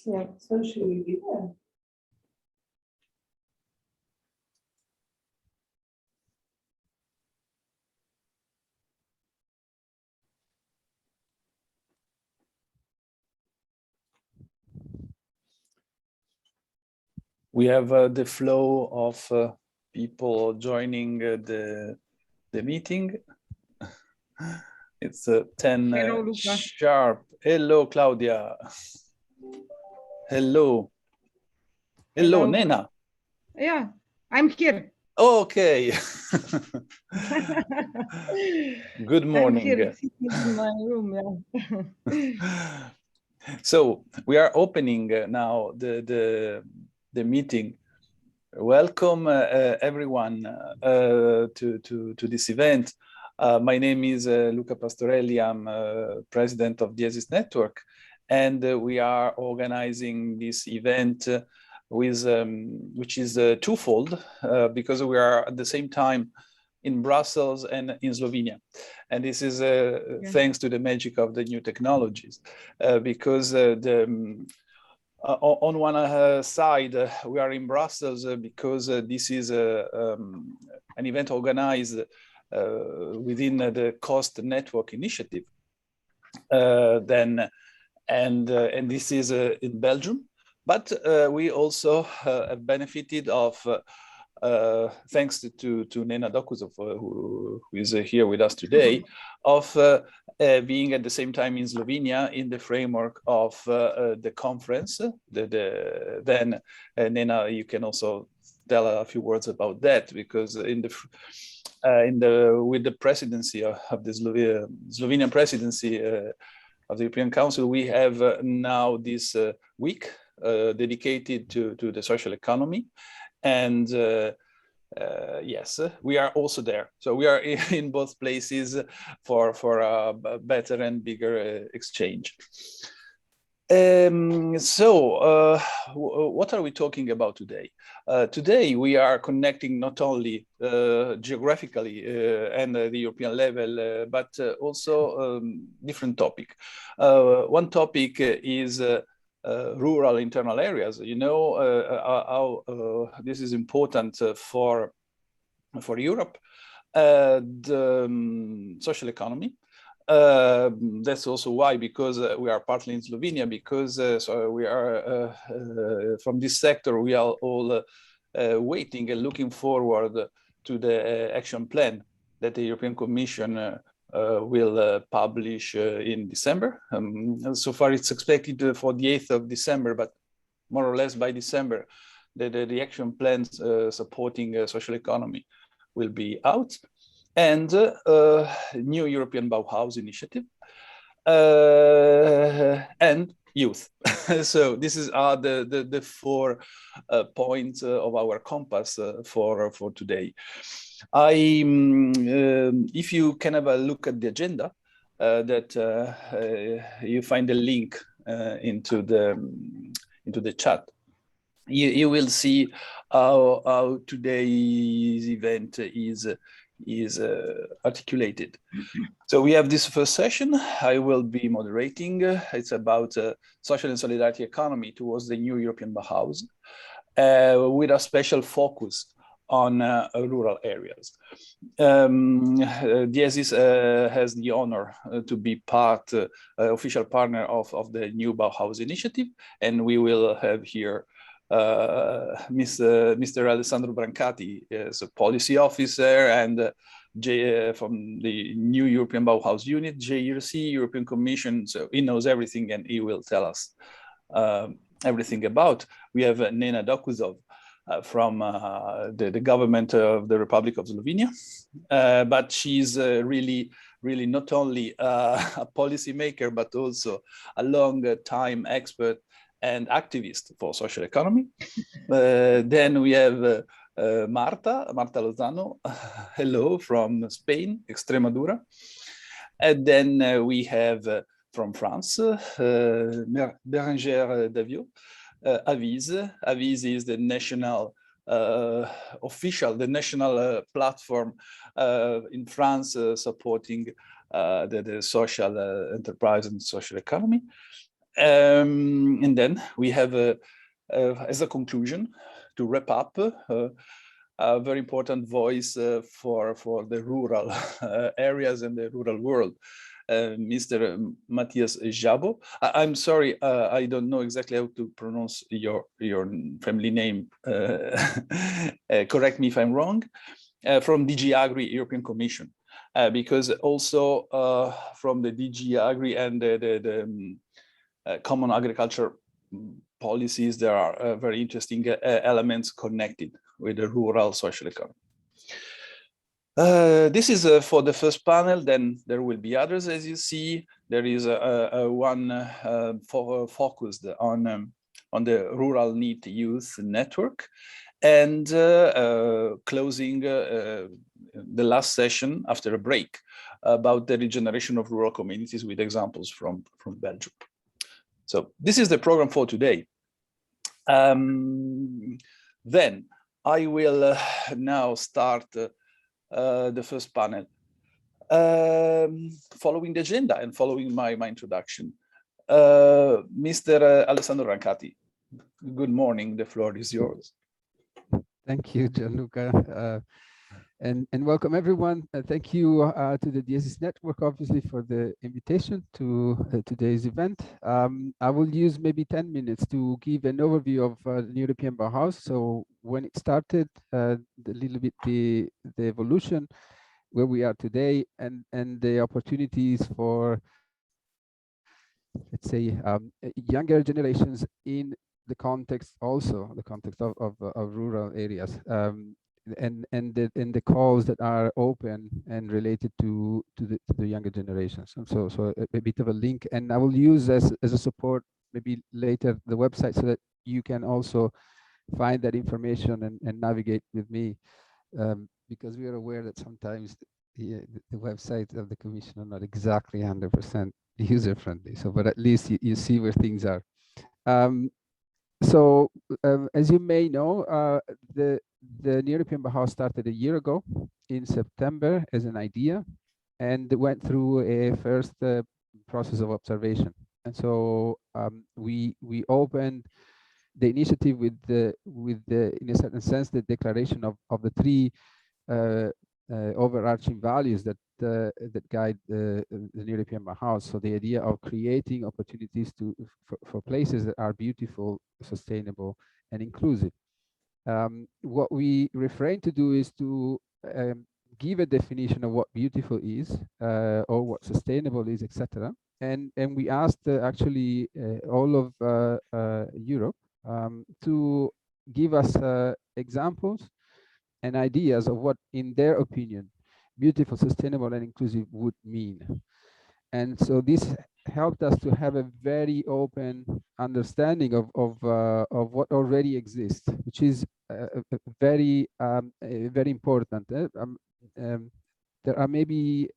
Yeah, so should we be there? We have the flow of people joining the meeting. It's 10 Hello, sharp. Hello, Claudia. Hello. Hello, Nena. Yeah, I'm here. Okay. Good morning. I'm here sitting in my room. Yeah. So we are opening now the meeting. Welcome everyone to this event. My name is Luca Pastorelli. I'm president of Diesis Network, and we are organizing this event with which is twofold because we are at the same time in Brussels and in Slovenia. And this is thanks to the magic of the new technologies, because on one side, we are in Brussels because this is an event organized within the Coast Network Initiative. And this is in Belgium, but we also have benefited of thanks to Nena Dokuzov, who is here with us today, of being at the same time in Slovenia in the framework of the conference. Then Nena, you can also tell a few words about that, because with the presidency of the Slovenian presidency of the European Council, we have now this week dedicated to the social economy. And yes, we are also there. So we are in both places for a better and bigger exchange. So what are we talking about today? Today we are connecting not only geographically and the European level, but also different topic. One topic is rural internal areas. You know how this is important for Europe. The social economy. That's also why, because we are partly in Slovenia, because so we are from this sector, we are all waiting and looking forward to the action plan that the European Commission will publish in December. So far, it's expected for the 8th of December, but more or less by December, the action plans supporting social economy will be out. And new European Byhouse initiative and youth. So this is the 4 points of our compass for today. If you can have a look at the agenda, that you find a link into the chat. You will see how today's event is articulated. So we have this first session. I will be moderating. It's about social and solidarity economy towards the new European Byhouse, with a special focus on rural areas. Diesis has the honor to be official partner of the new Byhouse initiative, and we will have here Mr. Alessandro Brancati is a policy officer and from the new European Byhouse unit, JERC, European Commission. So he knows everything and he will tell us everything about. We have Nena Dokuzov from the government of the Republic of Slovenia, but she's really not only a policymaker, but also a long-time expert and activist for social economy. Then we have Marta Lozano, hello, from Spain, Extremadura. And then we have from France, Bérengère Davio, Avise. Avise is the national official, the national platform in France supporting the social enterprise and social economy. And then we have, as a conclusion, to wrap up, a very important voice for the rural areas and the rural world. Mr. Matthias Jabo. I'm sorry, I don't know exactly how to pronounce your family name. Correct me if I'm wrong. From DG Agri, European Commission, because also from the DG Agri and the common agriculture policies, there are very interesting elements connected with the rural social economy. This is for the first panel, then there will be others, as you see. There is one focused on the Rural Need Youth Network, and closing the last session after a break about the regeneration of rural communities with examples from Belgium. So this is the program for today. Then I will now start the first panel, following the agenda and following my introduction. Mr. Alessandro Rancati, good morning. The floor is yours. Thank you, Gianluca, and welcome everyone. Thank you to the DSS Network, obviously, for the invitation to today's event. I will use maybe 10 minutes to give an overview of the European Byhouse. So when it started, a little bit the evolution, where we are today, and the opportunities for, let's say, younger generations in the context, also the context of rural areas, and the calls that are open and related to the younger generations. And so a bit of a link, and I will use as a support maybe later the website, so that you can also find that information and navigate with me, because we are aware that sometimes the websites of the Commission are not exactly 100% user friendly. So, but at least you see where things are. So as you may know, the European Byhouse started a year ago in September as an idea, and went through a first process of observation. And so we opened the initiative with the in a certain sense the declaration of the three overarching values that guide the European Byhouse. So the idea of creating opportunities for places that are beautiful, sustainable, and inclusive. What we refrain to do is to give a definition of what beautiful is, or what sustainable is, etc. And we asked actually all of Europe to give us examples and ideas of what, in their opinion, beautiful, sustainable, and inclusive would mean. And so this helped us to have a very open understanding of what already exists, which is very important. There are maybe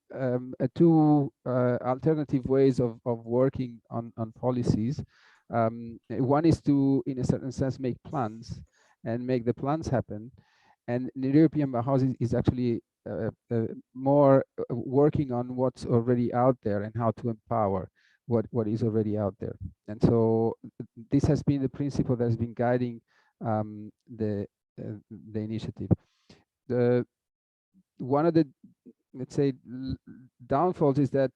two alternative ways of working on policies. One is to, in a certain sense, make plans and make the plans happen. And the European Byhouse is actually more working on what's already out there and how to empower what is already out there. And so this has been the principle that has been guiding the initiative. One of the, let's say, downfalls is that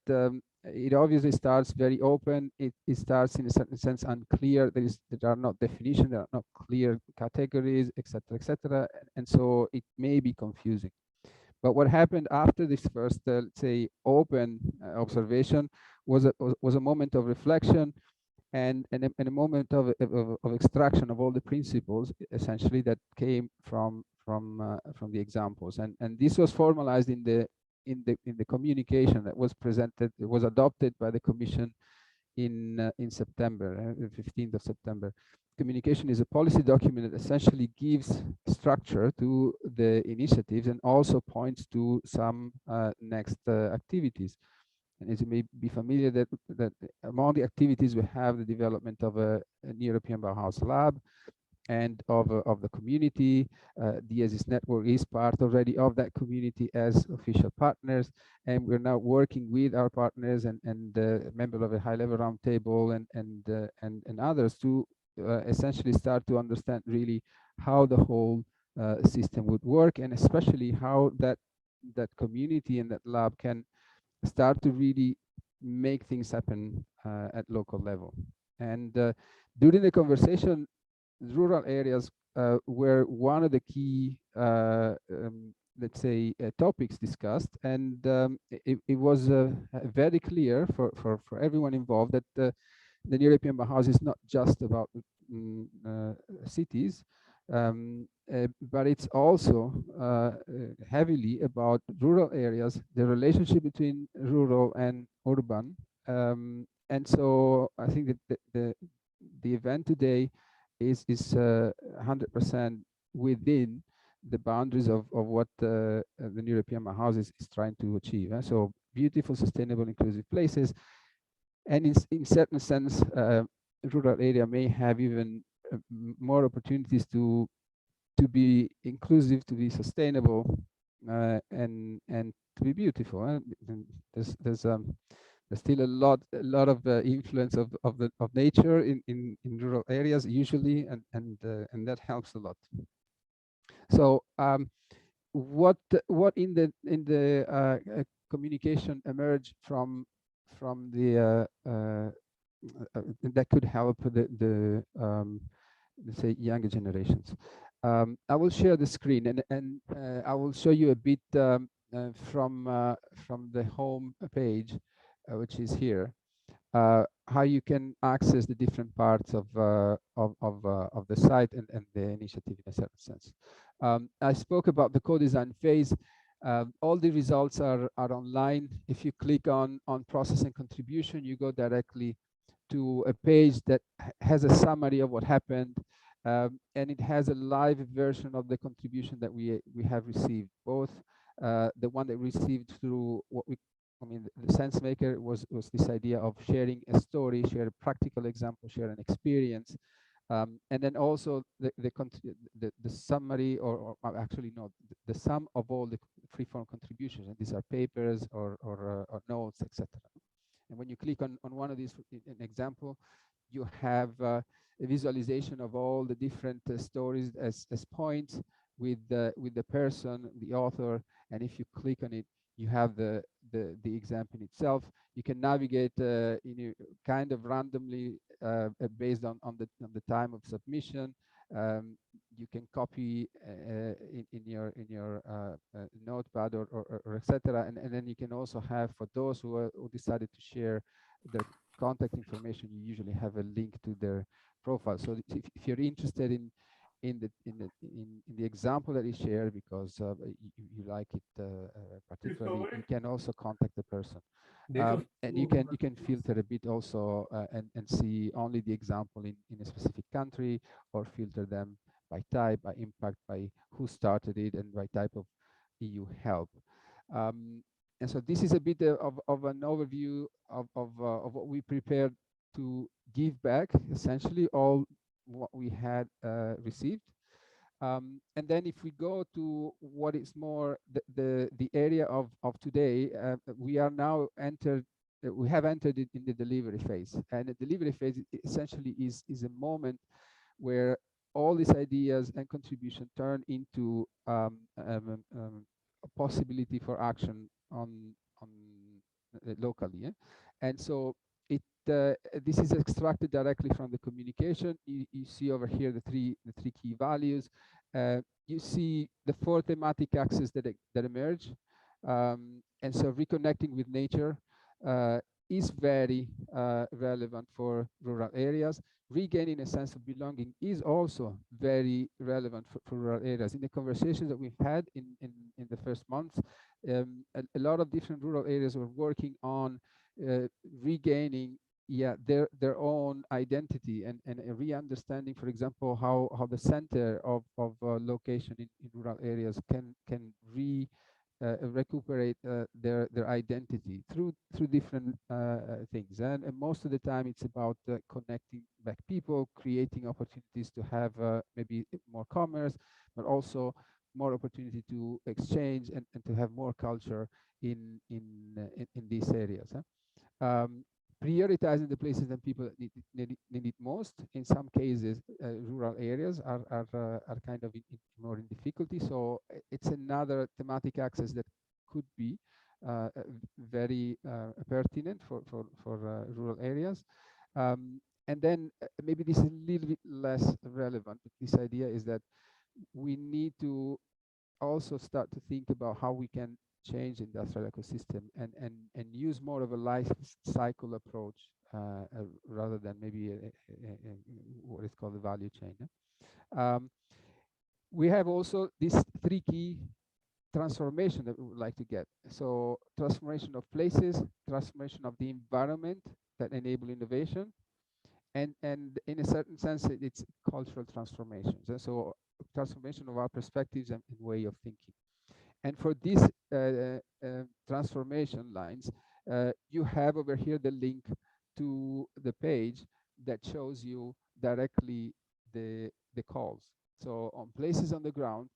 it obviously starts very open. It starts in a certain sense unclear. There are not definitions, there are not clear categories, etc., etc. And so it may be confusing. But what happened after this first, let's say, open observation was a moment of reflection and a moment of extraction of all the principles, essentially, that came from the examples. And this was formalized in the communication that was presented. It was adopted by the Commission in September, the 15th of September. Communication is a policy document that essentially gives structure to the initiatives and also points to some next activities. And as you may be familiar, that among the activities we have the development of an European Byhouse lab, and of the community. The ASIS network is part already of that community as official partners, and we're now working with our partners and members of a high-level roundtable and others to essentially start to understand really how the whole system would work, and especially how that community and that lab can start to really make things happen at local level. And during the conversation, rural areas were one of the key, let's say, topics discussed, and it was very clear for everyone involved that the European Byhouse is not just about cities, but it's also heavily about rural areas, the relationship between rural and urban. And so I think that the event today is 100% within the boundaries of what the European Byhouse is trying to achieve. So beautiful, sustainable, inclusive places, and in certain sense, rural area may have even more opportunities to be inclusive, to be sustainable, and to be beautiful. There's still a lot of influence of nature in rural areas usually, and that helps a lot. So what in the communication emerged from the that could help the let's say younger generations. I will share the screen, and I will show you a bit from the home page, which is here, how you can access the different parts of the site and the initiative in a certain sense. I spoke about the co-design phase. All the results are online. If you click on process and contribution, you go directly to a page that has a summary of what happened, and it has a live version of the contribution that we have received, both the one that we received through the sense maker was this idea of sharing a story, share a practical example, share an experience, and then also the summary, or actually no, the sum of all the free-form contributions, and these are papers or notes, etc. And when you click on one of these, an example, you have a visualization of all the different stories as points with the person, the author, and if you click on it, you have the example itself. You can navigate in a kind of randomly based on the time of submission. You can copy in your notepad or etc. And then you can also have, for those who decided to share their contact information, you usually have a link to their profile. So if you're interested in the example that is shared because you like it particularly, you can also contact the person, and you can filter a bit also and see only the example in a specific country, or filter them by type, by impact, by who started it, and by type of EU help. And so this is a bit of an overview of what we prepared to give back, essentially all what we had received. And then if we go to what is more the area of today, we are now we have entered it in the delivery phase. And the delivery phase essentially is a moment where all these ideas and contribution turn into a possibility for action on locally. Yeah? And so this is extracted directly from the communication. You see over here the three key values. You see the 4 thematic axes that emerge. And so reconnecting with nature is very relevant for rural areas. Regaining a sense of belonging is also very relevant for rural areas. In the conversations that we've had in the first months, a lot of different rural areas were working on regaining their own identity and a re-understanding, for example, how the center of location in rural areas can recuperate their identity through different things. And most of the time, it's about connecting back people, creating opportunities to have maybe more commerce, but also more opportunity to exchange and to have more culture in these areas. Prioritizing the places and people that need it most. In some cases, rural areas are kind of more in difficulty. So it's another thematic axis that could be very pertinent for rural areas. And then maybe this is a little bit less relevant. But this idea is that we need to also start to think about how we can change industrial ecosystem and use more of a life cycle approach rather than maybe what is called the value chain. We have also these three key transformation that we would like to get. So transformation of places, transformation of the environment that enable innovation, and in a certain sense, it's cultural transformations. And so transformation of our perspectives and way of thinking. And for these transformation lines, you have over here the link to the page that shows you directly the calls. So on places on the ground,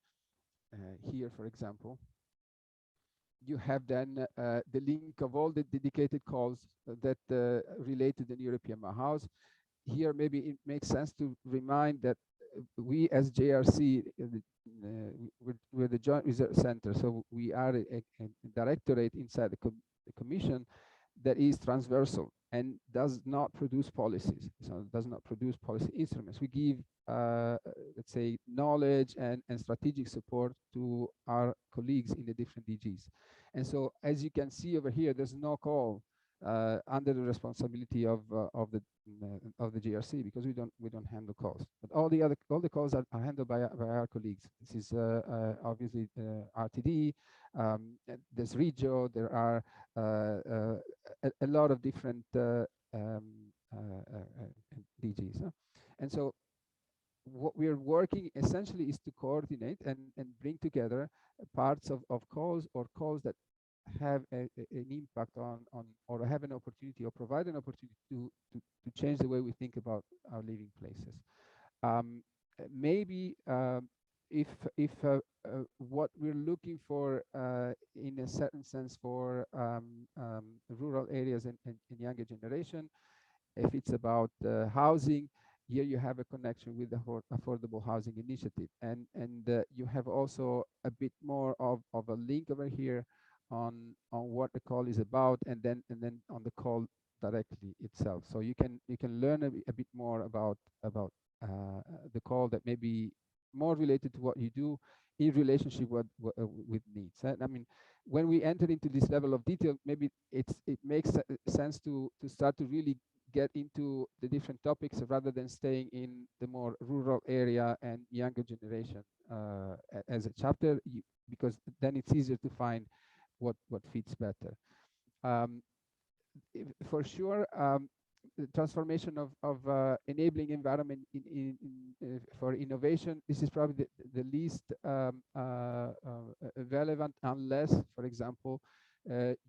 here, for example, you have then the link of all the dedicated calls that relate to the European Byhouse. Here, maybe it makes sense to remind that we as JRC, we're the Joint Research Center, so we are a directorate inside the Commission that is transversal and does not produce policies, so does not produce policy instruments. We give, let's say, knowledge and strategic support to our colleagues in the different DGs. And so, as you can see over here, there's no call under the responsibility of the GRC, because we don't handle calls. But all the calls are handled by our colleagues. This is obviously RTD. There's Regio. There are a lot of different DGs. And so what we're working essentially is to coordinate and bring together parts of calls or calls that have an impact on or have an opportunity or provide an opportunity to change the way we think about our living places. Maybe if what we're looking for in a certain sense for rural areas and younger generation, if it's about housing, here you have a connection with the affordable housing initiative, and you have also a bit more of a link over here on what the call is about, and then on the call directly itself. So you can learn a bit more about the call that may be more related to what you do in relationship with needs. And I mean, when we enter into this level of detail, maybe it makes sense to start to really get into the different topics rather than staying in the more rural area and younger generation as a chapter, because then it's easier to find what fits better. For sure, the transformation of enabling environment for innovation, this is probably the least relevant, unless, for example,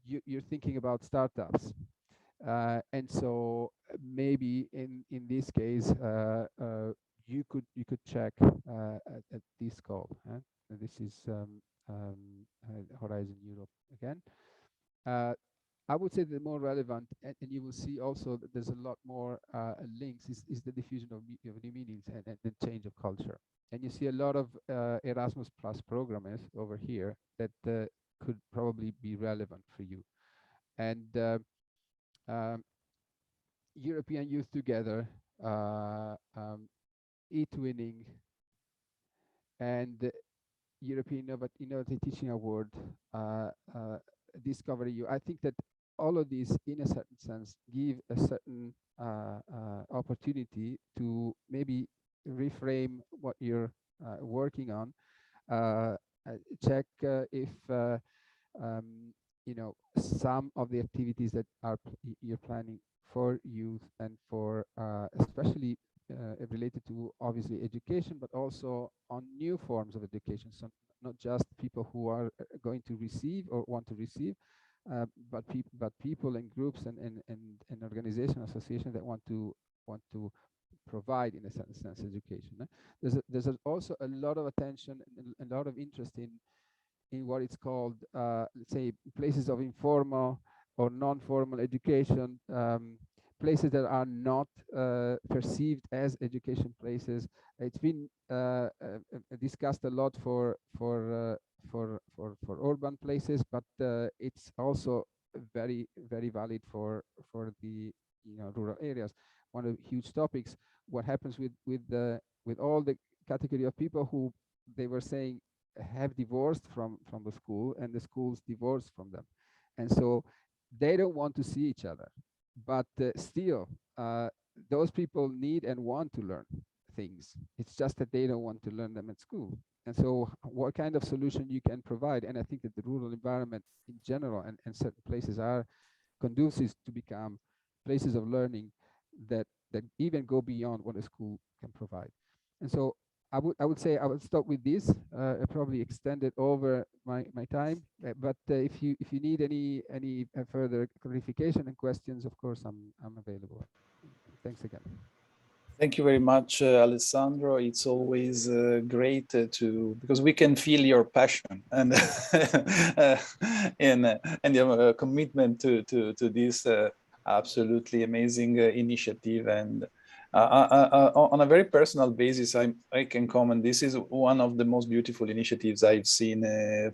you're thinking about startups. And so maybe in this case, you could check at this call. This is Horizon Europe again. I would say the more relevant, and you will see also that there's a lot more links, is the diffusion of new meanings and the change of culture. And you see a lot of Erasmus Plus programmers over here that could probably be relevant for you. And European Youth Together, e-twinning, and European Innovative Teaching Award, Discovery U. I think that all of these, in a certain sense, give a certain opportunity to maybe reframe what you're working on. Check if some of the activities that you're planning for youth and for especially related to obviously education, but also on new forms of education. So not just people who are going to receive or want to receive, but people and groups and organization associations that want to provide, in a sense, education. There's also a lot of attention and a lot of interest in what it's called, let's say, places of informal or non-formal education, places that are not perceived as education places. It's been discussed a lot for urban places, but it's also very valid for the rural areas. One of the huge topics: what happens with all the category of people who they were saying have divorced from the school, and the school's divorced from them, and so they don't want to see each other, but still those people need and want to learn things. It's just that they don't want to learn them at school. And so what kind of solution you can provide, and I think that the rural environment in general and certain places are conducive to become places of learning that even go beyond what a school can provide. And so I would say I would stop with this. I probably extended over my time, but if you need any further clarification and questions, of course I'm available. Thanks again. Thank you very much, Alessandro. It's always great because we can feel your passion and and your commitment to this absolutely amazing initiative. And on a very personal basis, I can comment. This is one of the most beautiful initiatives I've seen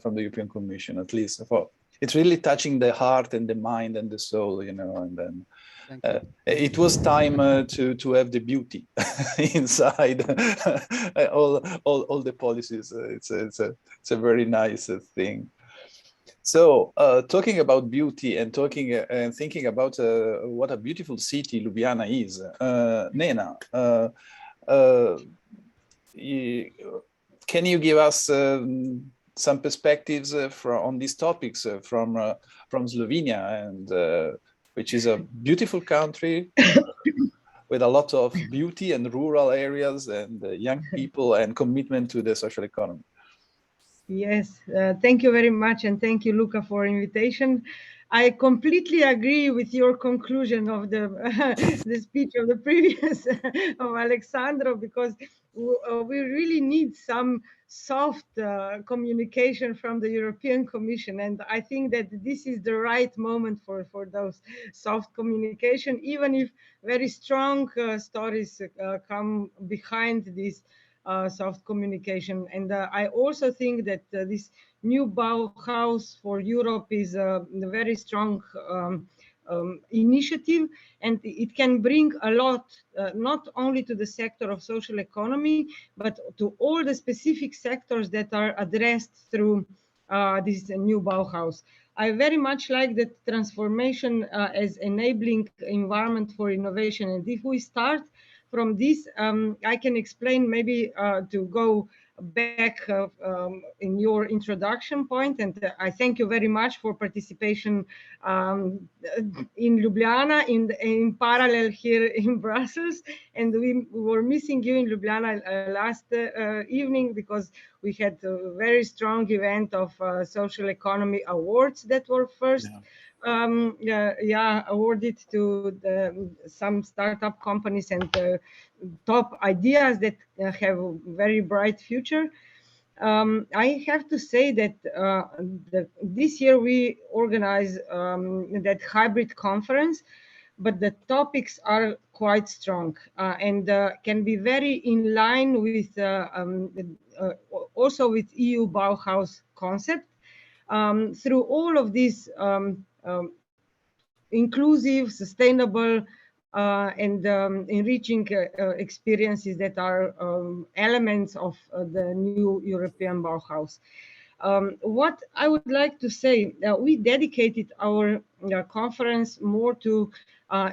from the European Commission, at least. It's really touching the heart and the mind and the soul, and then. It was time to have the beauty inside all the policies. It's a very nice thing. So talking about beauty and talking and thinking about what a beautiful city Ljubljana is, Nena, can you give us some perspectives on these topics from Slovenia, and which is a beautiful country with a lot of beauty and rural areas and young people and commitment to the social economy. Yes, thank you very much, and thank you, Luca, for invitation. I completely agree with your conclusion of the the speech of the previous of Alexandro, because we really need some soft communication from the European Commission, and I think that this is the right moment for those soft communication, even if very strong stories come behind this soft communication. And I also think that this new Bauhaus for Europe is a very strong initiative, and it can bring a lot, not only to the sector of social economy, but to all the specific sectors that are addressed through this new Bauhaus. I very much like that transformation as enabling environment for innovation. And if we start from this, I can explain maybe to go back in your introduction point, and I thank you very much for participation in Ljubljana, in parallel here in Brussels, and we were missing you in Ljubljana last evening because we had a very strong event of social economy awards that were first awarded to some startup companies and top ideas that have a very bright future. I have to say that this year we organize that hybrid conference, but the topics are quite strong and can be very in line with also with EU Bauhaus concept. Through all of these inclusive, sustainable, and enriching experiences that are elements of the new European Bauhaus. What I would like to say, we dedicated our conference more to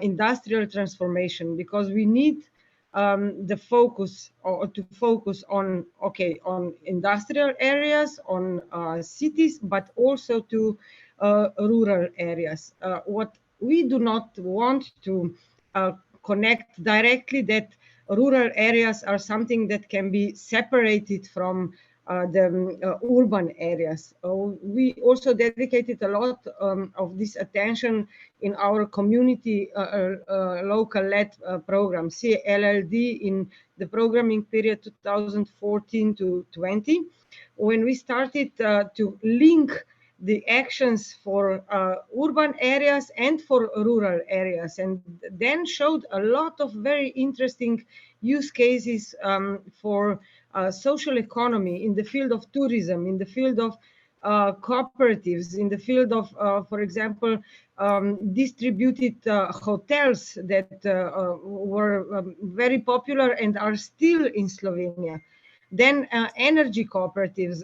industrial transformation, because we need the focus, or to focus on industrial areas, on cities, but also to rural areas. What we do not want to connect directly, that rural areas are something that can be separated from the urban areas. We also dedicated a lot of this attention in our community local-led program, CLLD, in the programming period 2014 to 20, when we started to link the actions for urban areas and for rural areas, and then showed a lot of very interesting use cases for social economy in the field of tourism, in the field of cooperatives, in the field of, for example, distributed hotels that were very popular and are still in Slovenia. Then energy cooperatives,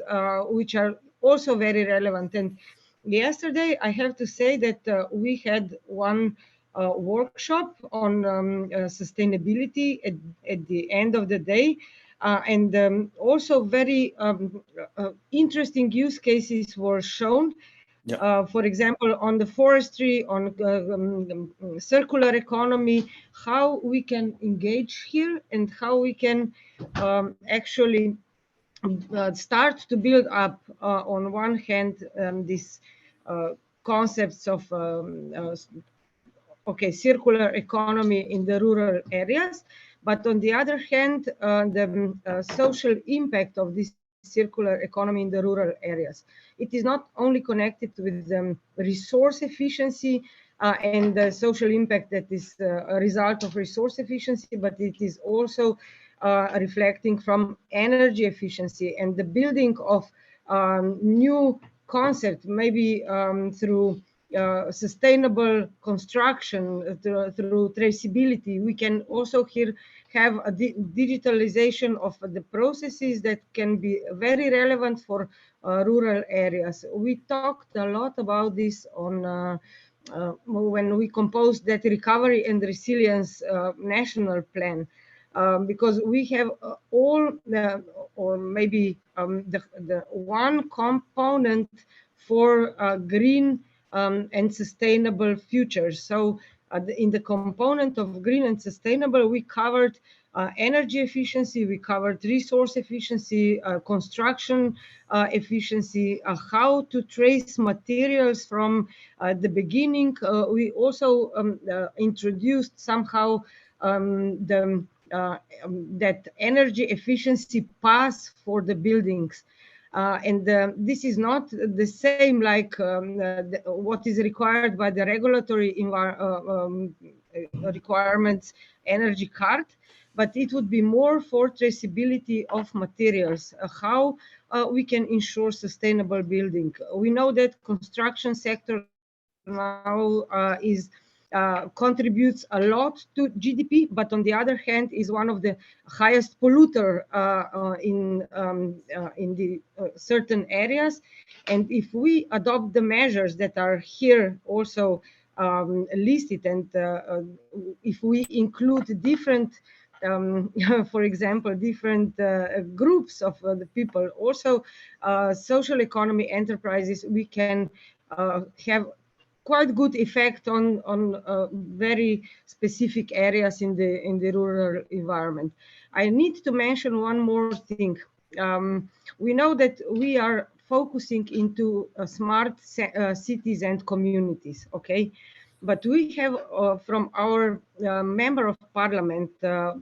which are also very relevant. And yesterday, I have to say that we had one workshop on sustainability at the end of the day. And also very interesting use cases were shown. Yeah. For example, on the forestry, on circular economy, how we can engage here and how we can actually start to build up, on one hand, these concepts of circular economy in the rural areas, but on the other hand, the social impact of this circular economy in the rural areas. It is not only connected with resource efficiency and the social impact that is a result of resource efficiency, but it is also reflecting from energy efficiency and the building of new concept, maybe through sustainable construction, through traceability. We can also here have a digitalization of the processes that can be very relevant for rural areas. We talked a lot about this on when we composed that recovery and resilience national plan. Because we have all or maybe the one component for green and sustainable futures. So in the component of green and sustainable, we covered energy efficiency, we covered resource efficiency, construction efficiency, how to trace materials from the beginning. We also introduced somehow that energy efficiency pass for the buildings. And this is not the same like what is required by the regulatory requirements energy card, but it would be more for traceability of materials, how we can ensure sustainable building. We know that construction sector now contributes a lot to GDP, but on the other hand is one of the highest polluter in the certain areas. And if we adopt the measures that are here also listed, and if we include different for example, different groups of the people, also social economy enterprises, we can have quite good effect on very specific areas in the rural environment. I need to mention one more thing. We know that we are focusing into smart cities and communities, okay? But we have from our member of parliament,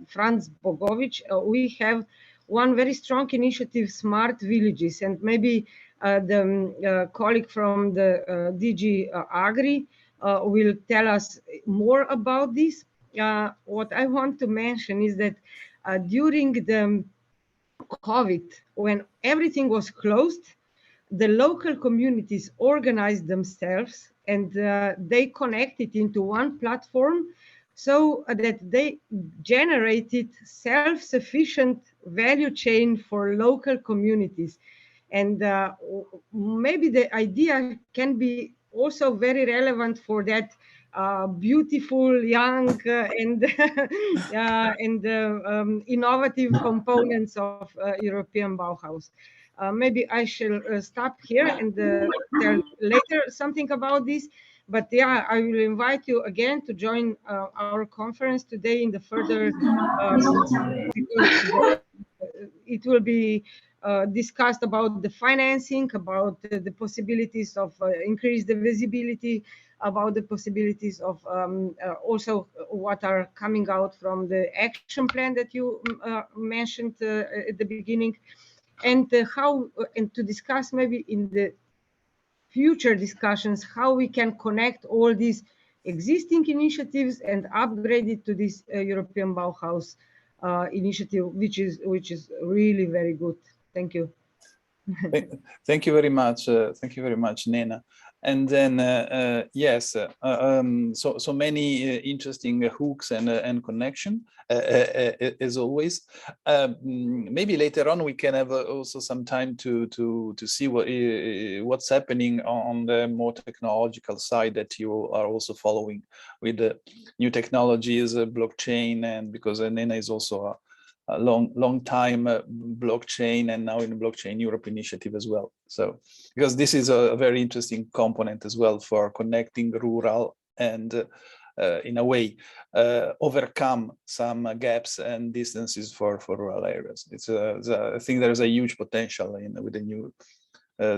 Franz Bogovic, we have one very strong initiative, Smart Villages, and maybe the colleague from the DG Agri will tell us more about this. What I want to mention is that during the COVID, when everything was closed, the local communities organized themselves and they connected into one platform so that they generated self-sufficient value chain for local communities. And maybe the idea can be also very relevant for that beautiful, young, and innovative components of European Byhouse. Maybe I shall stop here and tell later something about this. But yeah, I will invite you again to join our conference today in the further, it will be discussed about the financing, about the possibilities of increase the visibility, about the possibilities of also what are coming out from the action plan that you mentioned at the beginning, and how and to discuss maybe in the future discussions how we can connect all these existing initiatives and upgrade it to this European Bauhaus initiative, which is really very good. Thank you. Thank you very much. Thank you very much, Nena. And then, yes, so many interesting hooks and connection, as always. Maybe later on we can have also some time to see what's happening on the more technological side that you are also following with the new technologies, blockchain, and because Nena is also a long time blockchain, and now in the Blockchain Europe initiative as well. So because this is a very interesting component as well for connecting rural and in a way overcome some gaps and distances for rural areas. I think there's a huge potential with the new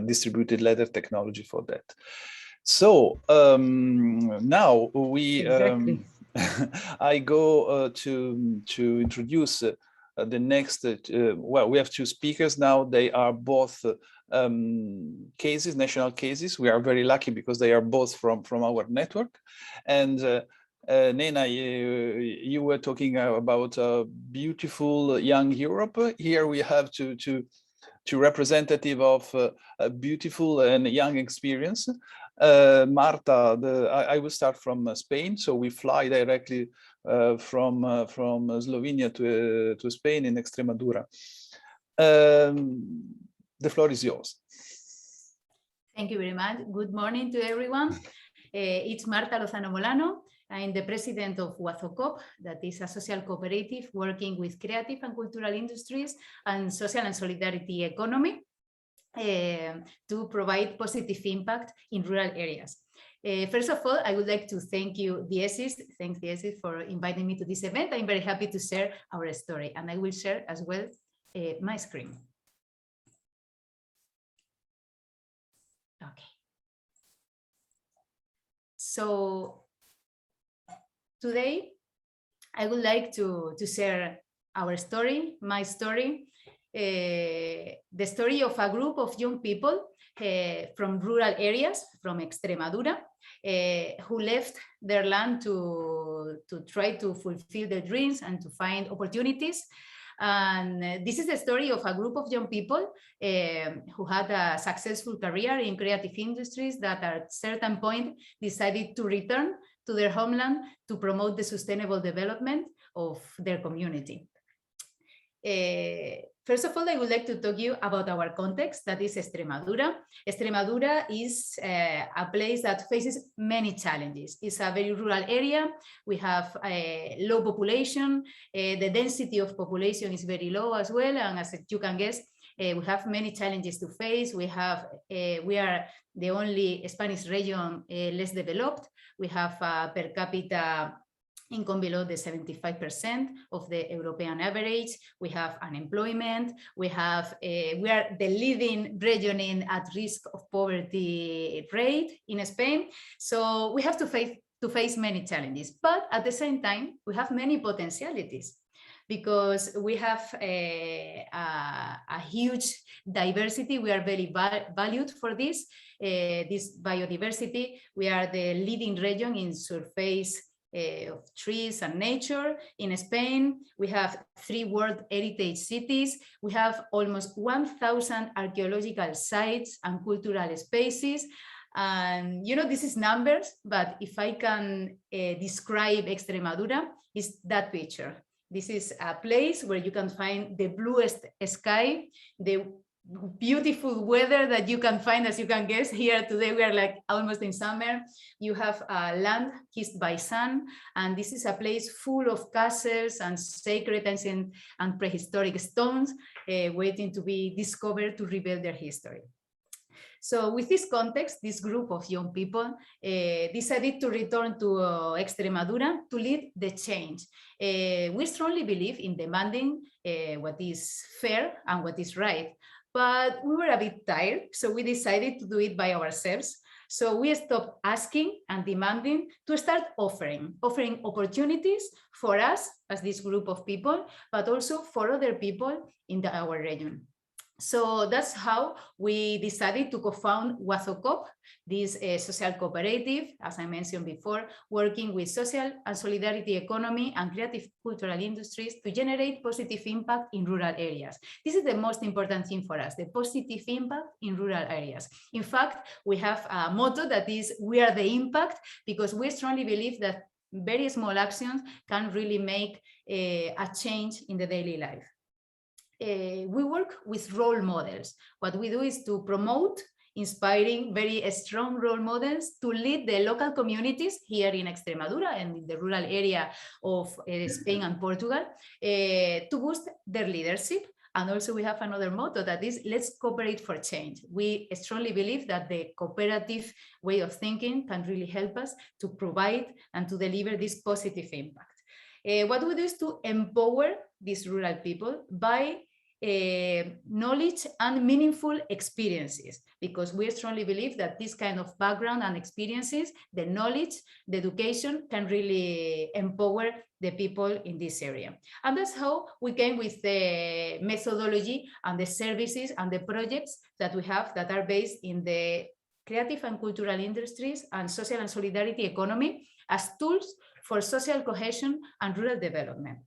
distributed ladder technology for that. So now we exactly. I go to introduce the next, well, we have two speakers now. They are both cases, national cases. We are very lucky because they are both from our network. And Nena, you were talking about beautiful young Europe. Here we have two representative of a beautiful and young experience. Marta, I will start from Spain. So we fly directly from Slovenia to Spain in Extremadura. The floor is yours. Thank you very much. Good morning to everyone. It's Marta Lozano Molano. I'm the president of Huthoko, that is a social cooperative working with creative and cultural industries and social and solidarity economy to provide positive impact in rural areas. First of all, I would like to thank you, Diesis. Thanks, Diesis, for inviting me to this event. I'm very happy to share our story, and I will share as well my screen. Okay. So today, I would like to share our story, my story, the story of a group of young people from rural areas, from Extremadura, who left their land to try to fulfill their dreams and to find opportunities. And this is the story of a group of young people who had a successful career in creative industries that at a certain point decided to return to their homeland to promote the sustainable development of their community. First of all, I would like to talk to you about our context, that is Extremadura. Extremadura is a place that faces many challenges. It's a very rural area. We have a low population. The density of population is very low as well. And as you can guess, we have many challenges to face. We are the only Spanish region less developed. We have per capita income below the 75% of the European average. We have unemployment. We are the leading region in at risk of poverty rate in Spain. So we have to face many challenges, but at the same time, we have many potentialities because we have a huge diversity. We are very valued for this biodiversity. We are the leading region in surface of trees and nature. In Spain, we have 3 World Heritage Cities. We have almost 1,000 archaeological sites and cultural spaces. And you know, this is numbers, but if I can describe Extremadura, it's that picture. This is a place where you can find the bluest sky, the beautiful weather that you can find, as you can guess. Here today we are like almost in summer. You have land kissed by sun, and this is a place full of castles and sacred ancient and prehistoric stones waiting to be discovered to reveal their history. So with this context, this group of young people decided to return to Extremadura to lead the change. We strongly believe in demanding what is fair and what is right, but we were a bit tired, so we decided to do it by ourselves. So we stopped asking and demanding to start offering opportunities for us as this group of people, but also for other people in our region. So that's how we decided to co-found Huthoko, this social cooperative, as I mentioned before, working with social and solidarity economy and creative cultural industries to generate positive impact in rural areas. This is the most important thing for us, the positive impact in rural areas. In fact, we have a motto that is, we are the impact, because we strongly believe that very small actions can really make a change in the daily life. We work with role models. What we do is to promote inspiring very strong role models to lead the local communities here in Extremadura and in the rural area of Spain and Portugal to boost their leadership. And also we have another motto that is, let's cooperate for change. We strongly believe that the cooperative way of thinking can really help us to provide and to deliver this positive impact. What we do is to empower these rural people by knowledge and meaningful experiences, because we strongly believe that this kind of background and experiences, the knowledge, the education, can really empower the people in this area. And that's how we came with the methodology and the services and the projects that we have that are based in the creative and cultural industries and social and solidarity economy as tools for social cohesion and rural development.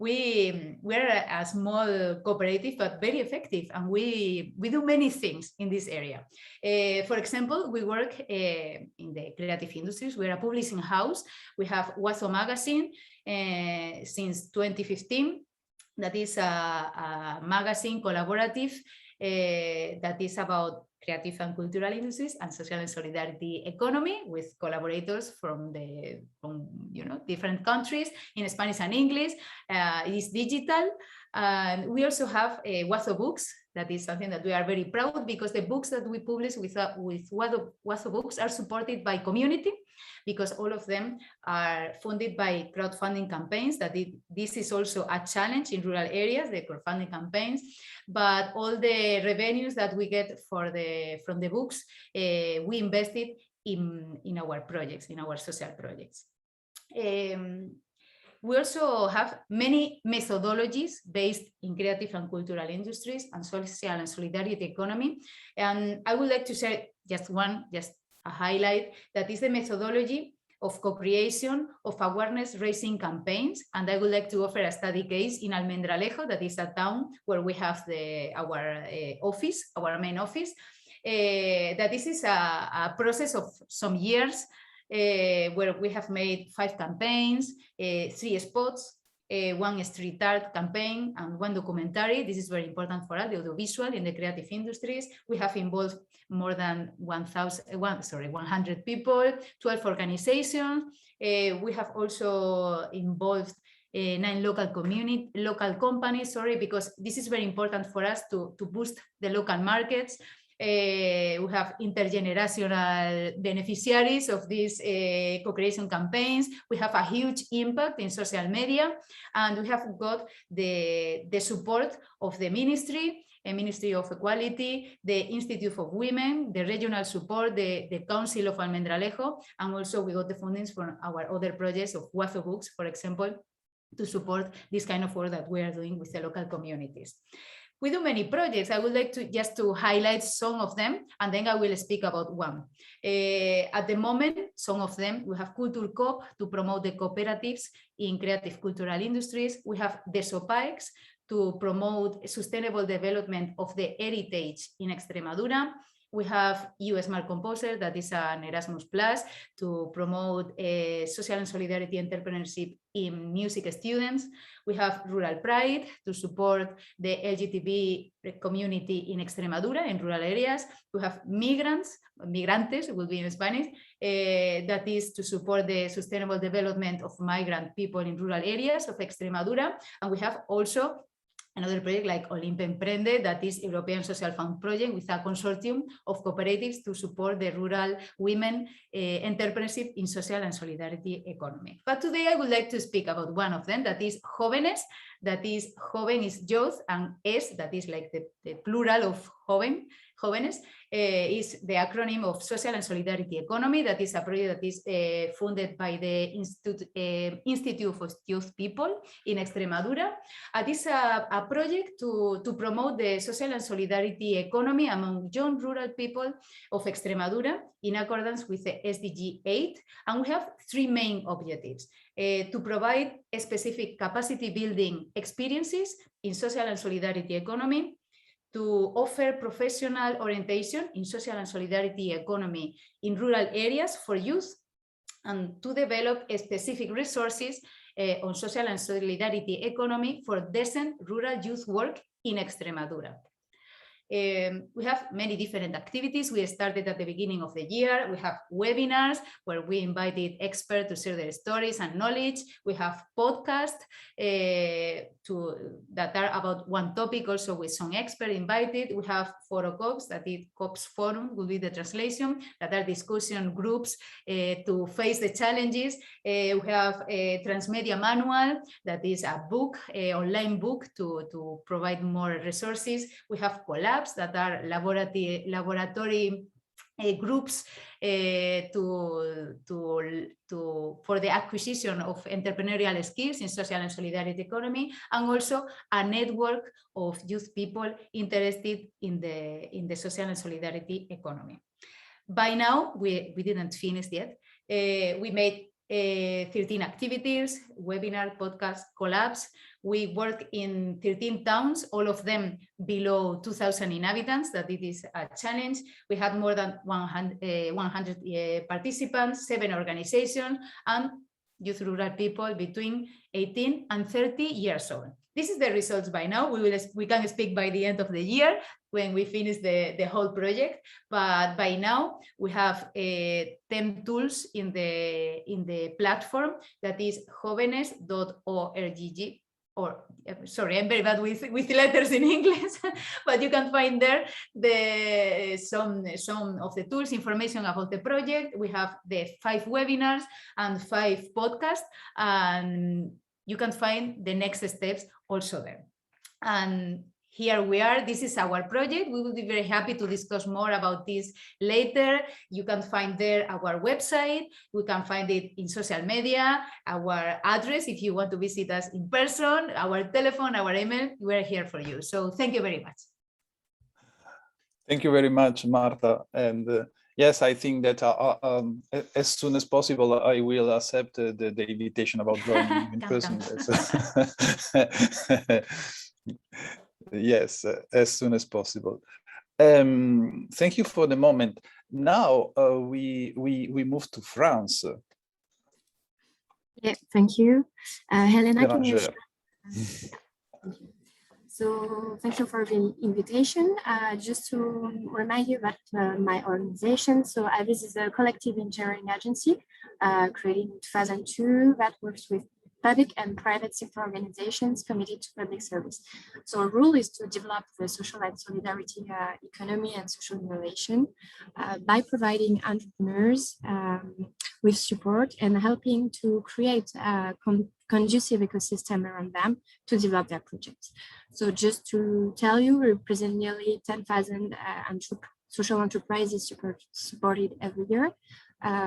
We're a small cooperative, but very effective, and we do many things in this area. For example, we work in the creative industries. We're a publishing house. We have Huthoko magazine since 2015. That is a magazine collaborative that is about creative and cultural industries and social and solidarity economy, with collaborators from different countries in Spanish and English. It is digital. And we also have Huthoko books. That is something that we are very proud, because the books that we publish with Huthoko books are supported by community, because all of them are funded by crowdfunding campaigns. This is also a challenge in rural areas, the crowdfunding campaigns, but all the revenues that we get from the books, we invested in our projects, in our social projects. We also have many methodologies based in creative and cultural industries and social and solidarity economy. And I would like to share just a highlight, that is the methodology of co-creation of awareness raising campaigns. And I would like to offer a study case in Almendralejo, that is a town where we have our main office. That this is a process of some years, where we have made 5 campaigns, 3 spots, 1 street art campaign, and 1 documentary. This is very important for us, the audiovisual in the creative industries. We have involved more than 100 people, 12 organizations. We have also involved 9 local companies, because this is very important for us to boost the local markets. We have intergenerational beneficiaries of these co-creation campaigns. We have a huge impact in social media, and we have got the support of the Ministry of Equality, the Institute of Women, the regional support, the Council of Almendralejo, and also we got the fundings from our other projects of Huthoko books, for example, to support this kind of work that we are doing with the local communities. We do many projects. I would like to highlight some of them, and then I will speak about one. At the moment, some of them, we have Culture Coop to promote the cooperatives in creative cultural industries. We have the SOPAEX to promote sustainable development of the heritage in Extremadura. We have U.S. Smart Composer, that is an Erasmus Plus, to promote social and solidarity entrepreneurship in music students. We have Rural Pride to support the LGTB community in Extremadura, in rural areas. We have Migrantes, it will be in Spanish, that is to support the sustainable development of migrant people in rural areas of Extremadura. And we have also another project like Olimpe Emprende, that is European Social Fund project with a consortium of cooperatives to support the rural women entrepreneurship in social and solidarity economy. But today I would like to speak about one of them, that is Jovenes, that is joven is youth, and es, that is like the plural of Jovenes, is the acronym of Social and Solidarity Economy. That is a project that is funded by the Institute for Youth People in Extremadura. It is a project to promote the social and solidarity economy among young rural people of Extremadura in accordance with the SDG 8. And we have three main objectives: to provide a specific capacity building experiences in social and solidarity economy, to offer professional orientation in social and solidarity economy in rural areas for youth, and to develop specific resources on social and solidarity economy for decent rural youth work in Extremadura. We have many different activities. We started at the beginning of the year. We have webinars where we invited experts to share their stories and knowledge. We have podcasts that are about one topic, also with some experts invited. We have forocops, that is COPS Forum, will be the translation, that are discussion groups to face the challenges. We have a transmedia manual, that is a book, online book to provide more resources. We have collabs, that are laboratory groups for the acquisition of entrepreneurial skills in social and solidarity economy, and also a network of youth people interested in the social and solidarity economy. By now, we didn't finish yet. We made 13 activities, webinar, podcast, collabs. We work in 13 towns, all of them below 2,000 inhabitants, that it is a challenge. We had more than 100 participants, 7 organizations, and youth rural people between 18 and 30 years old. This is the results by now. We can speak by the end of the year when we finish the whole project, but by now we have 10 tools in the platform, that is jovenes.org. Or sorry, I'm very bad with letters in English, but you can find there some of the tools, information about the project. We have the 5 webinars and 5 podcasts, and you can find the next steps also there. And here we are. This is our project. We will be very happy to discuss more about this later. You can find there our website. We can find it in social media, our address if you want to visit us in person, our telephone, our email. We're here for you. So thank you very much. Thank you very much, Marta. And yes, I think that as soon as possible, I will accept the invitation about joining in person. Yes, as soon as possible. Thank you for the moment. Now we move to France. Yeah, thank you. Helena, can you share? So thank you for the invitation. Just to remind you about my organization. So Avis is a collective engineering agency created in 2002 that works with public and private sector organizations committed to public service. So our role is to develop the social and solidarity economy and social innovation by providing entrepreneurs with support and helping to create a conducive ecosystem around them to develop their projects. So just to tell you, we represent nearly 10,000 social enterprises supported every year.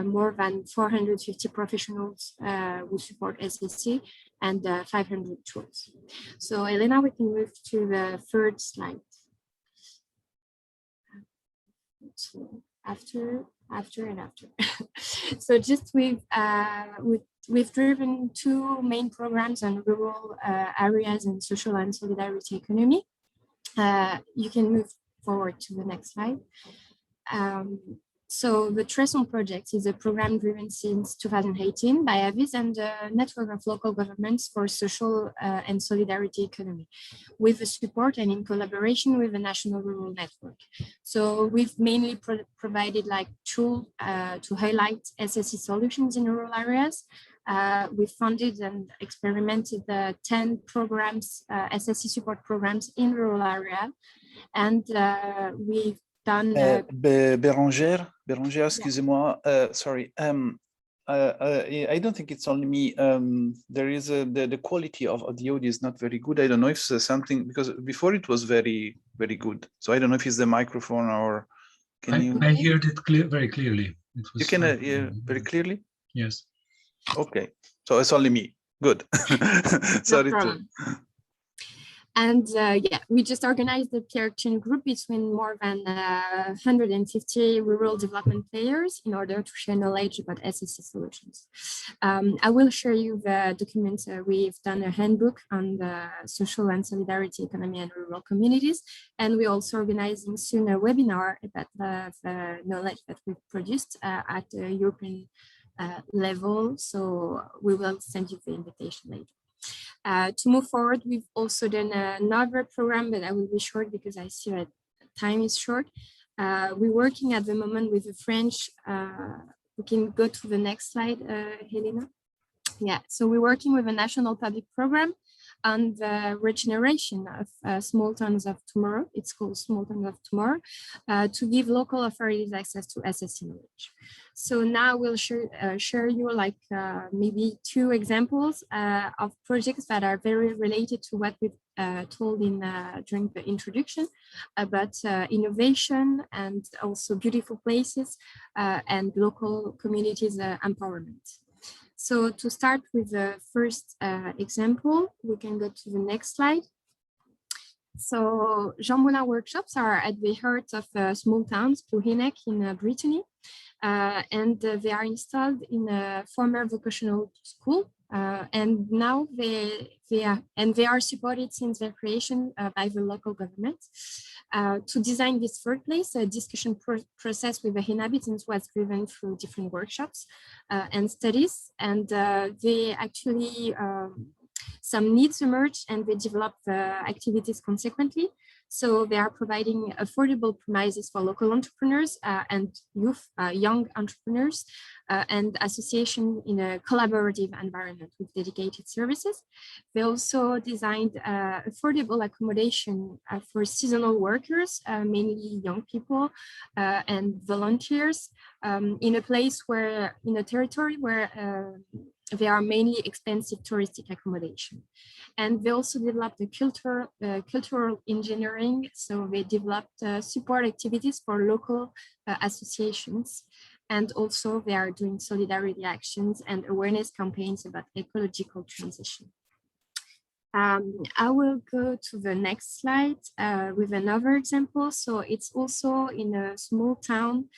More than 450 professionals who support SSC, and 500 tools. So Elena, we can move to the third slide. So after. So just we've driven 2 main programs on rural areas and social and solidarity economy. You can move forward to the next slide. So the Treson project is a program driven since 2018 by Avis and a network of local governments for social and solidarity economy, with the support and in collaboration with the National Rural Network. So we've mainly provided like tools to highlight SSC solutions in rural areas, We funded and experimented 10 programs, SSC support programs in rural area. And we've done... Bérangère, excusez-moi, sorry. I don't think it's only me. There is the quality of the audio is not very good. I don't know if it's something, because before it was very, very good. So I don't know if it's the microphone or I heard it very clearly. It was you can hear very clearly? Yes. Okay. So it's only me. Good. Sorry. No And yeah, we just organized the peer action group between more than 150 rural development players in order to share knowledge about SSC solutions. I will show you the documents. We've done a handbook on the social and solidarity economy and rural communities. And we're also organizing soon a webinar about the knowledge that we've produced at the European level. So we will send you the invitation later. To move forward, we've also done another program, but I will be short because I see that time is short. We're working at the moment with the French. We can go to the next slide, Helena. Yeah, so we're working with a national public program on the regeneration of small towns of tomorrow. It's called Small Towns of Tomorrow, to give local authorities access to SSC knowledge. So now we'll share you like maybe 2 examples of projects that are very related to what we've told during the introduction about innovation and also beautiful places and local communities empowerment. So to start with the first example, we can go to the next slide. So Jambola Workshops are at the heart of small towns, Pouhenec in Brittany, and they are installed in a former vocational school. And now they are supported since their creation by the local government. To design this third place, a discussion process with the inhabitants was driven through different workshops and studies. And they actually, some needs emerged and they developed activities consequently. So they are providing affordable premises for local entrepreneurs and young entrepreneurs and association in a collaborative environment with dedicated services. They also designed affordable accommodation for seasonal workers, mainly young people and volunteers, in a place where, in a territory where there are mainly expensive touristic accommodation. And they also developed the cultural engineering. So they developed support activities for local associations. And also they are doing solidarity actions and awareness campaigns about ecological transition. I will go to the next slide with another example. So it's also in a small town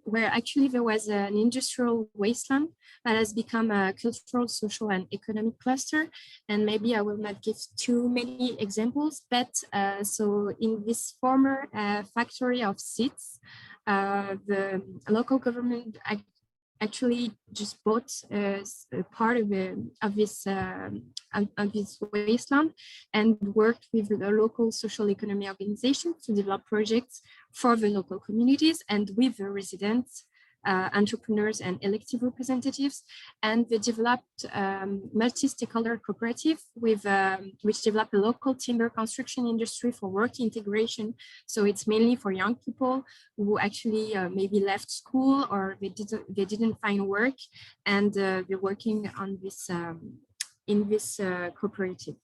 where actually there was an industrial wasteland that has become a cultural, social, and economic cluster. And maybe I will not give too many examples, but so in this former factory of seeds, the local government actually just bought a part of this wasteland and worked with the local social economy organizations to develop projects for the local communities and with the residents, entrepreneurs and elected representatives. And they developed multi-stakeholder cooperative with which developed a local timber construction industry for work integration. So it's mainly for young people who actually maybe left school or they didn't find work, and they're working on this in this cooperative.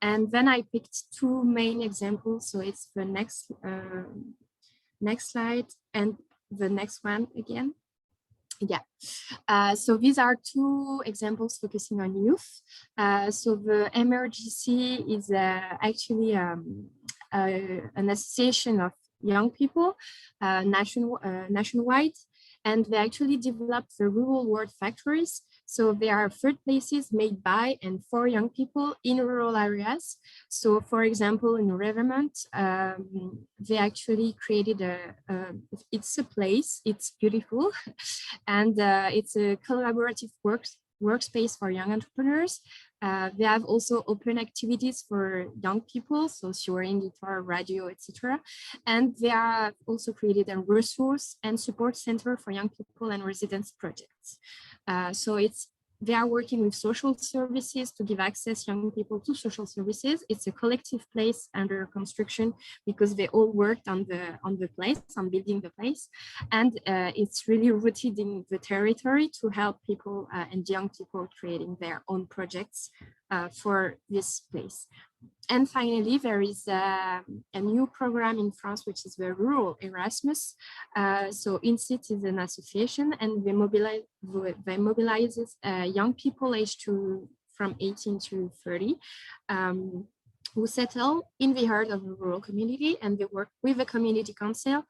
And then I picked 2 main examples. So it's the next slide and the next one again. Yeah, so these are 2 examples focusing on youth. So the MRGC is actually an association of young people nationwide, and they actually developed the rural world factories. So they are third places made by and for young people in rural areas. So for example, in Revermont, they actually created it's a place, it's beautiful, and it's a collaborative workspace for young entrepreneurs. They have also open activities for young people, so sewing, guitar, radio, etc. And they have also created a resource and support center for young people and residents projects. So it's they are working with social services to give access young people to social services. It's a collective place under construction because they all worked on the place, on building the place. And it's really rooted in the territory to help people and young people creating their own projects for this place. And finally, there is a new program in France, which is the Rural Erasmus. So INSIT is an association, and they mobilizes young people aged from 18 to 30 who settle in the heart of a rural community, and they work with the community council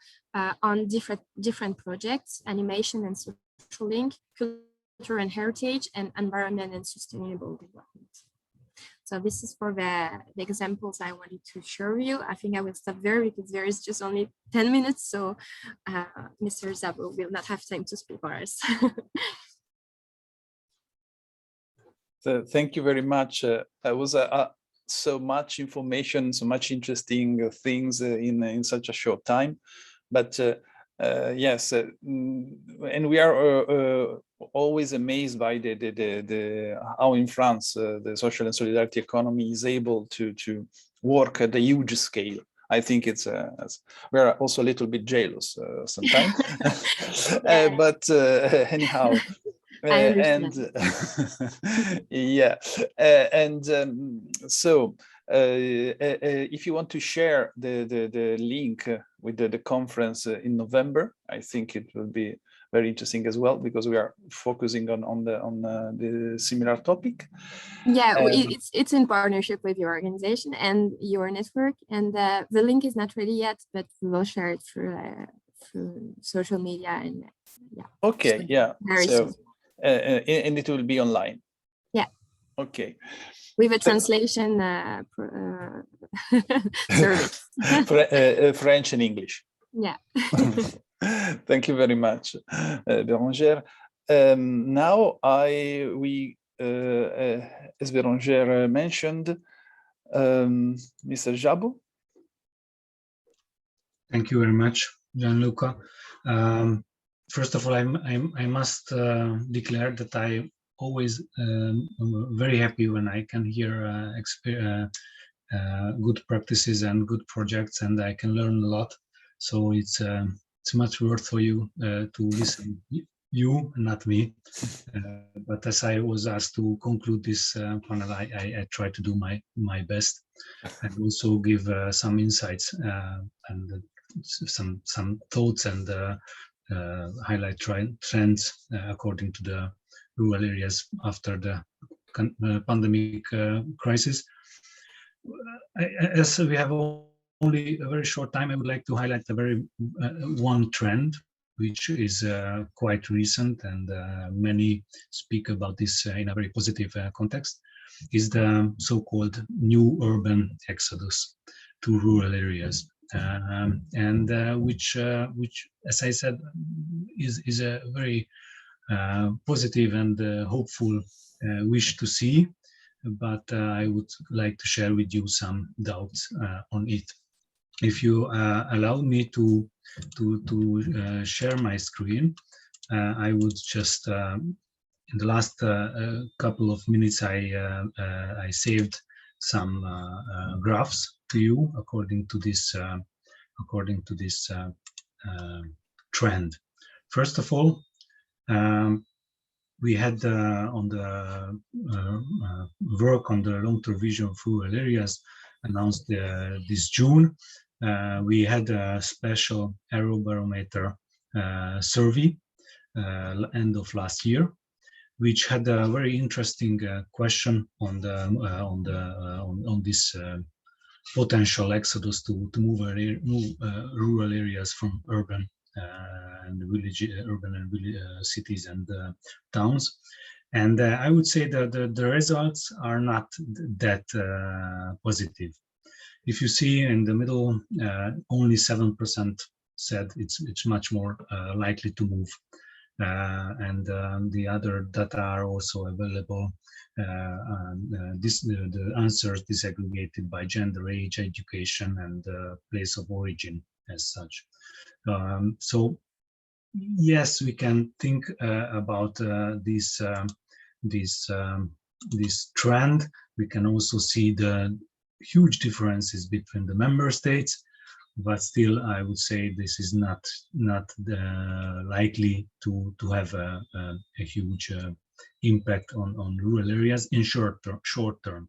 on different projects, animation and social link, culture and heritage, and environment and sustainable development. So this is for the examples I wanted to show you. I think I will stop there because there is just only 10 minutes. So Mr. Szabo will not have time to speak for us. So thank you very much. That was so much information, so much interesting things in such a short time. But yes, and we are always amazed by how in France the social and solidarity economy is able to work at a huge scale. I think it's we are also a little bit jealous sometimes, but anyhow. And yeah, and so if you want to share the link with the conference in November, I think it will be very interesting as well, because we are focusing on the similar topic. Yeah, it's in partnership with your organization and your network, and the link is not ready yet, but we will share it through social media and yeah. Okay, so yeah. Very soon. And it will be online. Yeah. Okay. With a translation service. French and English. Yeah. Thank you very much, Bérangère. Now as Bérangère mentioned, Mr. Szabo. Thank you very much, Gianluca. First of all, I must declare that I always am very happy when I can hear good practices and good projects, and I can learn a lot. So it's much worth for you to listen. You, not me. But as I was asked to conclude this panel, I try to do my best and also give some insights and some thoughts and highlight trends according to the rural areas after the pandemic crisis. As we have only a very short time, I would like to highlight a very one trend, which is quite recent, and many speak about this in a very positive context, is the so-called new urban exodus to rural areas. And which, as I said, is a very positive and hopeful wish to see, but I would like to share with you some doubts on it. If you allow me to share my screen, I would just in the last couple of minutes I saved some graphs to you according to this trend. First of all, we had on the work on the long-term vision of rural areas announced this June. We had a special Eurobarometer survey end of last year, which had a very interesting question on this potential exodus to move rural areas from urban and cities and towns. And I would say that the results are not that positive. If you see in the middle, only 7% said it's much more likely to move. And the other data are also available. The answers disaggregated by gender, age, education, and place of origin as such. So yes, we can think about this this trend, we can also see the huge differences between the member states. But still, I would say this is not likely to have a huge impact on rural areas in short term.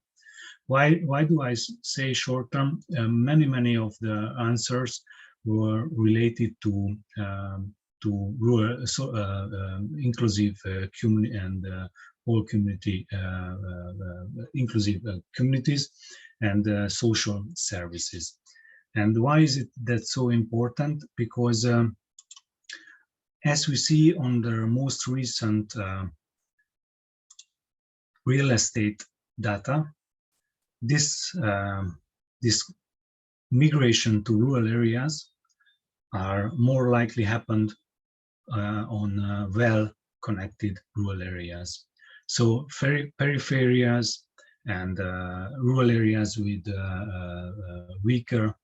Why do I say short term? Many of the answers were related to rural, inclusive community and all community inclusive communities and social services. And why is it that so important? Because as we see on the most recent real estate data, this migration to rural areas are more likely happened on well-connected rural areas. So peripheries and rural areas with weaker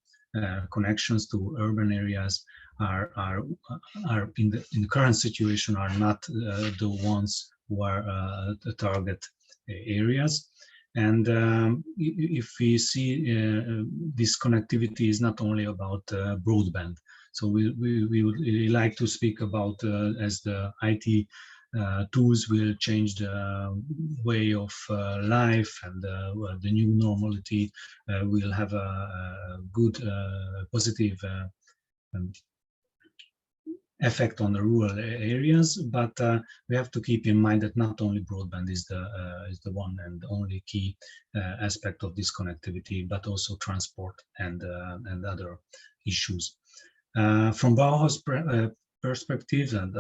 connections to urban areas are in the current situation are not the ones who are the target areas. And if we see this connectivity is not only about broadband, so we would really like to speak about as the IT tools will change the way of life, and the new normality will have a good positive effect on the rural areas. But we have to keep in mind that not only broadband is the one and only key aspect of this connectivity, but also transport and other issues. From Byhouse perspective and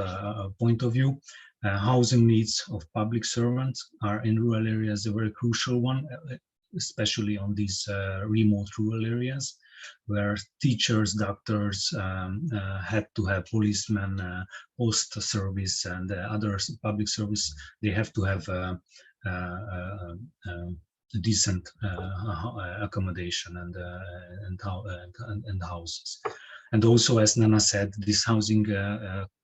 point of view, housing needs of public servants are in rural areas a very crucial one, especially on these remote rural areas, where teachers, doctors had to have policemen, post service, and other public service. They have to have decent accommodation and houses. And also, as Nana said, this housing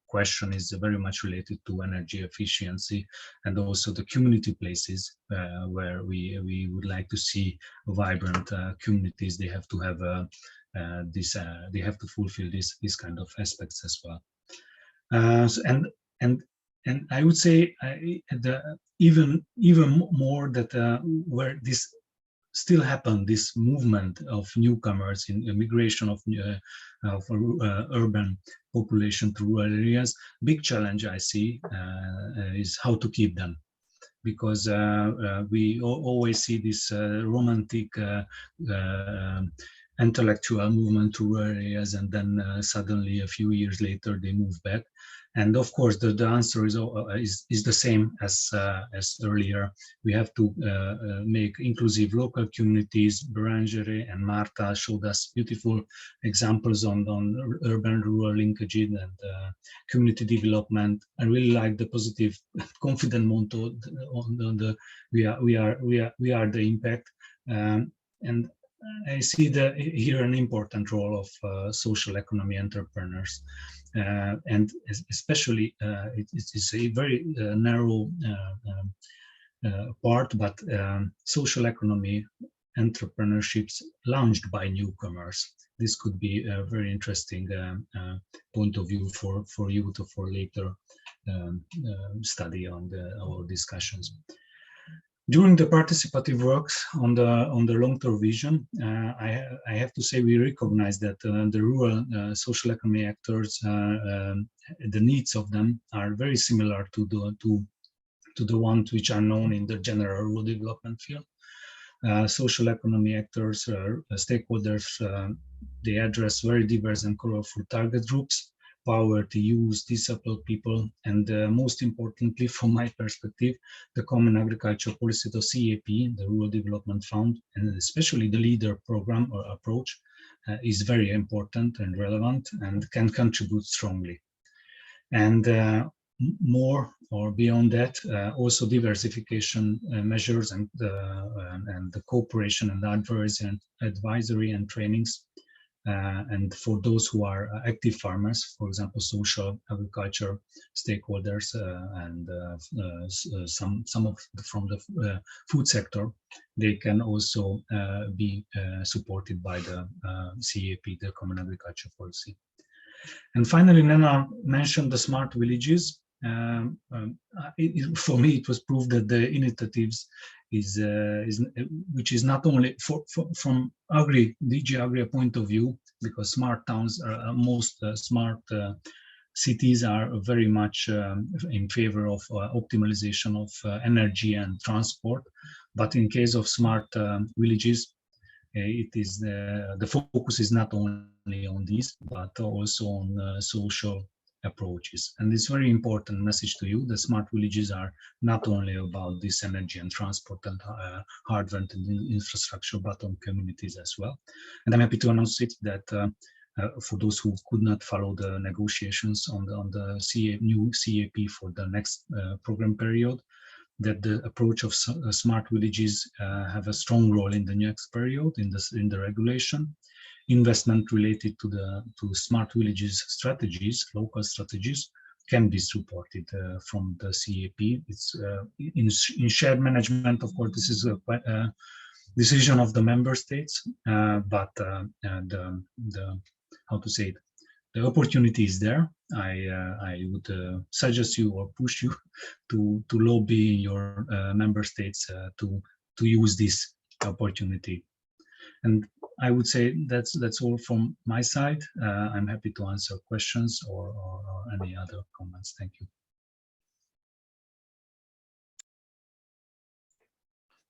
question is very much related to energy efficiency, and also the community places where we would like to see vibrant communities. They have to have they have to fulfill these kind of aspects as well. And I would say even more that where this still happen, this movement of newcomers in migration of urban population to rural areas, big challenge I see is how to keep them. Because we always see this romantic intellectual movement to rural areas, and then suddenly a few years later they move back. And of course, the answer is the same as earlier. We have to make inclusive local communities. Berengere and Marta showed us beautiful examples on urban-rural linkages and community development. I really like the positive, confident motto on the we are the impact. And I see here an important role of social economy entrepreneurs. And especially it's a very narrow part, but social economy entrepreneurships launched by newcomers. This could be a very interesting point of view for you to for later study on our discussions. During the participative works on the long-term vision, I have to say we recognize that the rural social economy actors, the needs of them are very similar to the ones which are known in the general rural development field. Social economy actors, stakeholders, they address very diverse and colorful target groups: poverty, youth, disabled people, and most importantly, from my perspective, the Common Agricultural Policy, the CAP, the Rural Development Fund, and especially the LEADER program or approach is very important and relevant and can contribute strongly. And more or beyond that, also diversification measures and the cooperation and advisory and trainings And for those who are active farmers, for example, social agriculture stakeholders and some of from the food sector, they can also be supported by the CAP, the Common Agriculture Policy. And finally, Nena mentioned the smart villages. For me, it was proved that the initiatives which is not only from DG Agri point of view, because smart towns are most smart cities are very much in favor of optimization of energy and transport. But in case of smart villages, it is the focus is not only on these, but also on social approaches. And it's very important message to you. The smart villages are not only about this energy and transport and hardware and infrastructure, but on communities as well. And I'm happy to announce it that for those who could not follow the negotiations on the new CAP for the next program period, that the approach of smart villages have a strong role in the next period in the regulation. Investment related to smart villages strategies, local strategies, can be supported from the CAP. It's in shared management, of course. This is a decision of the member states, but how to say it, the opportunity is there. I would suggest you or push you to lobby in your member states to use this opportunity. And I would say that's all from my side. I'm happy to answer questions or any other comments. Thank you.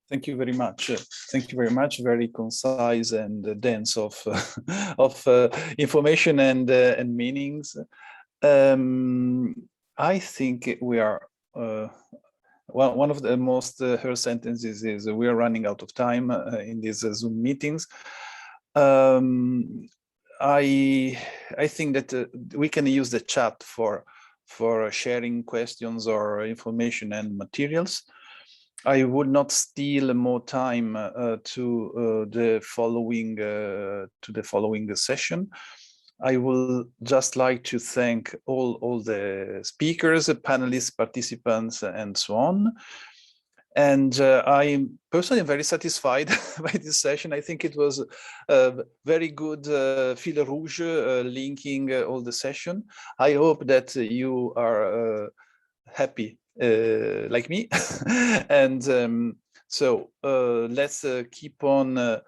Thank you very much. Thank you very much. Very concise and dense of information and meanings. I think we are. Well, one of the most heard sentences is we are running out of time in these Zoom meetings. I think that we can use the chat for sharing questions or information and materials. I would not steal more time to the following session. I will just like to thank all the speakers, panelists, participants, and so on. And I'm personally very satisfied by this session. I think it was a very good fil rouge linking all the session. I hope that you are happy like me. And so let's keep on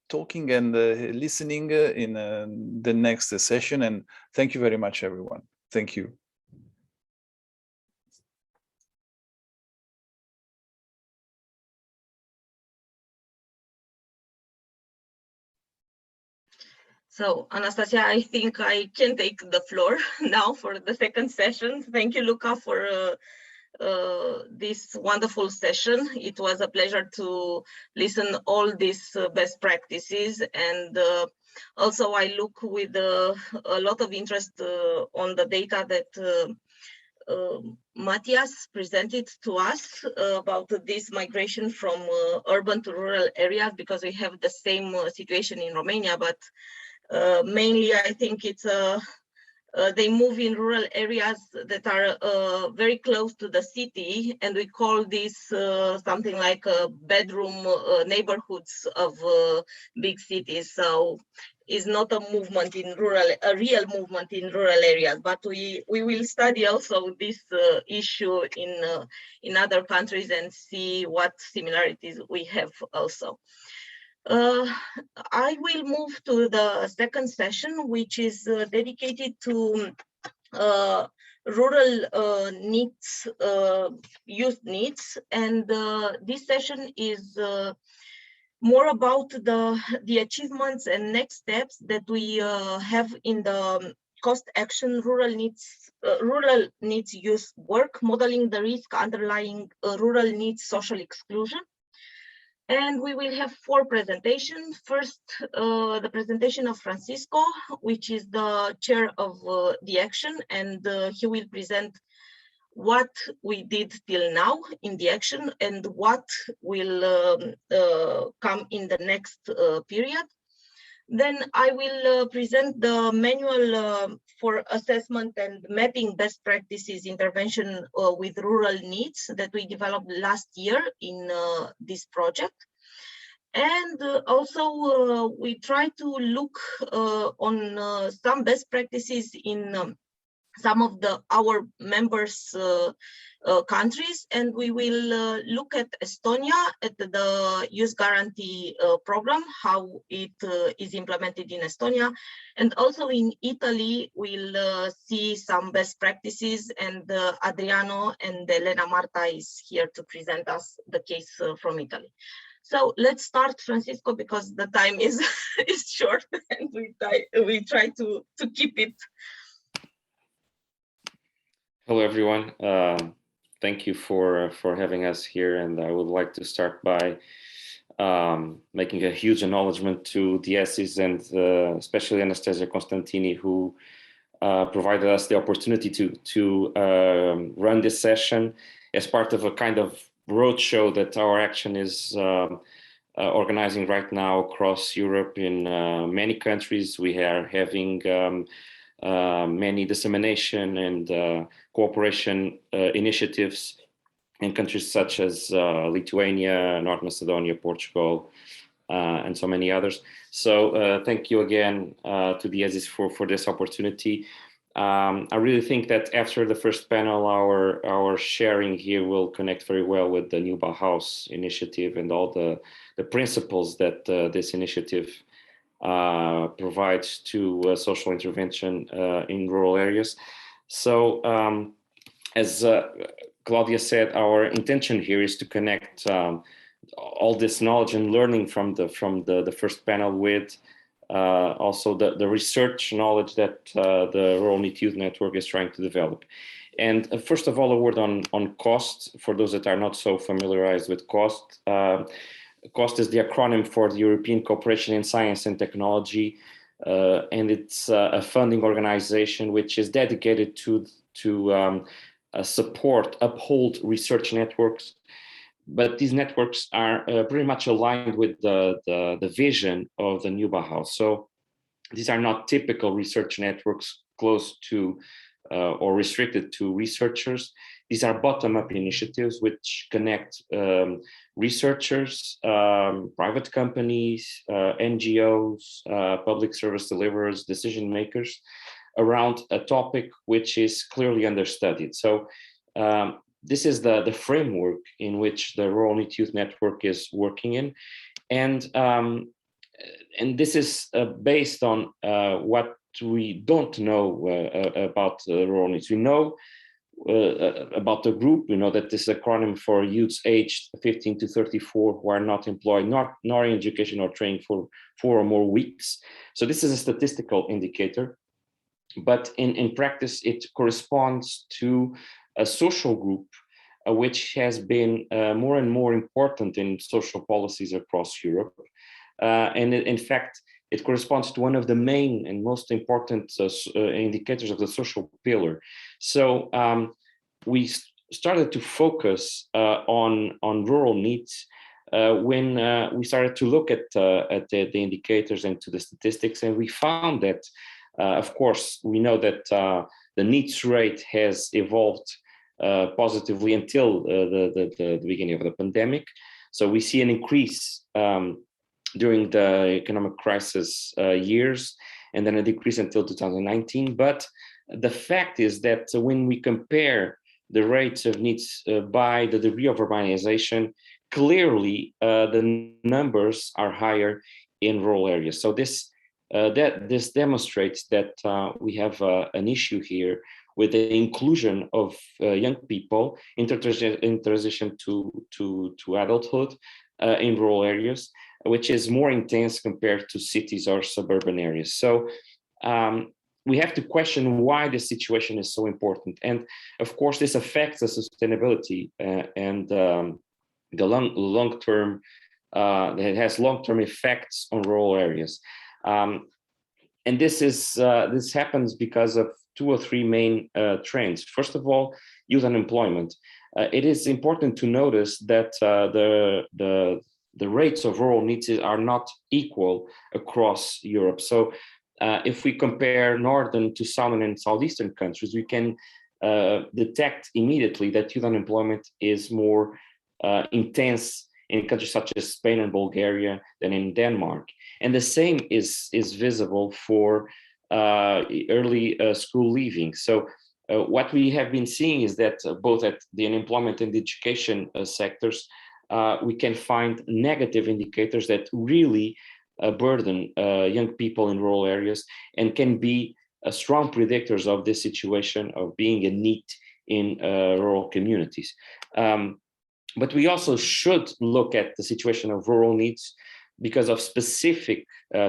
talking and listening in the next session. And thank you very much, everyone. Thank you. So, Anastasia, I think I can take the floor now for the second session. Thank you, Luca, for this wonderful session. It was a pleasure to listen all these best practices, and also I look with a lot of interest on the data that Matthias presented to us about this migration from urban to rural areas, because we have the same situation in Romania, but mainly I think it's they move in rural areas that are very close to the city, and we call this something like bedroom neighborhoods of big cities. So it's not a movement in a real movement in rural areas, but we will study also this issue in other countries and see what similarities we have also. I will move to the second session, which is dedicated to rural needs, youth needs, and this session is more about the achievements and next steps that we have in the cost action rural needs youth work, modeling the risk underlying rural needs social exclusion. And we will have 4 presentations. First, the presentation of Francisco, which is the chair of the action, and he will present what we did till now in the action and what will come in the next period. Then I will present the manual for assessment and mapping best practices intervention with rural needs that we developed last year in this project. And also we try to look on some best practices in some of our members countries, and we will look at Estonia, at the Youth Guarantee program, how it is implemented in Estonia, and also in Italy we'll see some best practices, and Adriano and Elena Marta is here to present us the case from Italy. So let's start, Francisco, because the time is short, and we try to keep it. Hello, everyone. Thank you for having us here, and I would like to start by making a huge acknowledgement to the ESIs and especially Anastasia Constantini, who provided us the opportunity to run this session as part of a kind of roadshow that our action is organizing right now across Europe in many countries. We are having many dissemination and cooperation initiatives in countries such as Lithuania, North Macedonia, Portugal, and so many others. So thank you again to the ESIS for this opportunity. I really think that after the first panel, our sharing here will connect very well with the new Byhouse initiative and all the principles that this initiative provides to social intervention in rural areas. So as Claudia said, our intention here is to connect all this knowledge and learning from the first panel with also the research knowledge that the Rural Need Youth Network is trying to develop. And first of all, a word on cost, for those that are not so familiarized with cost. COST is the acronym for the European Cooperation in Science and Technology, and it's a funding organization which is dedicated to support, uphold research networks. But these networks are pretty much aligned with the vision of the new Byhouse. So these are not typical research networks close to or restricted to researchers. These are bottom-up initiatives which connect researchers, private companies, NGOs, public service deliverers, decision makers around a topic which is clearly understudied. So this is the framework in which the Rural Need Youth Network is working in. And this is based on what we don't know about rural needs. We know about the group. We know that this is acronym for youths aged 15 to 34 who are not employed, nor in education or training for 4 or more weeks. So this is a statistical indicator, but in practice, it corresponds to a social group which has been more and more important in social policies across Europe. And in fact, it corresponds to one of the main and most important indicators of the social pillar. So we started to focus on rural needs when we started to look at the indicators and to the statistics, and we found that, of course, we know that the needs rate has evolved positively until the beginning of the pandemic. So we see an increase during the economic crisis years, and then a decrease until 2019. But the fact is that when we compare the rates of needs by the degree of urbanization, clearly the numbers are higher in rural areas. So this demonstrates that we have an issue here with the inclusion of young people in transition to adulthood in rural areas, which is more intense compared to cities or suburban areas. So we have to question why this situation is so important. And of course, this affects the sustainability and the long-term, it has long-term effects on rural areas. And this happens because of 2 or 3 main trends. First of all, youth unemployment. It is important to notice that the rates of rural needs are not equal across Europe. So if we compare northern to southern and southeastern countries, we can detect immediately that youth unemployment is more intense in countries such as Spain and Bulgaria than in Denmark. And the same is visible for early school leaving. So what we have been seeing is that both at the unemployment and the education sectors, we can find negative indicators that really burden young people in rural areas and can be strong predictors of this situation of being a need in rural communities. But we also should look at the situation of rural needs because of specific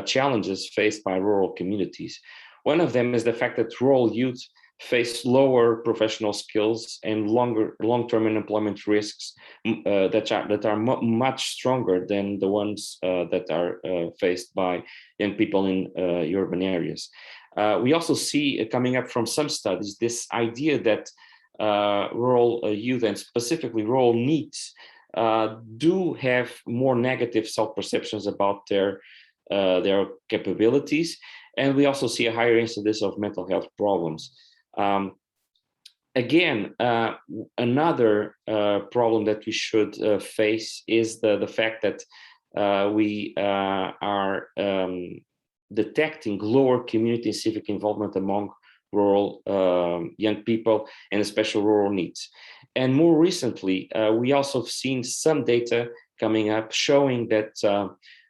challenges faced by rural communities. One of them is the fact that rural youth face lower professional skills and long-term unemployment risks that are much stronger than the ones that are faced by young people in urban areas. We also see coming up from some studies this idea that rural youth and specifically rural needs do have more negative self-perceptions about their capabilities, and we also see a higher incidence of mental health problems. Again, another problem that we should face is the fact that we are detecting lower community and civic involvement among rural young people and especially rural needs. And more recently, we also have seen some data coming up showing that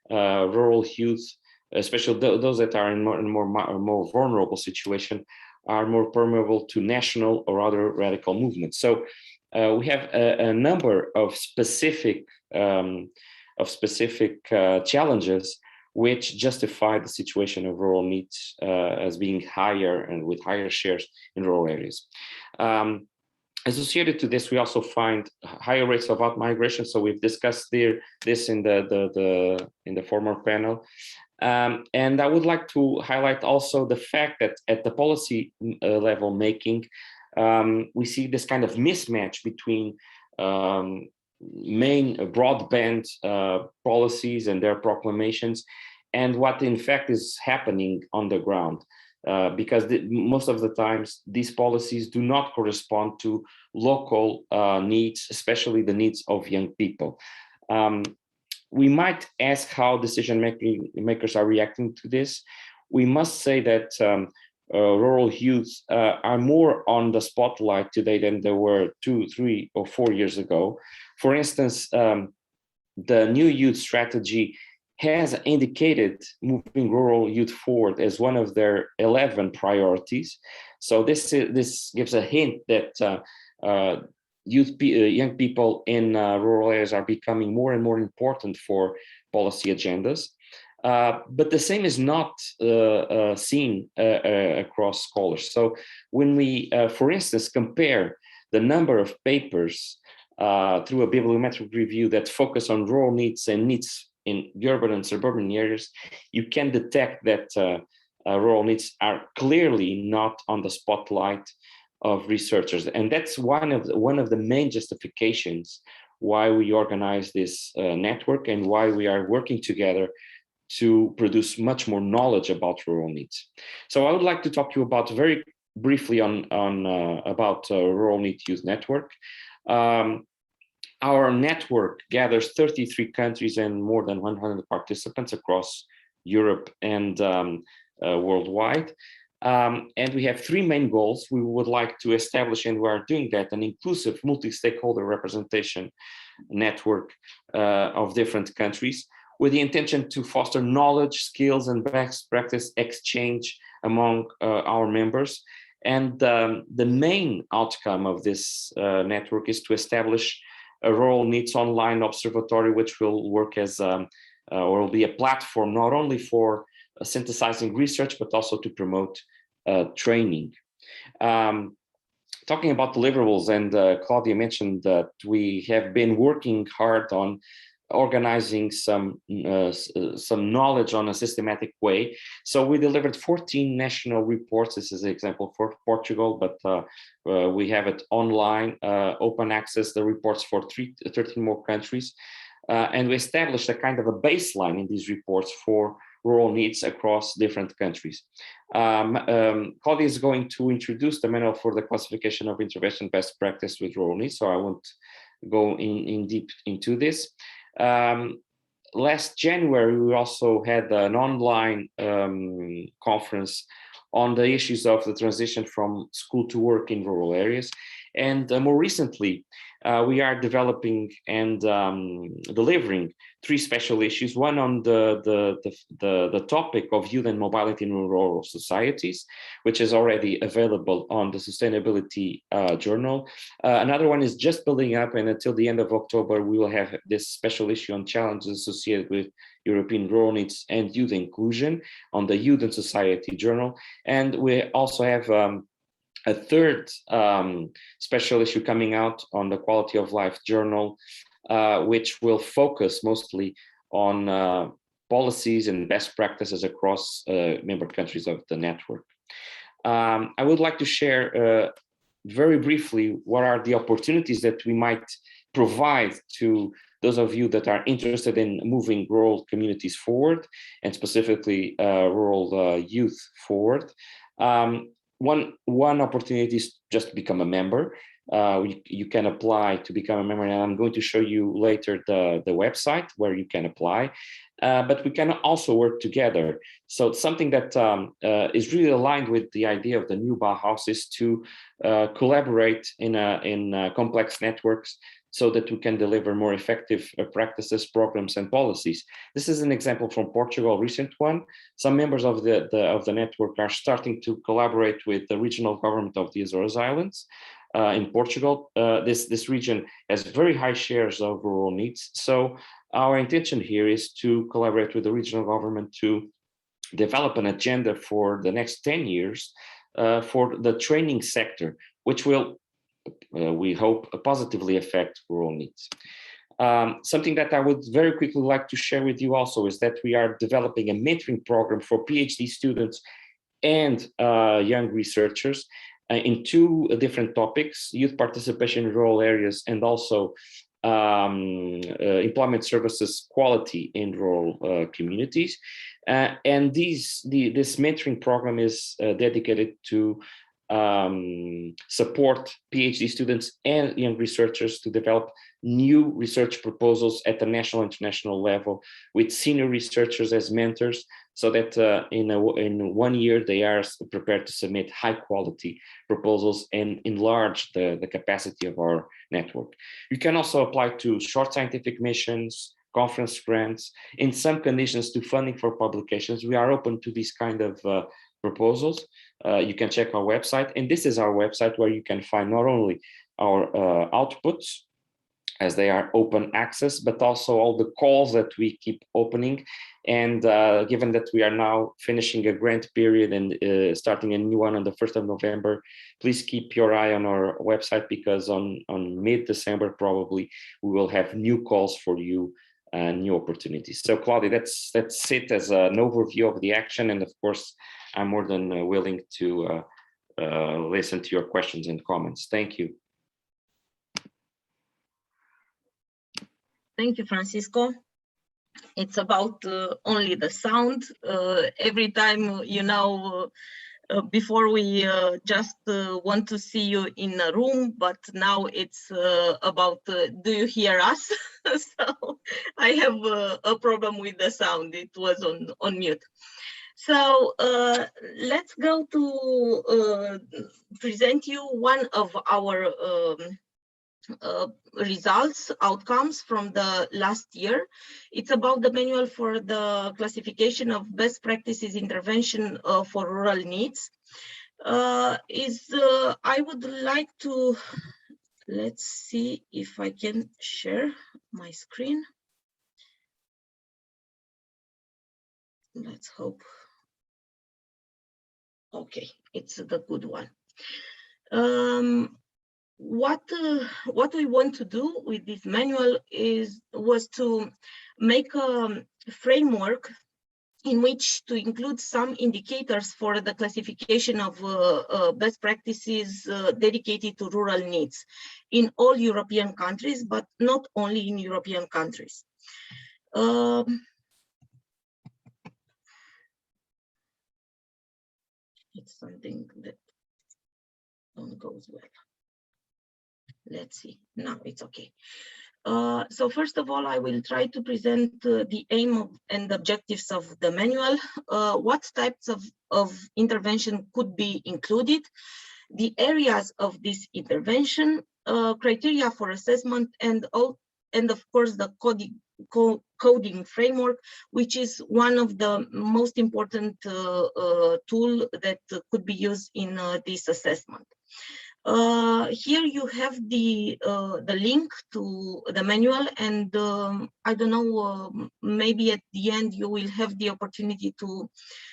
rural youth, especially those that are in more vulnerable situation, are more permeable to national or other radical movements. So we have a number of specific challenges which justify the situation of rural needs as being higher and with higher shares in rural areas. Associated to this, we also find higher rates of out-migration. So we've discussed this in the former panel. And I would like to highlight also the fact that at the policy level making, we see this kind of mismatch between main broadband policies and their proclamations and what in fact is happening on the ground. Because most of the times these policies do not correspond to local needs, especially the needs of young people. We might ask how decision makers are reacting to this. We must say that rural youth are more on the spotlight today than they were 2, 3, or 4 years ago. For instance, the new youth strategy has indicated moving rural youth forward as one of their 11 priorities. So this gives a hint that young people in rural areas are becoming more and more important for policy agendas. But the same is not seen across scholars. So when we, for instance, compare the number of papers through a bibliometric review that focus on rural needs and needs in urban and suburban areas, you can detect that rural needs are clearly not on the spotlight of researchers. And that's one of the main justifications why we organize this network and why we are working together to produce much more knowledge about rural needs. So I would like to talk to you about very briefly about Rural Need Youth Network. Our network gathers 33 countries and more than 100 participants across Europe and worldwide. And we have 3 main goals. We would like to establish, and we are doing that, an inclusive multi-stakeholder representation network of different countries, with the intention to foster knowledge, skills, and best practice exchange among our members. And the main outcome of this network is to establish a rural needs online observatory, which will work as or will be a platform not only for synthesizing research, but also to promote training. Talking about deliverables, and Claudia mentioned that we have been working hard on organizing some knowledge on a systematic way. So we delivered 14 national reports. This is an example for Portugal, but we have it online, open access, the reports for 13 more countries. and we established a kind of a baseline in these reports for rural needs across different countries. Claudia is going to introduce the manual for the classification of intervention best practice with rural needs, so I won't go in deep into this. Last January, we also had an online conference on the issues of the transition from school to work in rural areas. And more recently, we are developing and delivering 3 special issues, one on the topic of youth and mobility in rural societies, which is already available on the Sustainability Journal. Another one is just building up, and until the end of October, we will have this special issue on challenges associated with European rural needs and youth inclusion on the Youth and Society Journal. And we also have a third special issue coming out on the Quality of Life Journal, which will focus mostly on policies and best practices across member countries of the network. I would like to share very briefly what are the opportunities that we might provide to those of you that are interested in moving rural communities forward, and specifically rural youth forward. One opportunity is just to become a member. You can apply to become a member, and I'm going to show you later the website where you can apply. But we can also work together. So something that is really aligned with the idea of the new Byhouse is to collaborate in complex networks, so that we can deliver more effective practices, programs, and policies. This is an example from Portugal, a recent one. Some members of the network are starting to collaborate with the regional government of the Azores Islands. In Portugal, this region has very high shares of rural needs. So our intention here is to collaborate with the regional government to develop an agenda for the next 10 years for the training sector, which will we hope positively affect rural needs. Something that I would very quickly like to share with you also is that we are developing a mentoring program for PhD students and young researchers in 2 different topics: youth participation in rural areas, and also employment services quality in rural communities. And this mentoring program is dedicated to support PhD students and young researchers to develop new research proposals at the national and international level with senior researchers as mentors, so that in 1 year they are prepared to submit high quality proposals and enlarge the capacity of our network. You can also apply to short scientific missions, conference grants, in some conditions to funding for publications. We are open to these kind of proposals. You can check our website, and this is our website where you can find not only our outputs, as they are open access, but also all the calls that we keep opening. And given that we are now finishing a grant period and starting a new one on the 1st of November, please keep your eye on our website, because on mid-December, probably, we will have new calls for you, new opportunities. So Claudia, that's it as an overview of the action. And of course, I'm more than willing to listen to your questions and comments. Thank you. Thank you, Francisco. It's about only the sound. Every time, before we just want to see you in a room, but now it's about do you hear us? So I have a problem with the sound. It was on mute. So let's go to present you one of our results, outcomes from the last year. It's about the manual for the classification of best practices intervention for rural needs. I would like to, let's see if I can share my screen. Let's hope. Okay, it's the good one. What we want to do with this manual was to make a framework in which to include some indicators for the classification of best practices dedicated to rural needs in all European countries, but not only in European countries. It's something that don't goes well. Let's see, now it's okay. So first of all, I will try to present the aim and objectives of the manual, what types of intervention could be included, the areas of this intervention, criteria for assessment, and of course the coding framework, which is one of the most important tool that could be used in this assessment. Here you have the link to the manual, and I don't know, maybe at the end you will have the opportunity to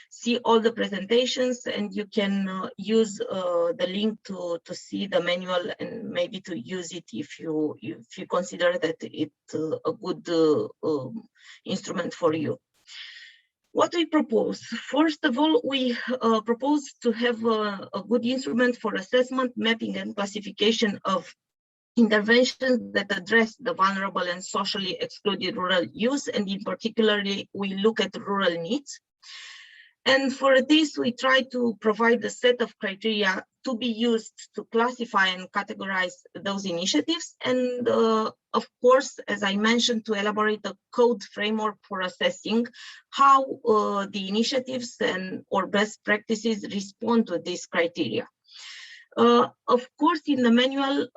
see all the presentations, and you can use the link to see the manual and maybe to use it if you consider that it's a good instrument for you. What we propose, first of all, we propose to have a good instrument for assessment, mapping, and classification of interventions that address the vulnerable and socially excluded rural youth, and in particular, we look at rural needs. And for this, we try to provide a set of criteria to be used to classify and categorize those initiatives. And of course, as I mentioned, to elaborate a code framework for assessing how the initiatives or best practices respond to these criteria. Of course, in the manual,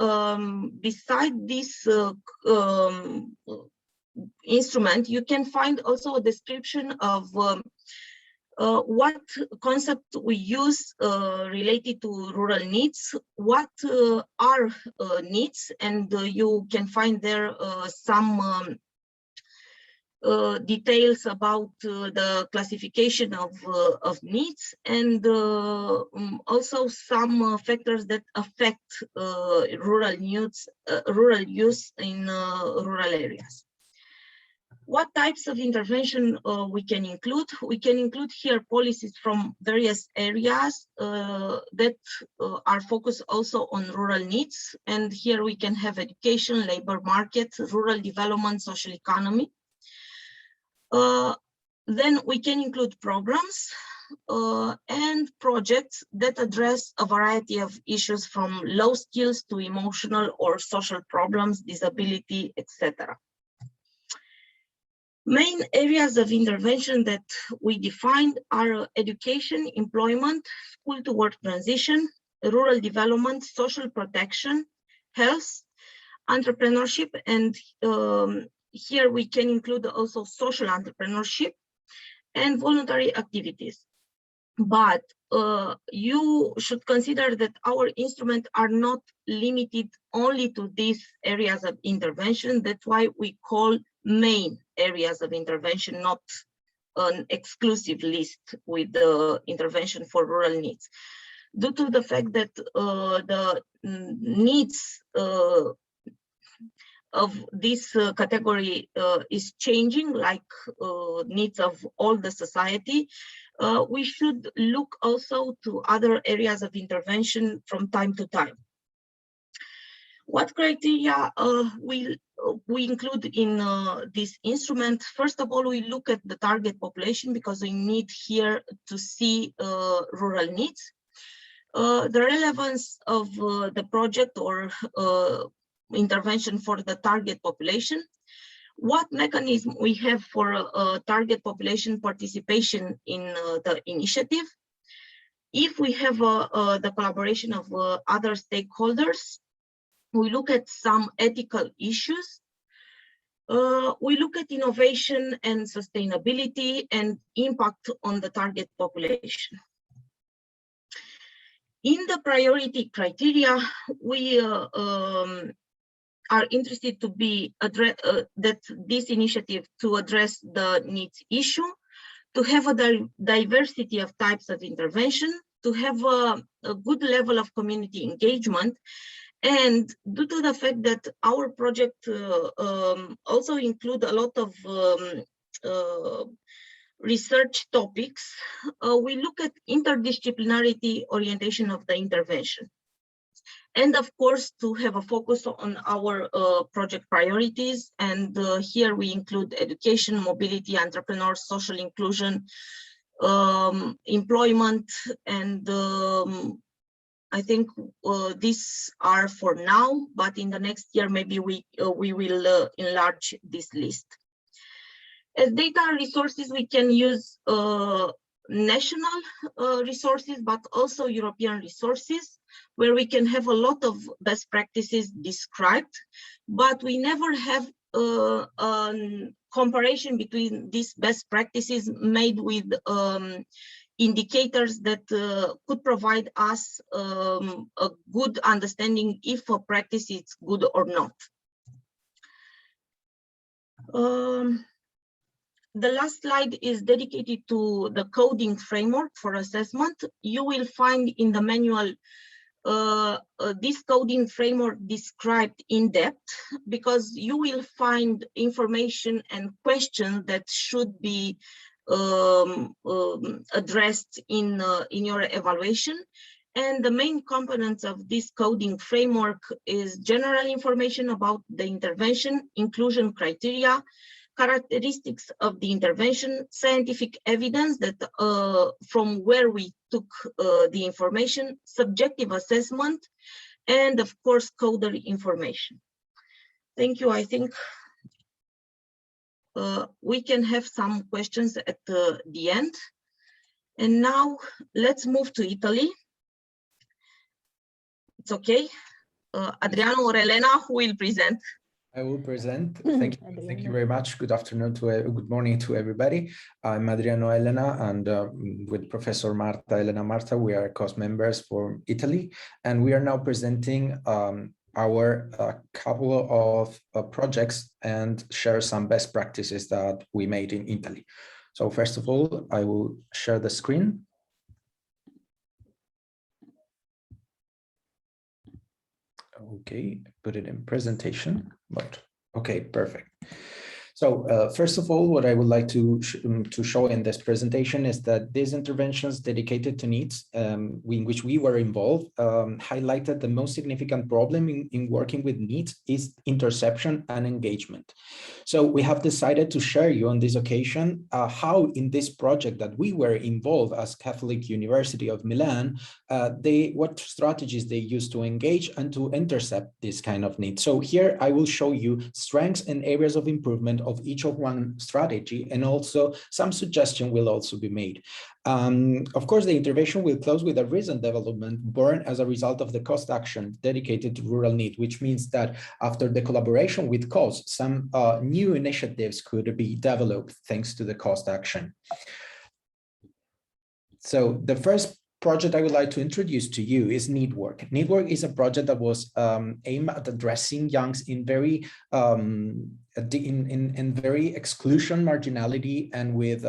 beside this instrument, you can find also a description of what concept we use related to rural needs, what are needs, and you can find there some details about the classification of needs, and also some factors that affect rural use in rural areas. What types of intervention we can include? We can include here policies from various areas that are focused also on rural needs. And here we can have education, labor market, rural development, social economy. Then we can include programs and projects that address a variety of issues from low skills to emotional or social problems, disability, etc. Main areas of intervention that we defined are education, employment, school to work transition, rural development, social protection, health, entrepreneurship, and here we can include also social entrepreneurship and voluntary activities. But you should consider that our instruments are not limited only to these areas of intervention. That's why we call main areas of intervention, not an exclusive list with the intervention for rural needs. Due to the fact that the needs of this category is changing, like needs of all the society, we should look also to other areas of intervention from time to time. What criteria we include in this instrument? First of all, we look at the target population because we need here to see rural needs. The relevance of the project or intervention for the target population. What mechanism we have for target population participation in the initiative. If we have the collaboration of other stakeholders, we look at some ethical issues. We look at innovation and sustainability and impact on the target population. In the priority criteria, we are interested to be that this initiative to address the needs issue, to have a diversity of types of intervention, to have a good level of community engagement. And due to the fact that our project also include a lot of research topics, we look at interdisciplinarity orientation of the intervention. And of course, to have a focus on our project priorities. And here we include education, mobility, entrepreneurs, social inclusion, employment, and I think these are for now, but in the next year, maybe we will enlarge this list. As data resources, we can use national resources, but also European resources, where we can have a lot of best practices described, but we never have a comparison between these best practices made with indicators that could provide us a good understanding if a practice is good or not. The last slide is dedicated to the coding framework for assessment. You will find in the manual this coding framework described in depth, because you will find information and questions that should be addressed in your evaluation. And the main components of this coding framework is general information about the intervention, inclusion criteria, characteristics of the intervention, scientific evidence that from where we took the information, subjective assessment, and of course, coder information. Thank you. I think we can have some questions at the end. And now let's move to Italy. It's okay. Adriano or Elena, who will present? I will present. Thank you very much. Good afternoon good morning to everybody. I'm Adriano Elena, and with Professor Elena Marta, we are course members for Italy, and we are now presenting our couple of projects and share some best practices that we made in Italy. So first of all, I will share the screen. Okay, put it in presentation, but okay, perfect. So first of all, what I would like to show in this presentation is that these interventions dedicated to needs in which we were involved highlighted the most significant problem in working with needs is interception and engagement. So we have decided to share you on this occasion how in this project that we were involved as Catholic University of Milan, what strategies they use to engage and to intercept this kind of need. So here I will show you strengths and areas of improvement of each of one strategy, and also some suggestion will also be made. Of course, the intervention will close with a recent development born as a result of the cost action dedicated to rural need, which means that after the collaboration with COS, some new initiatives could be developed thanks to the cost action. So the first project I would like to introduce to you is NeedWork. NeedWork is a project that was aimed at addressing youngs in very very exclusion, marginality, and with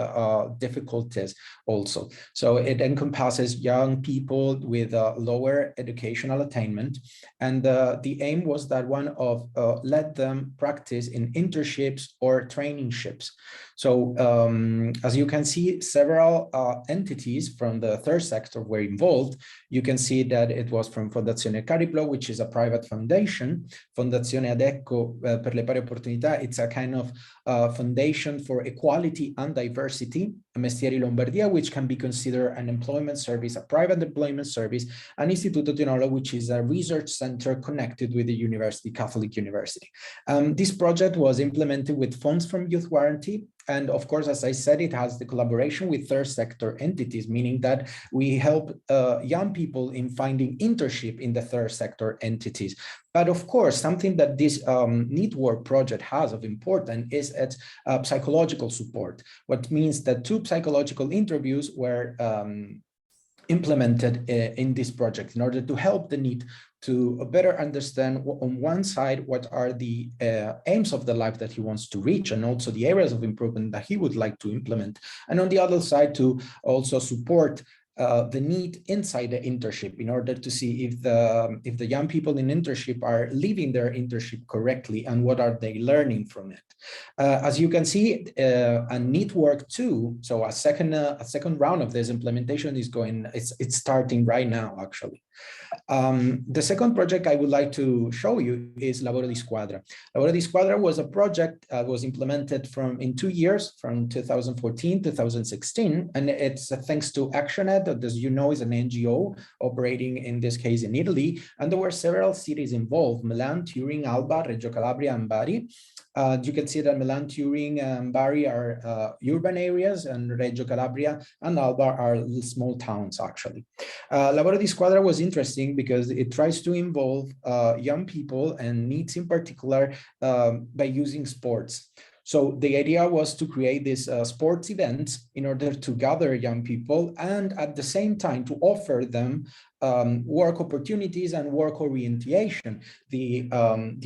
difficulties also. So it encompasses young people with lower educational attainment, and the aim was that one of let them practice in internships or trainingships. So as you can see, several entities from the third sector were involved. You can see that it was from Fondazione Cariplo, which is a private foundation, Fondazione Adecco per le Pari Opportunità. It's a kind of foundation for equality and diversity, Mestieri Lombardia, which can be considered an employment service, a private employment service, and Istituto Tionolo, which is a research center connected with the university, Catholic University. This project was implemented with funds from Youth Warranty. And of course, as I said, it has the collaboration with third sector entities, meaning that we help young people in finding internship in the third sector entities. But of course, something that this NeedWork project has of importance is its psychological support, what means that 2 psychological interviews were implemented in this project in order to help the need to better understand on one side what are the aims of the life that he wants to reach, and also the areas of improvement that he would like to implement, and on the other side to also support the need inside the internship in order to see if the young people in internship are living their internship correctly and what are they learning from it. As you can see, a NeedWork 2, so a second round of this implementation is it's starting right now actually. The second project I would like to show you is Lavoro di Squadra. Lavoro di Squadra was a project was implemented in 2 years, from 2014 to 2016, and it's thanks to ActionEd, that, as you know, is an NGO operating in this case in Italy, and there were several cities involved: Milan, Turin, Alba, Reggio Calabria, and Bari. You can see that Milan, Turin, and Bari are urban areas, and Reggio Calabria and Alba are small towns, actually. Lavoro di Squadra was interesting because it tries to involve young people and needs in particular by using sports. So the idea was to create these sports events in order to gather young people and at the same time to offer them work opportunities and work orientation. The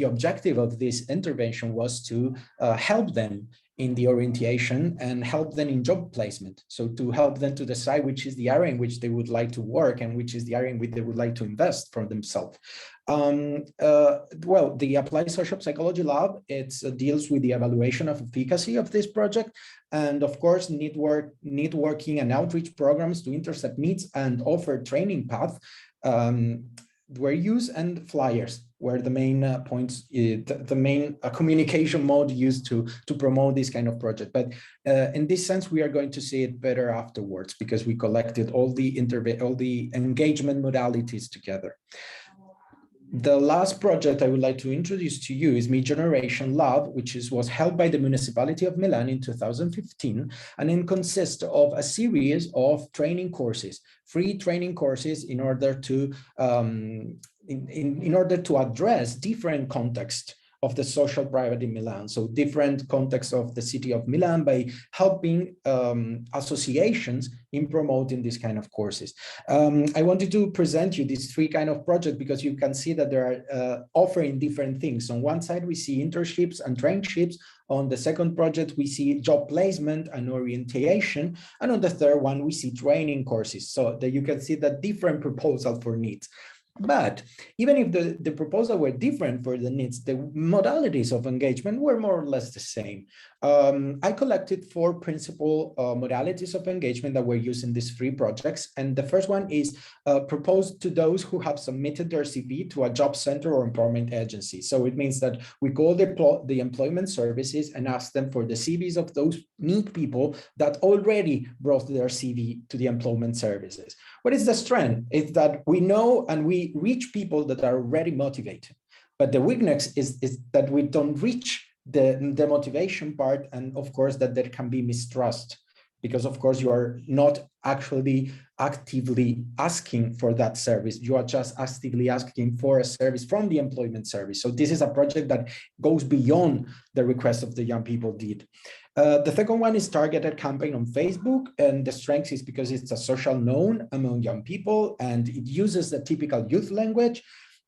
objective of this intervention was to help them in the orientation and help them in job placement. So to help them to decide which is the area in which they would like to work and which is the area in which they would like to invest for themselves. Well, the Applied Social Psychology Lab, it deals with the evaluation of efficacy of this project, and of course, networking and outreach programs to intercept needs and offer training paths were used, and flyers were the main points, the main communication mode used to promote this kind of project. But in this sense, we are going to see it better afterwards because we collected all the engagement modalities together. The last project I would like to introduce to you is Me Generation Lab, which was held by the municipality of Milan in 2015, and it consists of a series of training courses, free training courses, in order to address different contexts of the social private in Milan. So different contexts of the city of Milan by helping associations in promoting this kind of courses. I wanted to present you these three kind of projects because you can see that they are offering different things. On one side, we see internships and traineeships. On the second project, we see job placement and orientation. And on the third one, we see training courses. So that you can see that different proposal for needs. But even if the proposal were different for the needs, the modalities of engagement were more or less the same. I collected 4 principal modalities of engagement that were used in these 3 projects. And the first one is proposed to those who have submitted their CV to a job center or employment agency. So it means that we call the employment services and ask them for the CVs of those need people that already brought their CV to the employment services. What is the strength? It's that we know and we reach people that are already motivated. But the weakness is that we don't reach the motivation part, and of course that there can be mistrust, because of course you are not actually actively asking for that service. You are just actively asking for a service from the employment service. So this is a project that goes beyond the request of the young people did. The second one is targeted campaign on Facebook, and the strength is because it's a social known among young people and it uses the typical youth language.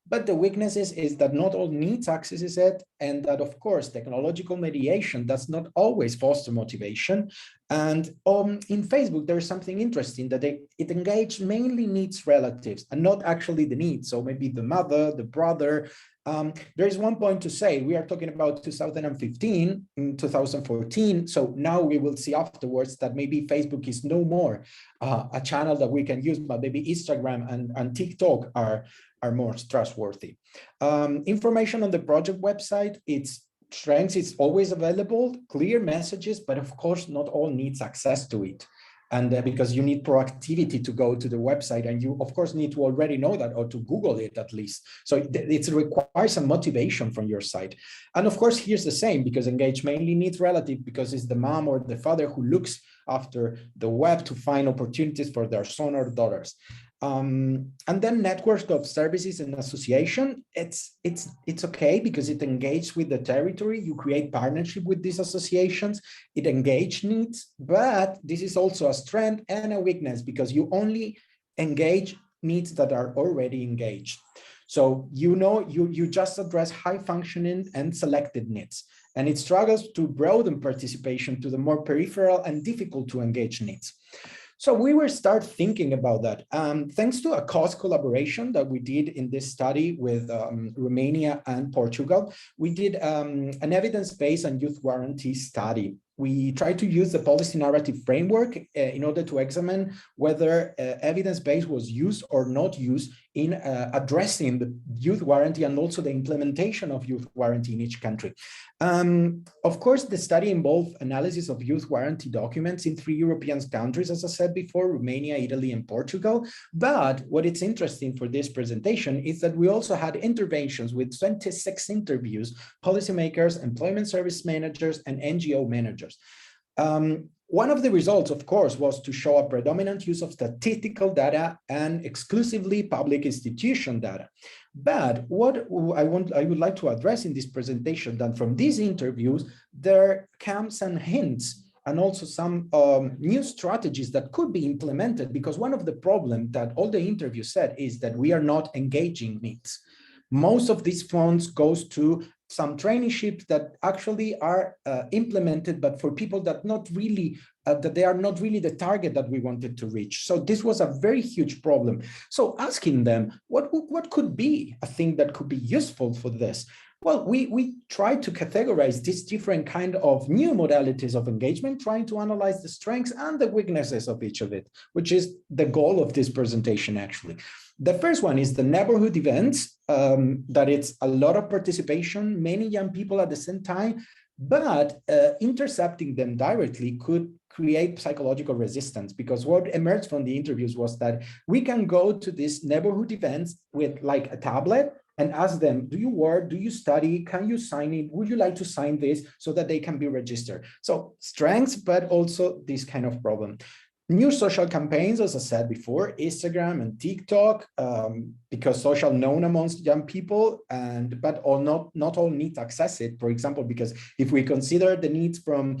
But the weakness is that not all needs access is it, and that of course technological mediation does not always foster motivation. And in Facebook, there's something interesting that it engaged mainly needs relatives and not actually the needs. So maybe the mother, the brother. There is one point to say, we are talking about 2015, 2014. So now we will see afterwards that maybe Facebook is no more a channel that we can use, but maybe Instagram and TikTok are more trustworthy. Information on the project website, its strengths is always available, clear messages, but of course not all needs access to it. And because you need proactivity to go to the website, and you of course need to already know that, or to Google it at least. So it requires some motivation from your side. And of course, here's the same, because engage mainly needs relative, because it's the mom or the father who looks after the web to find opportunities for their son or daughters. And then networks of services and association, it's okay because it engages with the territory. You create partnership with these associations, it engage needs, but this is also a strength and a weakness because you only engage needs that are already engaged. So you just address high functioning and selected needs, and it struggles to broaden participation to the more peripheral and difficult to engage needs. So we will start thinking about that. Thanks to a cost collaboration that we did in this study with Romania and Portugal, we did an evidence-based and youth guarantee study. We tried to use the policy narrative framework in order to examine whether evidence-based was used or not used in addressing the youth warranty and also the implementation of youth warranty in each country. Of course, the study involved analysis of youth warranty documents in 3 European countries, as I said before, Romania, Italy, and Portugal. But what is interesting for this presentation is that we also had interventions with 26 interviews, policymakers, employment service managers, and NGO managers. One of the results, of course, was to show a predominant use of statistical data and exclusively public institution data. But what I would like to address in this presentation, that from these interviews, there comes some hints and also some new strategies that could be implemented, because one of the problems that all the interviews said is that we are not engaging needs. Most of these funds goes to some traineeships that actually are implemented, but for people that not really that they are not really the target that we wanted to reach. So this was a very huge problem. So asking them what could be a thing that could be useful for this? Well, we tried to categorize these different kind of new modalities of engagement, trying to analyze the strengths and the weaknesses of each of it, which is the goal of this presentation, actually. The first one is the neighborhood events, that it's a lot of participation, many young people at the same time, but intercepting them directly could create psychological resistance, because what emerged from the interviews was that we can go to these neighborhood events with like a tablet and ask them, do you work, do you study, can you sign it, would you like to sign this, so that they can be registered. So strengths, but also this kind of problem. New social campaigns, as I said before, Instagram and TikTok, because social known amongst young people, but not all need to access it. For example, because if we consider the needs from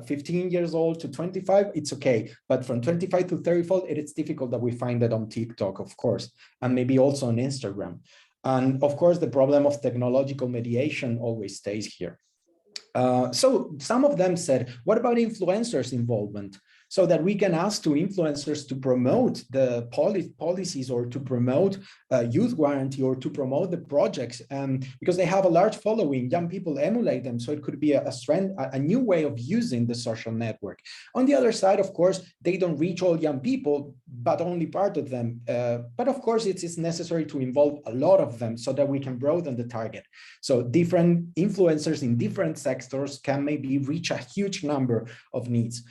15 years old to 25, it's okay. But from 25 to 35, it is difficult that we find that on TikTok, of course, and maybe also on Instagram. And of course, the problem of technological mediation always stays here. So some of them said, what about influencers' involvement? So that we can ask to influencers to promote the policies or to promote youth warranty or to promote the projects, because they have a large following, young people emulate them. So it could be a new way of using the social network. On the other side, of course, they don't reach all young people, but only part of them. But of course, it is necessary to involve a lot of them so that we can broaden the target. So different influencers in different sectors can maybe reach a huge number of needs.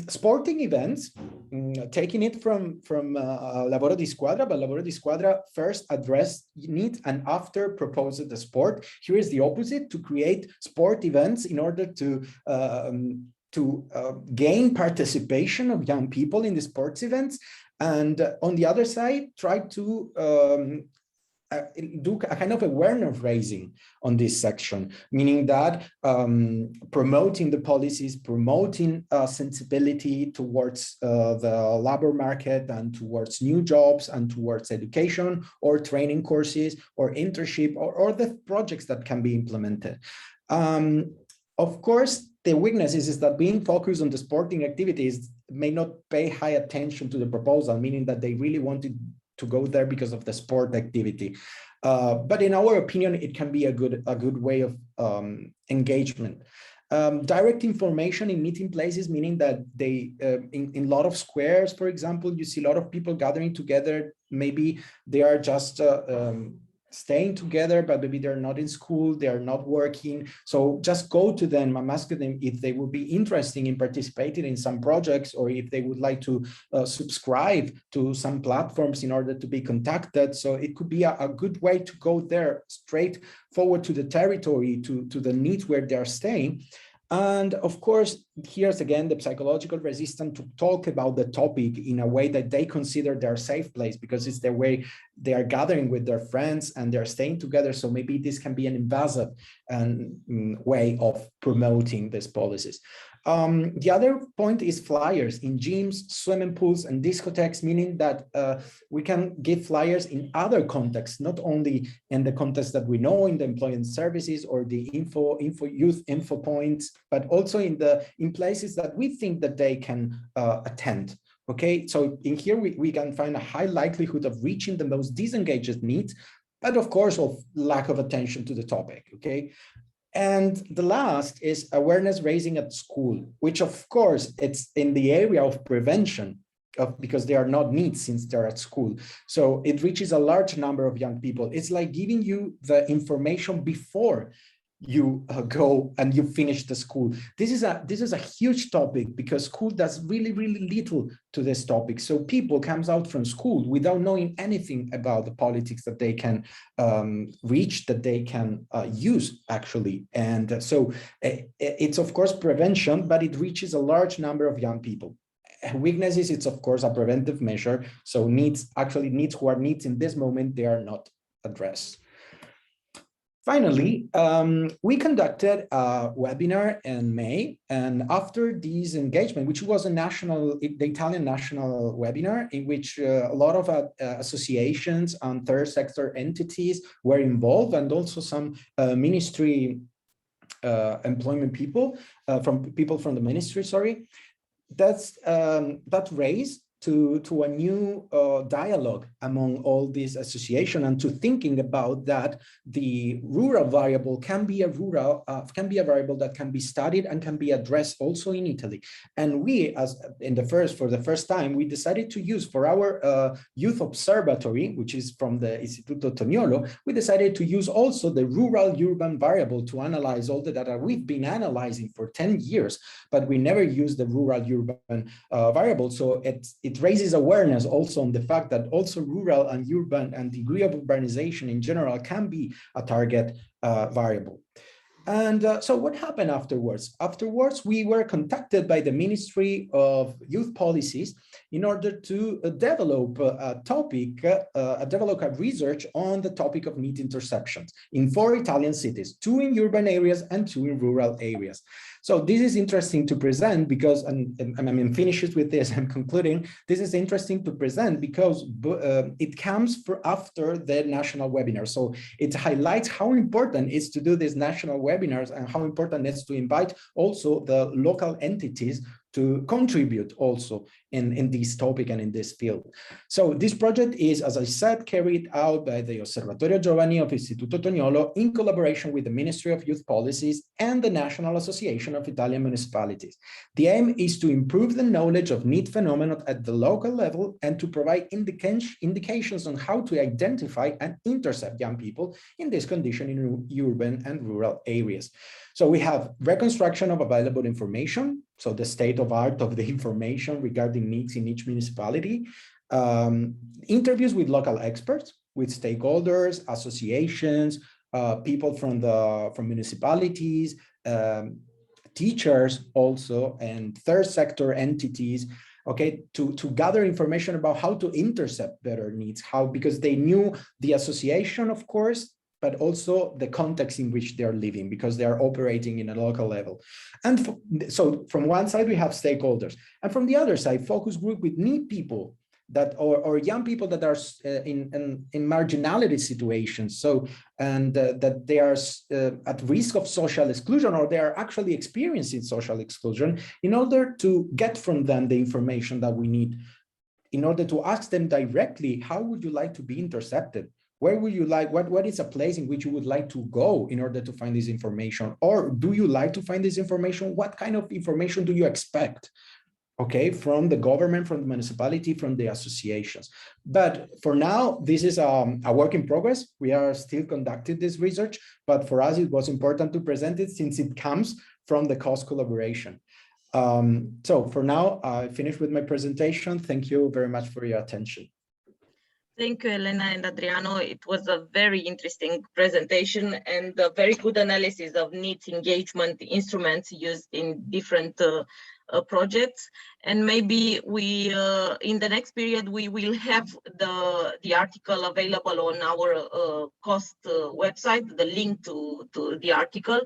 Sporting events, taking it from Lavoro di Squadra, but Lavoro di Squadra first addressed needs and after proposed the sport. Here is the opposite, to create sport events in order to gain participation of young people in the sports events. And on the other side, try to do a kind of awareness raising on this section, meaning that promoting the policies, promoting sensibility towards the labor market and towards new jobs and towards education or training courses or internship or the projects that can be implemented. Of course, the weakness is that being focused on the sporting activities may not pay high attention to the proposal, meaning that they really wanted to go there because of the sport activity. But in our opinion, it can be a good way of engagement. Direct information in meeting places, meaning that they, in a lot of squares, for example, you see a lot of people gathering together. Maybe they are just staying together, but maybe they're not in school, they're not working. So just go to them and ask them if they would be interested in participating in some projects, or if they would like to subscribe to some platforms in order to be contacted. So it could be a good way to go there straight forward to the territory, to the needs where they're staying. And of course, here's again the psychological resistance to talk about the topic in a way that they consider their safe place, because it's the way they are gathering with their friends and they're staying together. So maybe this can be an invasive way of promoting these policies. The other point is flyers in gyms, swimming pools, and discotheques, meaning that we can give flyers in other contexts, not only in the context that we know in the employment services or the youth info points, but also in places that we think that they can attend. Okay, so in here we can find a high likelihood of reaching the most disengaged needs, but of course of lack of attention to the topic. Okay. And the last is awareness raising at school, which of course it's in the area of prevention, because they are not needs since they're at school. So it reaches a large number of young people. It's like giving you the information before you go and you finish the school. This is a huge topic because school does really little to this topic. So people comes out from school without knowing anything about the politics that they can reach, that they can use actually. And so it's of course prevention, but it reaches a large number of young people. Weaknesses, it's of course a preventive measure. So needs who are needs in this moment, they are not addressed. Finally, we conducted a webinar in May, and after this engagement, which was the Italian national webinar, in which a lot of associations and third sector entities were involved, and also some ministry employment people, from the ministry, sorry, that raised to a new dialogue among all these associations, and to thinking about that the rural variable can be a variable that can be studied and can be addressed also in Italy. And we, for the first time, we decided to use for our youth observatory, which is from the Istituto Tognolo, we decided to use also the rural-urban variable to analyze all the data we've been analyzing for 10 years, but we never used the rural-urban variable. So it raises awareness also on the fact that also rural and urban and degree of urbanization in general can be a target variable. And so what happened afterwards? Afterwards, we were contacted by the Ministry of Youth Policies in order to develop a research on the topic of NEET interceptions in 4 Italian cities, 2 in urban areas and 2 in rural areas. So this is interesting to present because, and I'm finished with this, I'm concluding, this is interesting to present because it comes after the national webinar. So it highlights how important it is to do these national webinars and how important it is to invite also the local entities to contribute also in this topic and in this field. So this project is, as I said, carried out by the Osservatorio Giovani of Istituto Tognolo in collaboration with the Ministry of Youth Policies and the National Association of Italian Municipalities. The aim is to improve the knowledge of NEET phenomenon at the local level and to provide indications on how to identify and intercept young people in this condition in urban and rural areas. So we have reconstruction of available information, so the state of art of the information regarding needs in each municipality, interviews with local experts, with stakeholders, associations, people from municipalities, teachers also, and third sector entities, okay, to gather information about how to intercept better needs, because they knew the association, of course, but also the context in which they're living, because they are operating in a local level. And so from one side, we have stakeholders. And from the other side, focus group with need people that, or young people that are in marginality situations. So, and that they are at risk of social exclusion, or they are actually experiencing social exclusion, in order to get from them the information that we need, in order to ask them directly, how would you like to be intercepted? Where would you like, what is a place in which you would like to go in order to find this information? Or do you like to find this information? What kind of information do you expect? Okay, from the government, from the municipality, from the associations. But for now, this is a work in progress. We are still conducting this research, but for us, it was important to present it since it comes from the COS collaboration. So for now, I finished with my presentation. Thank you very much for your attention. Thank you, Elena and Adriano. It was a very interesting presentation and a very good analysis of needs engagement instruments used in different projects. And maybe we, in the next period, we will have the article available on our COST website, the link to the article.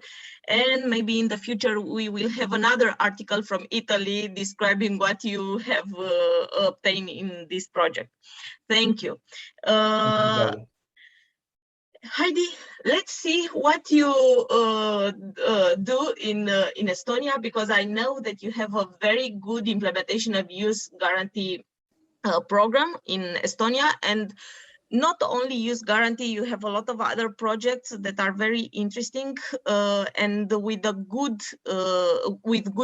And maybe in the future, we will have another article from Italy describing what you have obtained in this project. Thank you. Heidi, let's see what you do in Estonia, because I know that you have a very good implementation of youth guarantee program in Estonia, and not only youth guarantee, you have a lot of other projects that are very interesting and with good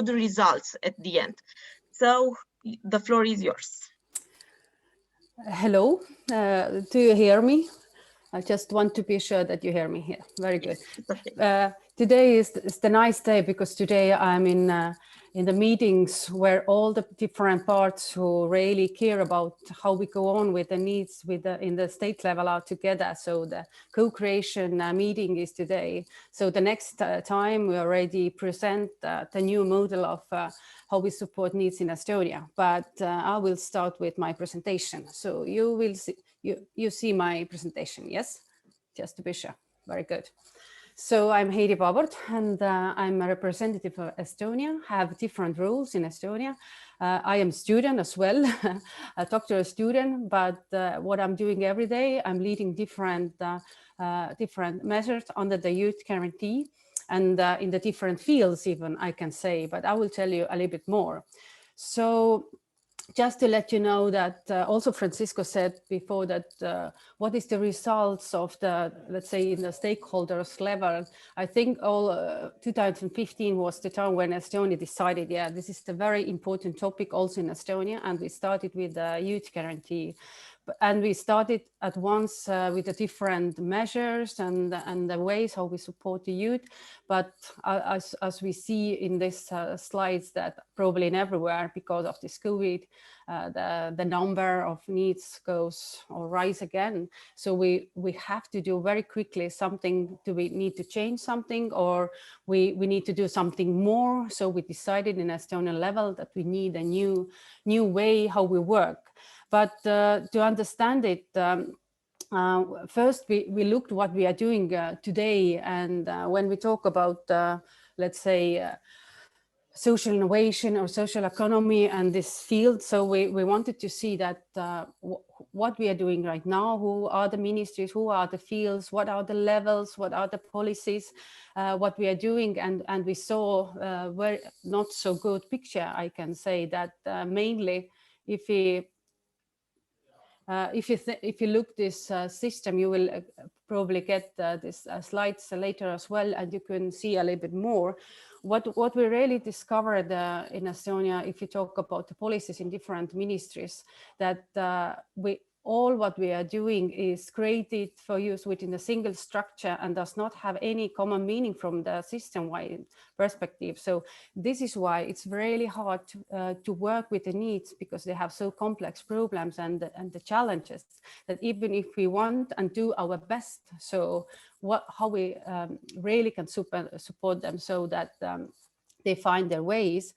results at the end. So the floor is yours. Hello, do you hear me? I just want to be sure that you hear me here. Very good. Today is the nice day because today I'm in the meetings where all the different parts who really care about how we go on with the needs in the state level are together. So the co-creation meeting is today. So the next time we already present the new model of how we support needs in Estonia. But I will start with my presentation. So you will see, you see my presentation, yes? Just to be sure. Very good. So I'm Heidi Babert, and I'm a representative of Estonia, have different roles in Estonia. I am a student as well, a doctoral student, but what I'm doing every day, I'm leading different measures under the youth guarantee and in the different fields even, I can say, but I will tell you a little bit more. So just to let you know that also Francisco said before that what is the results of the, let's say, in the stakeholders level. I think all 2015 was the time when Estonia decided, yeah, this is the very important topic also in Estonia, and we started with the youth guarantee. And we started at once with the different measures and the ways how we support the youth. But as we see in these slides that probably in everywhere because of this COVID, the number of needs goes or rise again. So we have to do very quickly something. Do we need to change something, or we need to do something more? So we decided in Estonian level that we need a new way how we work. But to understand it, first we looked what we are doing today. And when we talk about, let's say, social innovation or social economy and this field, so we wanted to see that what we are doing right now, who are the ministries, who are the fields, what are the levels, what are the policies, what we are doing. And we saw a very not so good picture, I can say, that mainly if you look this system, you will probably get this slides later as well, and you can see a little bit more. What we really discovered in Estonia, if you talk about the policies in different ministries, that all what we are doing is created for use within a single structure and does not have any common meaning from the system-wide perspective. So this is why it's really hard to work with the needs, because they have so complex problems and the challenges that even if we want and do our best, so how we really can support them so that they find their ways.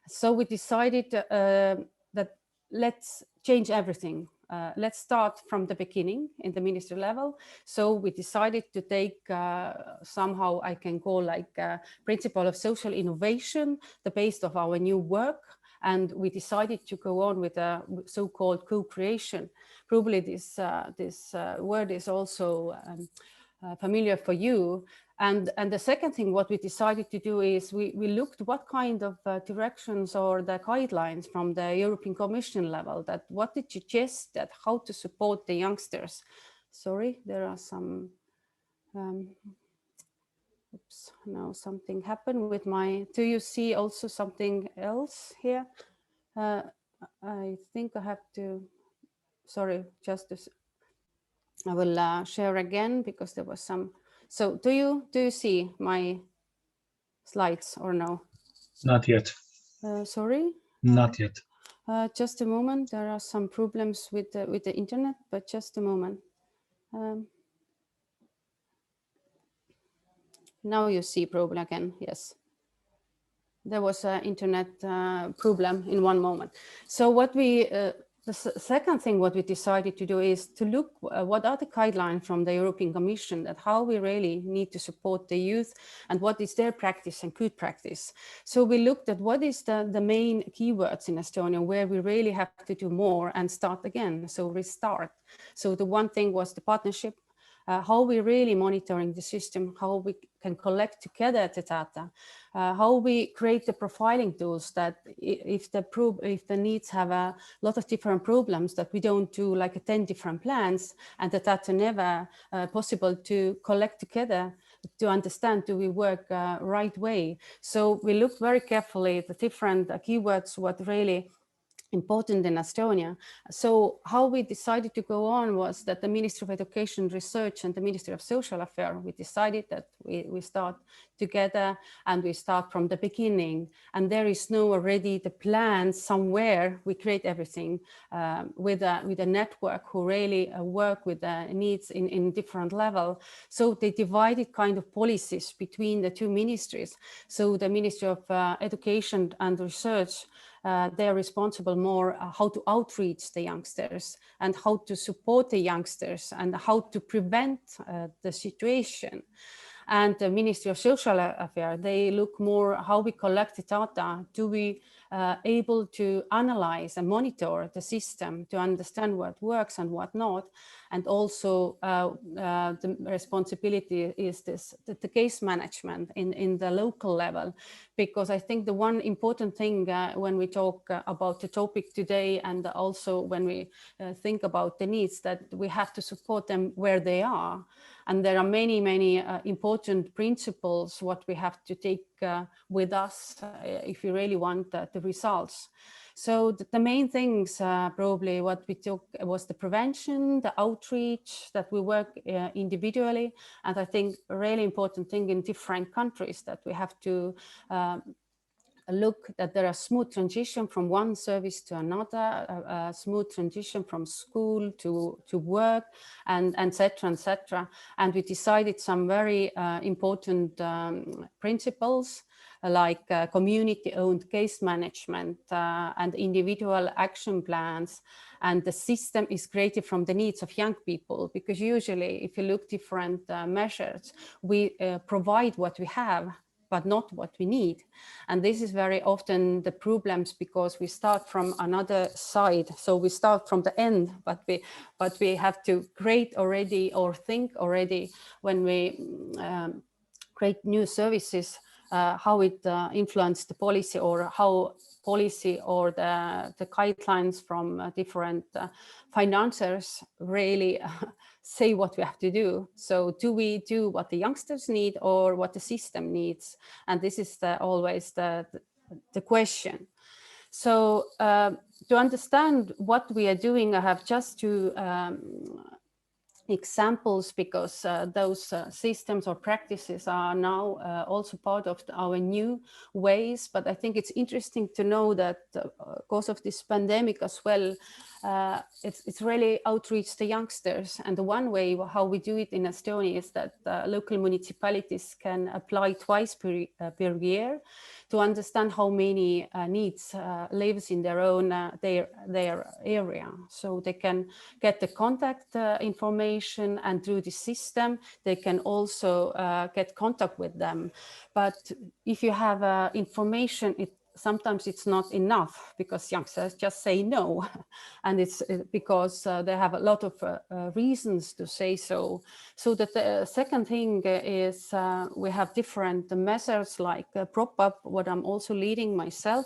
So we decided that let's change everything. Let's start from the beginning in the ministry level. So we decided to take somehow I can call like principle of social innovation, the base of our new work. And we decided to go on with a so-called co-creation. Probably this word is also familiar for you. And the second thing, what we decided to do is we looked what kind of directions or the guidelines from the European Commission level, that what did you suggest that how to support the youngsters. Sorry, there are some, oops, now something happened with my, do you see also something else here? I think I have to, sorry, just to, I will share again because there was some. So do you see my slides or no? Not yet. Sorry? Not yet. Just a moment. There are some problems with the internet, but just a moment. Now you see problem again. Yes. There was an internet problem in one moment. So what we the second thing what we decided to do is to look what are the guidelines from the European Commission, that how we really need to support the youth and what is their practice and good practice. So we looked at what is the main keywords in Estonia where we really have to do more and start again, so restart. So the one thing was the partnership, how we really monitoring the system, how we can collect together the data, how we create the profiling tools that if the needs have a lot of different problems, that we don't do like 10 different plans and the data never possible to collect together to understand, do we work right way? So we looked very carefully at the different keywords, what really important in Estonia. So how we decided to go on was that the Ministry of Education Research and the Ministry of Social Affairs, we decided that we start together and we start from the beginning. And there is no already the plan somewhere. We create everything with a network who really work with the needs in different level. So they divided kind of policies between the two ministries. So the Ministry of Education and Research, they're responsible more how to outreach the youngsters and how to support the youngsters and how to prevent the situation. And the Ministry of Social Affairs, they look more how we collect the data. Do we able to analyze and monitor the system to understand what works and what not? And also the responsibility is the case management in the local level. Because I think the one important thing when we talk about the topic today and also when we think about the needs, that we have to support them where they are. And there are many, many important principles what we have to take with us if we really want the results. So the main things probably what we took was the prevention, the outreach, that we work individually. And I think a really important thing in different countries that we have to look that there are smooth transition from one service to another, a smooth transition from school to work, and et cetera, and we decided some very important principles like community-owned case management and individual action plans. And the system is created from the needs of young people, because usually if you look different measures, we provide what we have, but not what we need. And this is very often the problems, because we start from another side. So we start from the end, but we have to create already or think already when we create new services, how it influenced the policy, or how policy or the guidelines from different financiers really say what we have to do. So do we do what the youngsters need or what the system needs? And this is always the question. So to understand what we are doing, I have just two examples, because those systems or practices are now also part of our new ways. But I think it's interesting to know that because of this pandemic as well, it's really outreach the youngsters. And the one way how we do it in Estonia is that local municipalities can apply twice per year to understand how many needs lives in their own their area. So they can get the contact information, and through the system they can also get contact with them. But if you have information, sometimes it's not enough, because youngsters just say no. And it's because they have a lot of reasons to say so. So that the second thing is we have different measures like prop-up, what I'm also leading myself.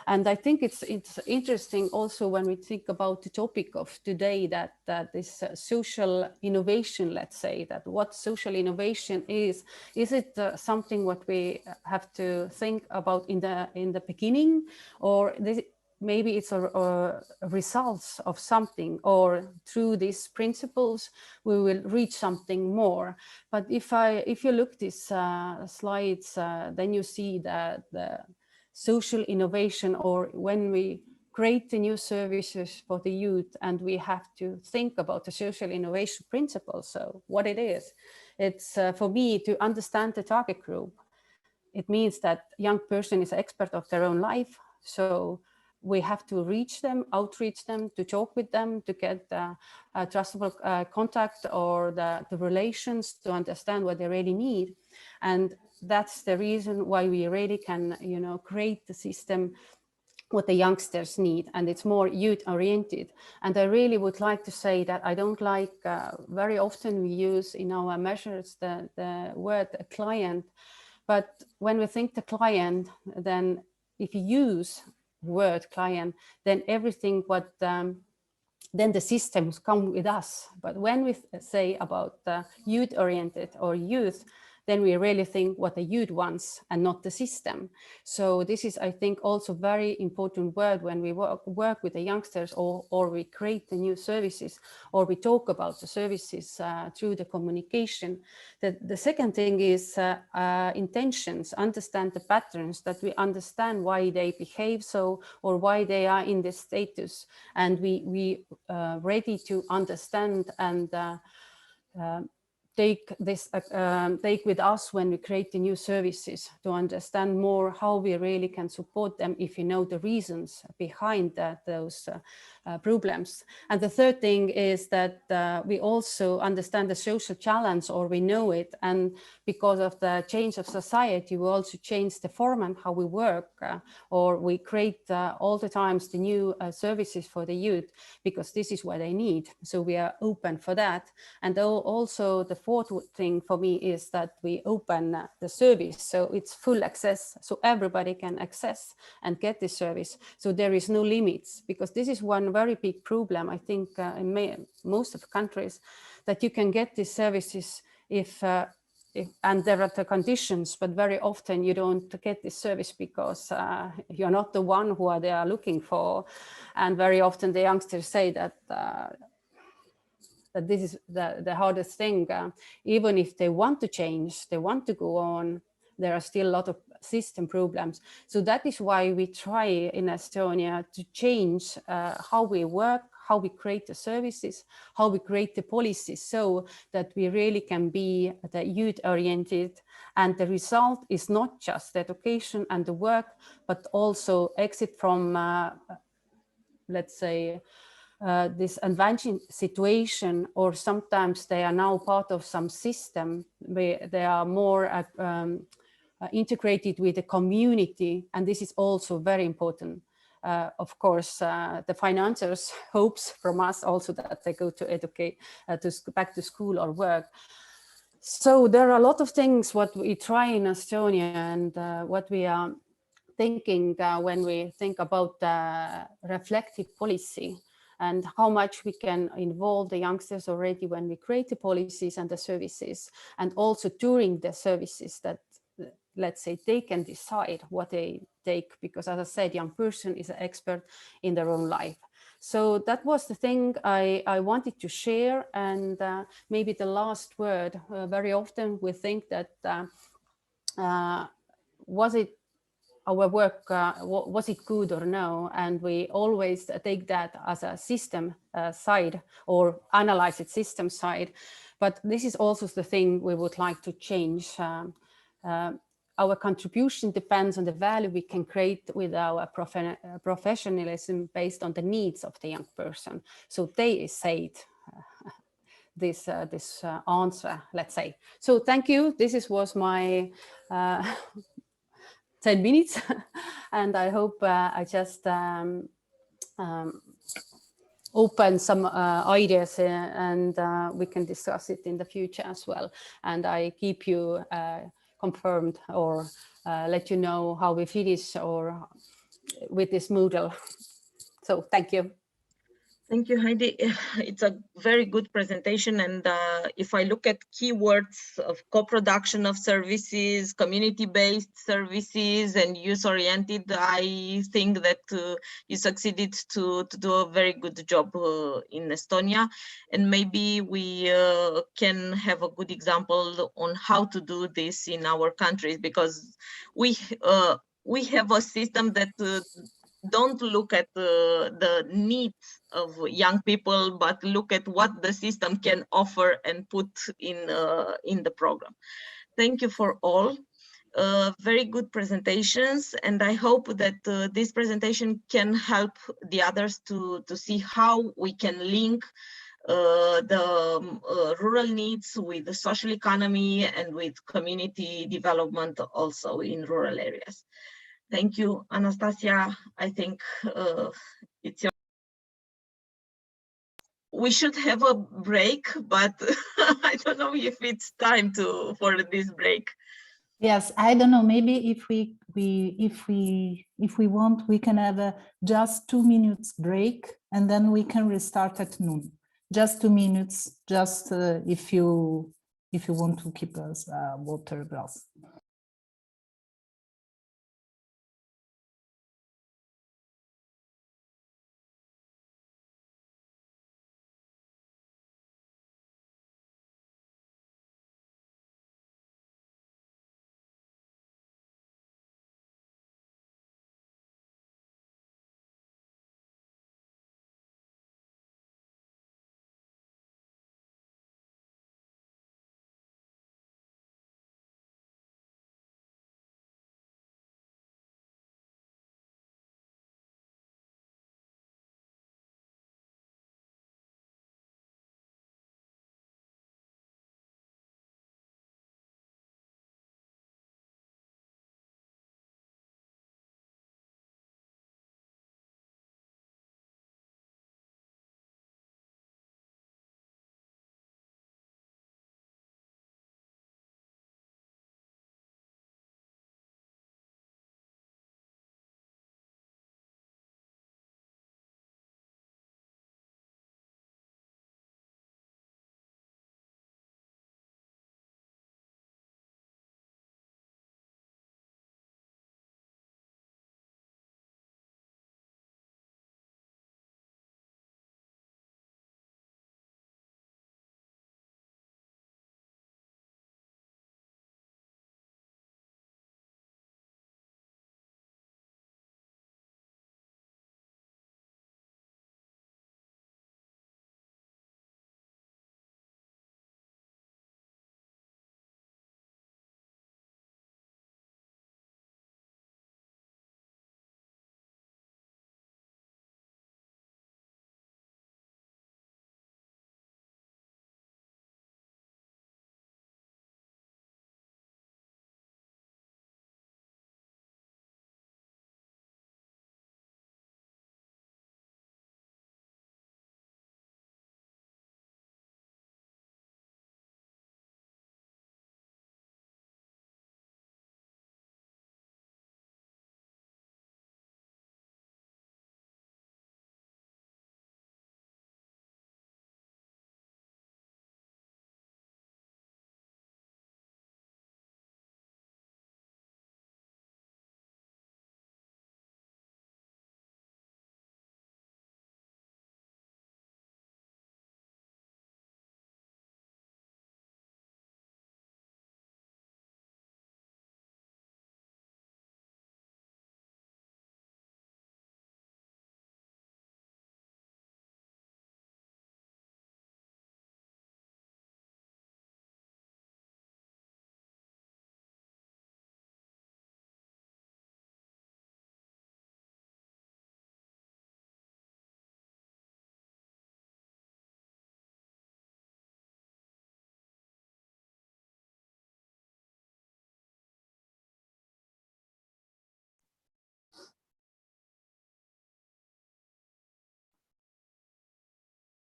And I think it's interesting also when we think about the topic of today, that this social innovation, let's say, that what social innovation is it something what we have to think about in the beginning, or maybe it's a results of something, or through these principles we will reach something more. But if you look these slides, then you see that the social innovation, or when we create the new services for the youth, and we have to think about the social innovation principles. So what it is, it's for me to understand the target group. It means that young person is an expert of their own life. So we have to reach them, outreach them, to talk with them, to get a trustable contact or the relations, to understand what they really need. And that's the reason why we really can, create the system what the youngsters need, and it's more youth oriented. And I really would like to say that I don't like, very often we use in our measures the word client, but when we think the client, then if you use word client, then everything what then the systems come with us. But when we say about youth oriented or youth, then we really think what the youth wants and not the system. So this is, I think, also very important word when we work with the youngsters, or we create the new services, or we talk about the services through the communication. The second thing is intentions, understand the patterns, that we understand why they behave so, or why they are in this status, and we ready to understand and take with us when we create the new services, to understand more how we really can support them if you know the reasons behind those problems. And the third thing is that we also understand the social challenge, or we know it, and because of the change of society, we also change the format how we work, or we create all the times the new services for the youth, because this is what they need. So we are open for that. And also the fourth thing for me is that we open the service, so it's full access, so everybody can access and get this service. So there is no limits, because this is one very big problem, I think, in most of the countries, that you can get these services if and there are the conditions, but very often you don't get this service because you're not the one who they are looking for. And very often the youngsters say that that this is the hardest thing. Even if they want to change, they want to go on, there are still a lot of system problems. So that is why we try in Estonia to change how we work, how we create the services, how we create the policies, so that we really can be the youth-oriented. And the result is not just the education and the work, but also exit from, let's say, this advancing situation, or sometimes they are now part of some system where they are more integrated with the community, and this is also very important. Of course, the financiers hopes from us also that they go to educate, back to school or work. So there are a lot of things what we try in Estonia, and what we are thinking when we think about reflective policy, and how much we can involve the youngsters already when we create the policies and the services, and also during the services, that, let's say, they can decide what they take, because as I said, young person is an expert in their own life. So that was the thing I wanted to share. And maybe the last word, very often we think that was it our work, was it good or no? And we always take that as a system side, or analyze it system side. But this is also the thing we would like to change. Our contribution depends on the value we can create with our professionalism based on the needs of the young person. So they said this answer, let's say. So thank you. This was my 10 minutes. And I hope I just open some ideas, and we can discuss it in the future as well. And I keep you confirmed, or let you know how we finish or with this Moodle. So thank you. Thank you, Heidi. It's a very good presentation. And if I look at keywords of co-production of services, community-based services, and youth-oriented, I think that you succeeded to do a very good job in Estonia. And maybe we can have a good example on how to do this in our countries, because we have a system that don't look at the needs of young people, but look at what the system can offer and put in the program. Thank you for all. Very good presentations, and I hope that this presentation can help the others to see how we can link the rural needs with the social economy and with community development also in rural areas. Thank you, Anastasia. I think it's your. We should have a break, but I don't know if it's time for this break. Yes, I don't know. Maybe if we want, we can have a just 2 minutes break, and then we can restart at noon. Just 2 minutes. Just if you if you want to keep us water glass.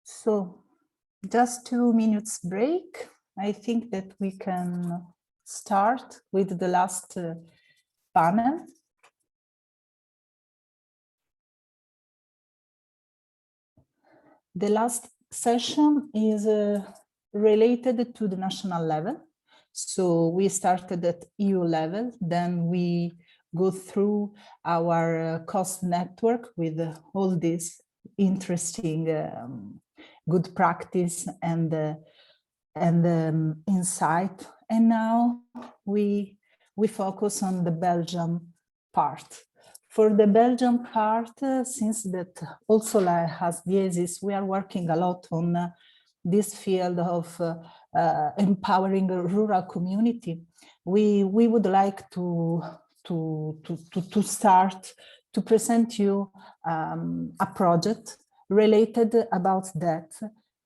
So just 2 minutes break. I think that we can start with the last panel. The last session is related to the national level. So we started at EU level, then we go through our cost network with all this interesting good practice and insight. And now we focus on the Belgium part. For the Belgian part, since that also has Diesis, we are working a lot on this field of empowering a rural community. We would like to start to present you a project related about that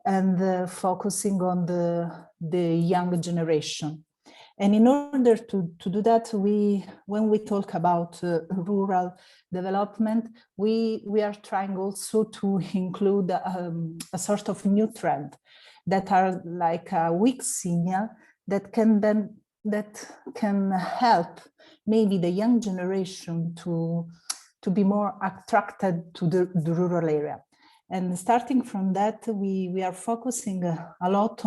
and focusing on the young generation. And in order to do that, when we talk about rural development, we are trying also to include a sort of new trend that are like a weak signal that can help maybe the young generation to be more attracted to the rural area. And starting from that, we are focusing a lot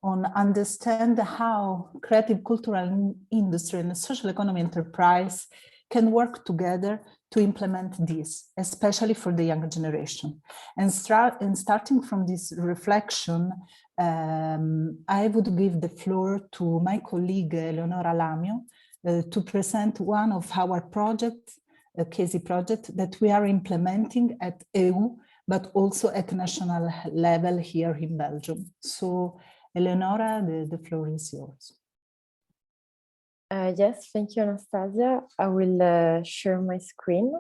on understand how creative cultural industry and social economy enterprise can work together to implement this, especially for the younger generation. And starting from this reflection, I would give the floor to my colleague Eleonora Lamio to present one of our projects, a CASE project that we are implementing at EU, but also at national level here in Belgium. So Eleonora, the floor is yours. Yes, thank you, Anastasia. I will share my screen.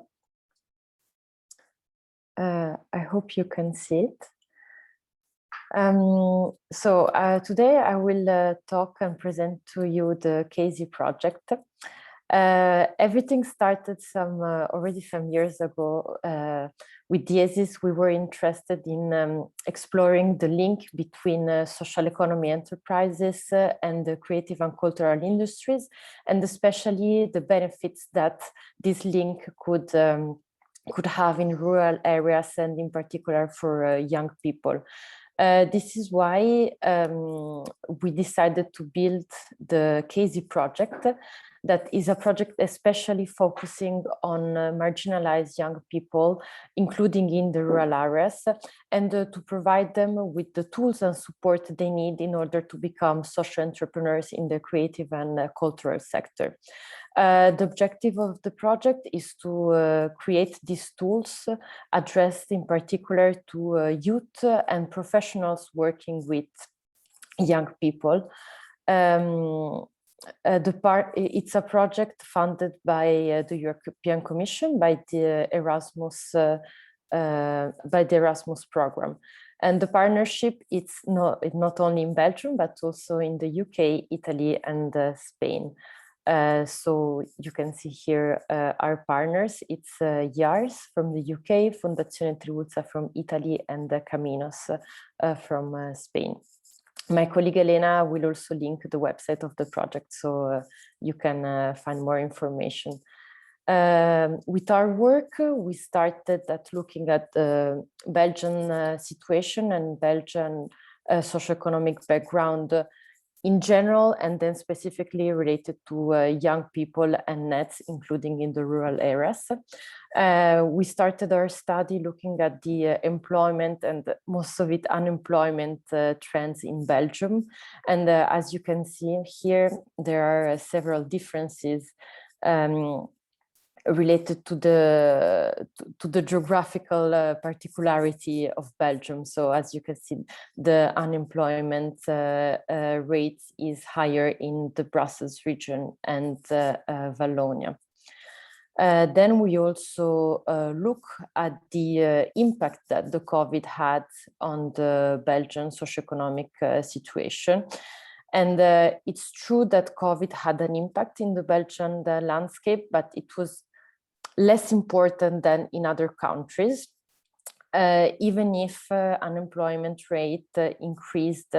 I hope you can see it. Today I will talk and present to you the CASE project. Everything started already some years ago. With Diesis, we were interested in exploring the link between social economy enterprises and the creative and cultural industries, and especially the benefits that this link could have in rural areas and in particular for young people. This is why we decided to build the CASE project. That is a project especially focusing on marginalized young people, including in the rural areas, and to provide them with the tools and support they need in order to become social entrepreneurs in the creative and cultural sector. The objective of the project is to create these tools addressed in particular to youth and professionals working with young people. It's a project funded by the European Commission, by the Erasmus program, and the partnership it's not only in Belgium but also in the UK, Italy, and Spain. So you can see here our partners. It's YARS from the UK, Fondazione Tribuzza from Italy, and Caminos from Spain. My colleague Elena will also link the website of the project, so you can find more information. With our work, we started at looking at the Belgian situation and Belgian socioeconomic background in general, and then specifically related to young people and nets, including in the rural areas. We started our study looking at the employment and most of it unemployment trends in Belgium. And as you can see here, there are several differences related to the geographical particularity of Belgium. So as you can see, the unemployment rate is higher in the Brussels region and Wallonia. Then we also look at the impact that the COVID had on the Belgian socioeconomic situation. And it's true that COVID had an impact in the Belgian landscape, but it was less important than in other countries, even if unemployment rate increased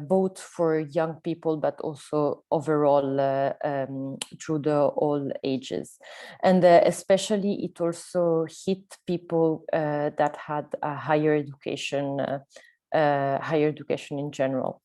both for young people, but also overall through all ages. And especially it also hit people that had a higher education in general.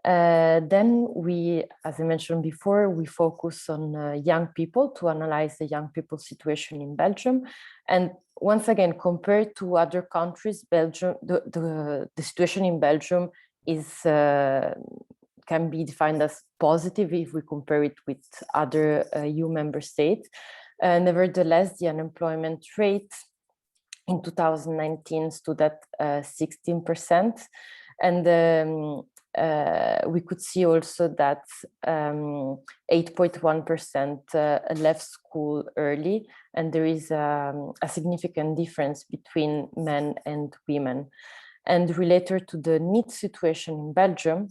Then we, as I mentioned before, we focus on young people to analyze the young people situation in Belgium. And once again, compared to other countries, Belgium, the situation in Belgium is can be defined as positive if we compare it with other EU member states. Nevertheless, the unemployment rate in 2019 stood at 16%. And we could see also that 8.1% left school early, and there is a significant difference between men and women. And related to the need situation in Belgium,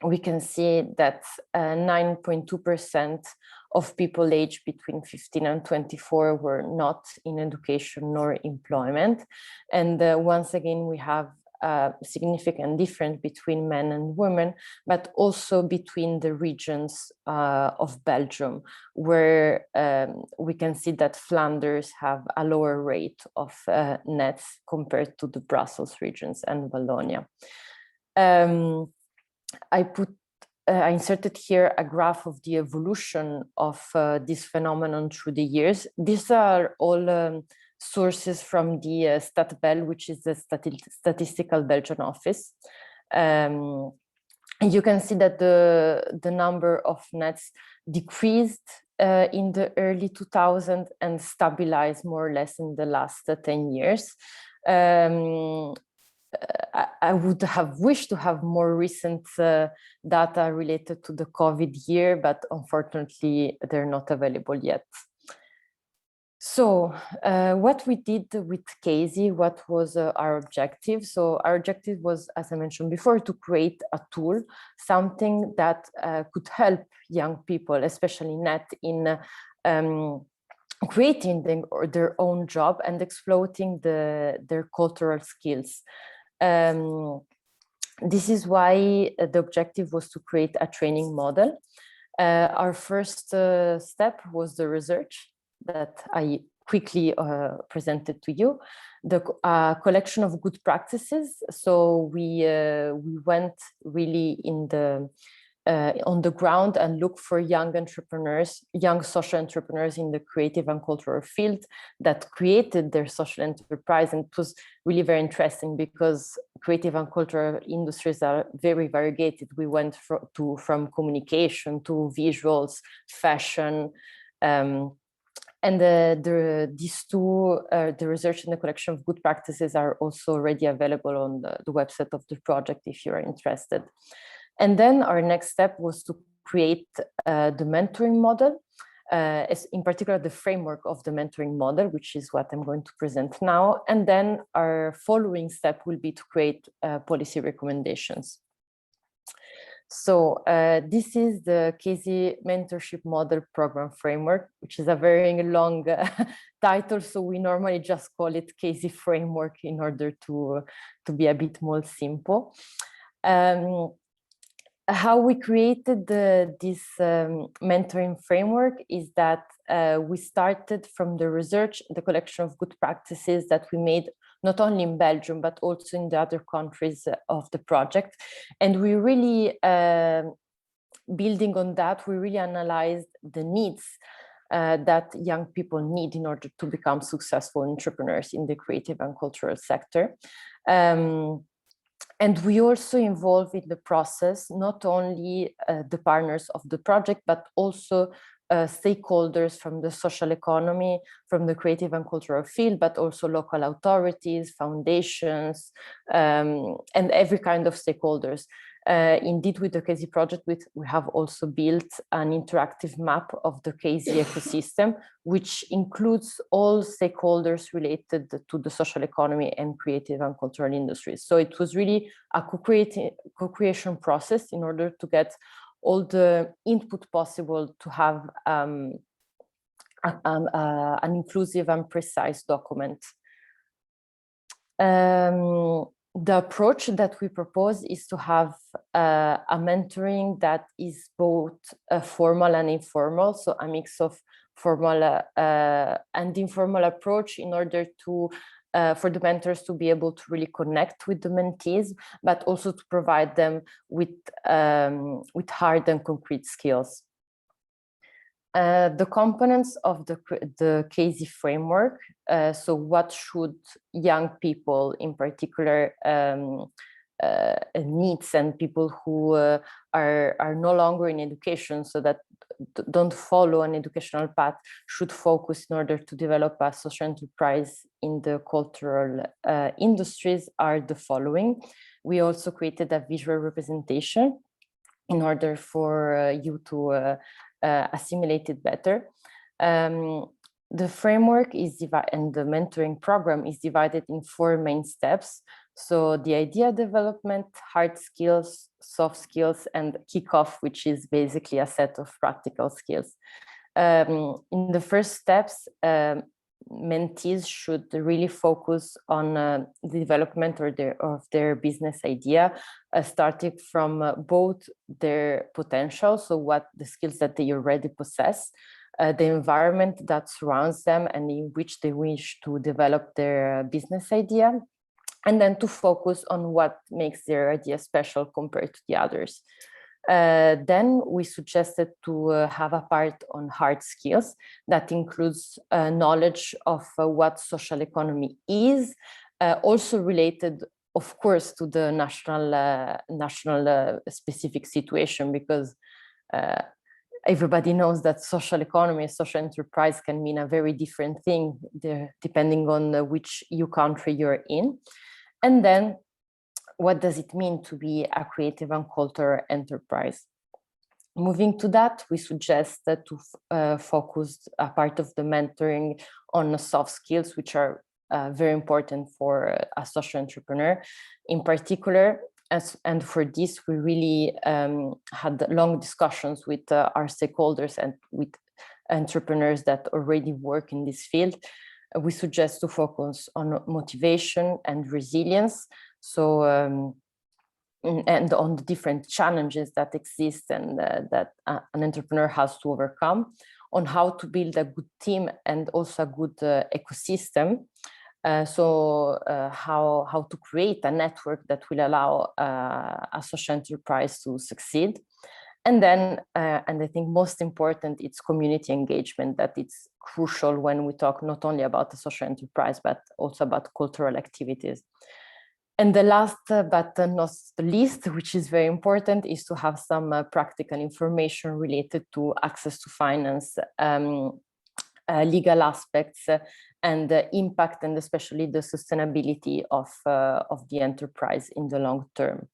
we can see that 9.2% of people aged between 15 and 24 were not in education nor employment. And once again, we have a significant difference between men and women, but also between the regions of Belgium, where we can see that Flanders have a lower rate of nets compared to the Brussels regions and Wallonia. I inserted here a graph of the evolution of this phenomenon through the years. These are all sources from the StatBel, which is the Statistical Belgian office. And you can see that the number of nets decreased in the early 2000s and stabilized more or less in the last 10 years. I would have wished to have more recent data related to the COVID year, but unfortunately, they're not available yet. So what we did with Casey, what was our objective? So our objective was, as I mentioned before, to create a tool, something that could help young people, especially net, in creating their own job and exploiting their cultural skills. This is why the objective was to create a training model. Our first step was the research that I quickly presented to you, the collection of good practices. So we went really on the ground and looked for young entrepreneurs, young social entrepreneurs in the creative and cultural field that created their social enterprise. And it was really very interesting because creative and cultural industries are very variegated. We went from communication to visuals, fashion, and these two, the research and the collection of good practices are also already available on the website of the project if you're interested. And then our next step was to create the mentoring model, in particular the framework of the mentoring model, which is what I'm going to present now. And then our following step will be to create policy recommendations. So this is the Casey Mentorship Model Program Framework, which is a very long title. So we normally just call it Casey Framework in order to be a bit more simple. How we created this mentoring framework is that we started from the research, the collection of good practices that we made not only in Belgium, but also in the other countries of the project. And we really, building on that, we really analyzed the needs that young people need in order to become successful entrepreneurs in the creative and cultural sector. And we also involve in the process, not only the partners of the project, but also stakeholders from the social economy, from the creative and cultural field, but also local authorities, foundations, and every kind of stakeholders. Indeed, with the Casey project, we have also built an interactive map of the Casey ecosystem, which includes all stakeholders related to the social economy and creative and cultural industries. So it was really a co-creation process in order to get all the input possible to have an inclusive and precise document. The approach that we propose is to have a mentoring that is both formal and informal, so a mix of formal and informal approach in order to for the mentors to be able to really connect with the mentees, but also to provide them with hard and concrete skills. The components of the Casey framework, so what should young people in particular needs, and people who are no longer in education, so that don't follow an educational path, should focus in order to develop a social enterprise in the cultural industries are the following. We also created a visual representation in order for you to assimilate it better. The framework is divided, and the mentoring program is divided in 4 main steps. So the idea development, hard skills, soft skills, and kickoff, which is basically a set of practical skills. In the first steps, mentees should really focus on the development of their business idea, starting from both their potential, so what the skills that they already possess, the environment that surrounds them and in which they wish to develop their business idea, and then to focus on what makes their idea special compared to the others. Then we suggested to have a part on hard skills that includes knowledge of what social economy is, also related, of course, to the national specific situation, because everybody knows that social economy, social enterprise can mean a very different thing depending on which EU country you're in. And then what does it mean to be a creative and cultural enterprise? Moving to that, we suggest to focus a part of the mentoring on soft skills, which are very important for a social entrepreneur in particular. And for this, we really had long discussions with our stakeholders and with entrepreneurs that already work in this field. We suggest to focus on motivation and resilience. So, and on the different challenges that exist and that an entrepreneur has to overcome, on how to build a good team and also a good ecosystem. How to create a network that will allow a social enterprise to succeed. And then, and I think most important, it's community engagement, that it's crucial when we talk not only about the social enterprise, but also about cultural activities. And the last, but not the least, which is very important, is to have some practical information related to access to finance, legal aspects, and the impact, and especially the sustainability of the enterprise in the long term.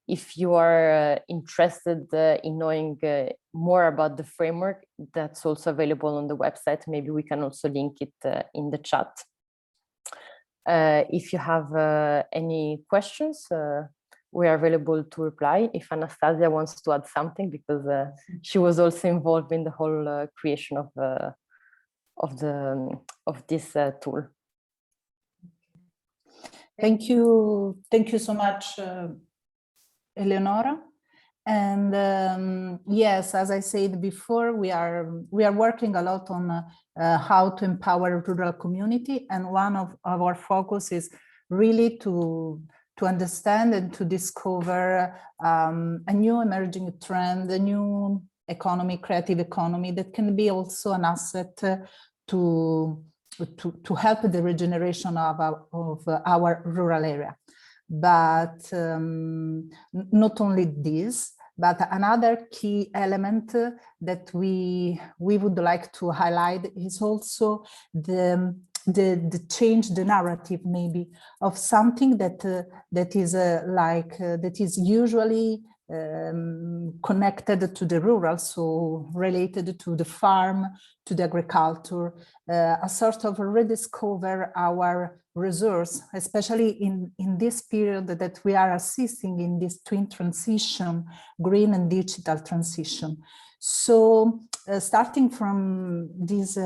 If you are interested in knowing more about the framework, that's also available on the website. Maybe we can also link it in the chat. If you have any questions, we are available to reply. If Anastasia wants to add something, because she was also involved in the whole creation of this tool. Thank you so much, Eleonora. And yes, as I said before, we are working a lot on how to empower rural community, and one of our focus is really to understand and to discover a new emerging trend, a new economy, creative economy, that can be also an asset to help the regeneration of our rural area. But not only this, but another key element that we would like to highlight is also the change the narrative, maybe, of something that is usually connected to the rural, so related to the farm, to the agriculture, a sort of rediscover our resource, especially in this period that we are assisting in this twin transition, green and digital transition. So starting from this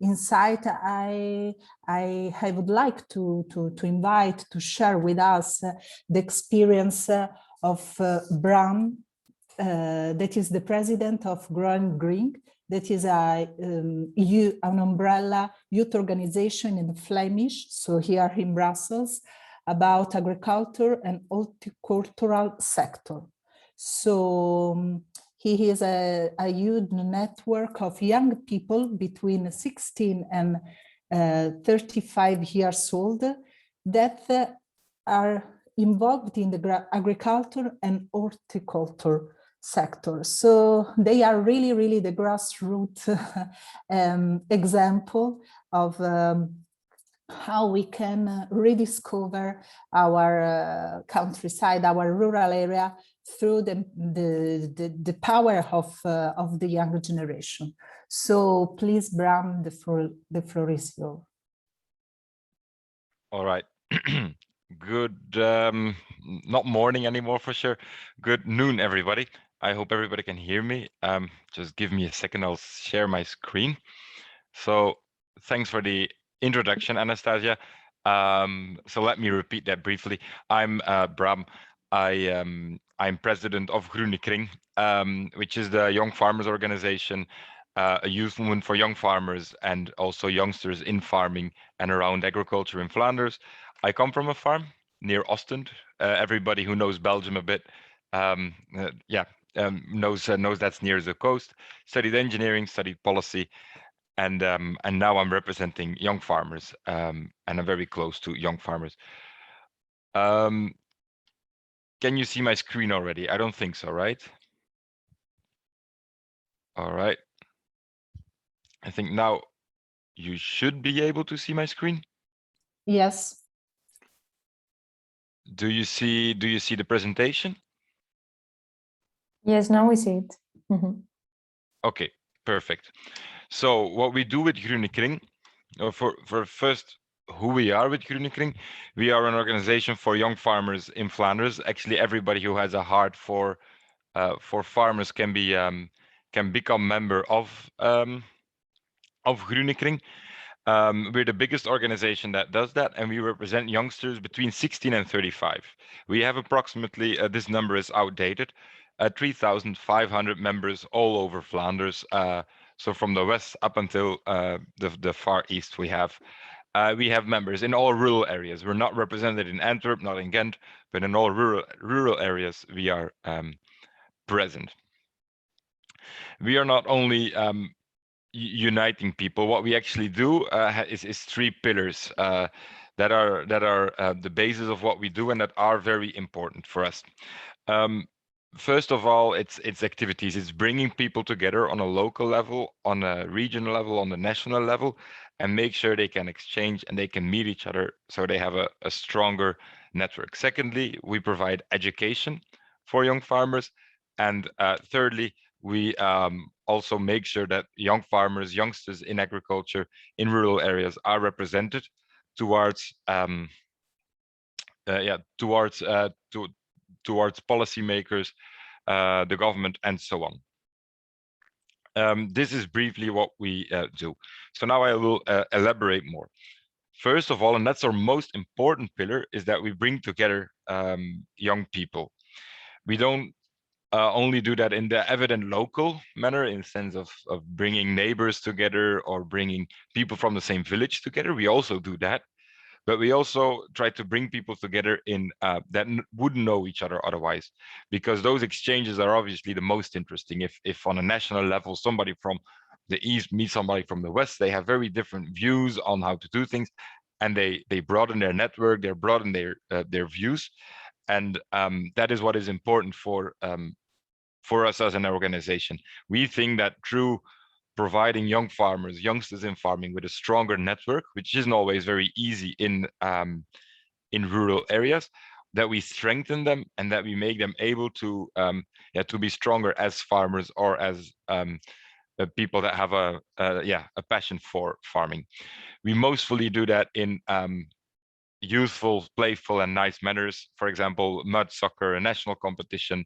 insight, I would like to invite to share with us the experience of Bram, that is the president of Growing Green, that is an umbrella youth organization in Flemish, so here in Brussels, about agriculture and horticultural sector. So he is a youth network of young people between 16 and 35 years old that are involved in the agriculture and horticulture sector. So they are really the grassroots example of how we can rediscover our countryside, our rural area, through the power of the younger generation. So please, Bram, the floor is yours. All right. Good, not morning anymore for sure. Good noon, everybody. I hope everybody can hear me. Just give me a second, I'll share my screen. So thanks for the introduction, Anastasia. So let me repeat that briefly. I'm Bram. I'm president of Groene Kring, which is the young farmers organization a youth movement for young farmers and also youngsters in farming and around agriculture in Flanders. I come from a farm near Ostend. Everybody who knows Belgium a bit, knows that's near the coast. Studied engineering, studied policy, and now I'm representing young farmers, and I'm very close to young farmers. Can you see my screen already? I don't think so, right? All right. I think now you should be able to see my screen. Yes. Do you see the presentation? Yes, now we see it. Mm-hmm. Okay, perfect. So what we do with Groene Kring, for first, who we are with Groene Kring, we are an organization for young farmers in Flanders. Actually, everybody who has a heart for farmers can become member of Groene Kring. We're the biggest organization that does that, and we represent youngsters between 16 and 35. We have approximately, this number is outdated, 3,500 members all over Flanders. So from the west up until the far east, we have members in all rural areas. We're not represented in Antwerp, not in Ghent, but in all rural areas we are present. We are not only uniting people. What we actually do is three pillars that are the basis of what we do and that are very important for us. First of all, it's activities. It's bringing people together on a local level, on a regional level, on the national level, and make sure they can exchange and they can meet each other so they have a stronger network. Secondly, we provide education for young farmers. And thirdly, we also make sure that young farmers, youngsters in agriculture, in rural areas are represented towards towards policymakers, the government, and so on. This is briefly what we do. So now I will elaborate more. First of all, and that's our most important pillar, is that we bring together young people. We don't only do that in the evident local manner, in the sense of bringing neighbors together or bringing people from the same village together. We also do that, but we also try to bring people together in that wouldn't know each other otherwise, because those exchanges are obviously the most interesting. If on a national level somebody from the east meets somebody from the west, they have very different views on how to do things, and they broaden their network, they broaden their views. And that is what is important for us as an organization. We think that through providing young farmers, youngsters in farming, with a stronger network, which isn't always very easy in rural areas, that we strengthen them and that we make them able to be stronger as farmers or as people that have a passion for farming. We mostly do that in youthful, playful, and nice manners. For example, mud soccer, a national competition,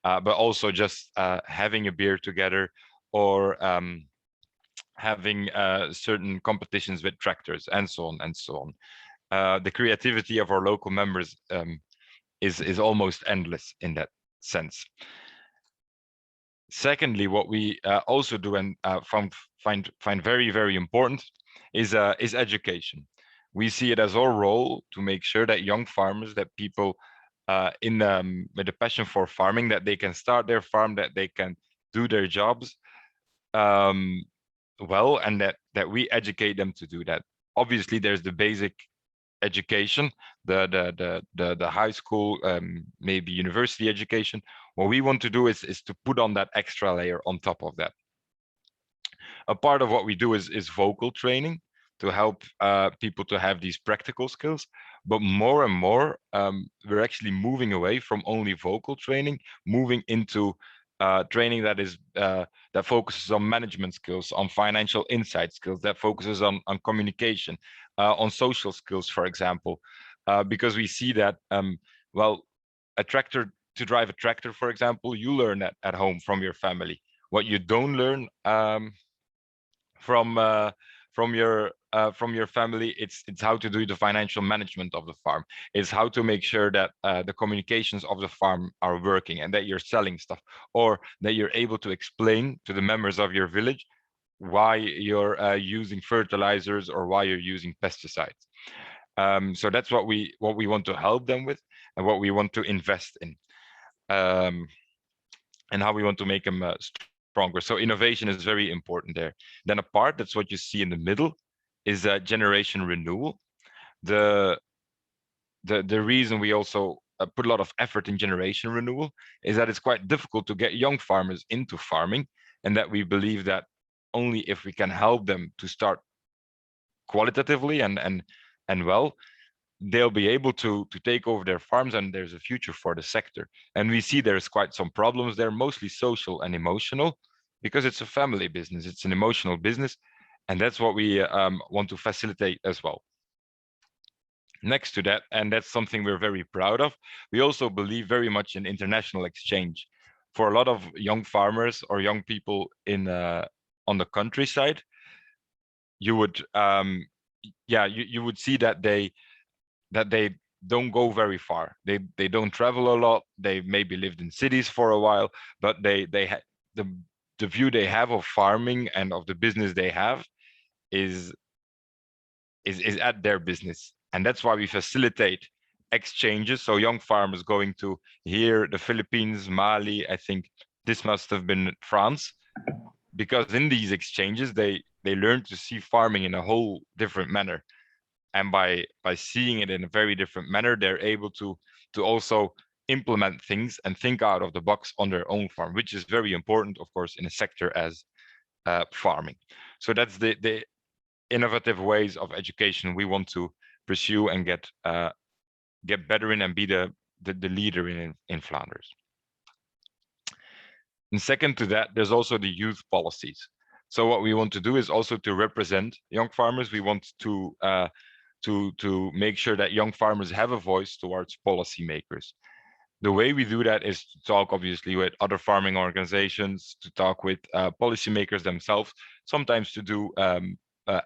but also just having a beer together, or having certain competitions with tractors, and so on and so on. The creativity of our local members is almost endless in that sense. Secondly, what we also do and find very, very important is education. We see it as our role to make sure that young farmers, that people with a passion for farming, that they can start their farm, that they can do their jobs well, and that we educate them to do that. Obviously, there's the basic education, the high school, maybe university education. What we want to do is to put on that extra layer on top of that. A part of what we do is vocal training, to help people to have these practical skills. But more and more, we're actually moving away from only vocal training, moving into training that focuses on management skills, on financial insight skills, that focuses on communication, on social skills, for example, because we see that, to drive a tractor, for example, you learn that at home from your family. What you don't learn from your family, it's how to do the financial management of the farm. It's how to make sure that the communications of the farm are working, and that you're selling stuff, or that you're able to explain to the members of your village why you're using fertilizers or why you're using pesticides. So that's what we want to help them with, and what we want to invest in, and how we want to make them stronger. So innovation is very important there. Then a part, that's what you see in the middle, is generation renewal. The reason we also put a lot of effort in generation renewal is that it's quite difficult to get young farmers into farming, and that we believe that only if we can help them to start qualitatively and well, they'll be able to take over their farms, and there's a future for the sector. And we see there's quite some problems there, mostly social and emotional, because it's a family business, it's an emotional business, and that's what we want to facilitate as well. Next to that, and that's something we're very proud of, we also believe very much in international exchange. For a lot of young farmers or young people in on the countryside, you would you would see that they don't go very far. They don't travel a lot. They maybe lived in cities for a while, but the view they have of farming and of the business they have is at their business. And that's why we facilitate exchanges. So young farmers going to here, the Philippines, Mali, I think this must have been France, because in these exchanges, they learn to see farming in a whole different manner. And by seeing it in a very different manner, they're able to also implement things and think out of the box on their own farm, which is very important, of course, in a sector as farming. So that's the innovative ways of education we want to pursue and get better in, and be the leader in Flanders. And second to that, there's also the youth policies. So what we want to do is also to represent young farmers. We want to make sure that young farmers have a voice towards policymakers. The way we do that is to talk, obviously, with other farming organizations, to talk with policymakers themselves, sometimes to do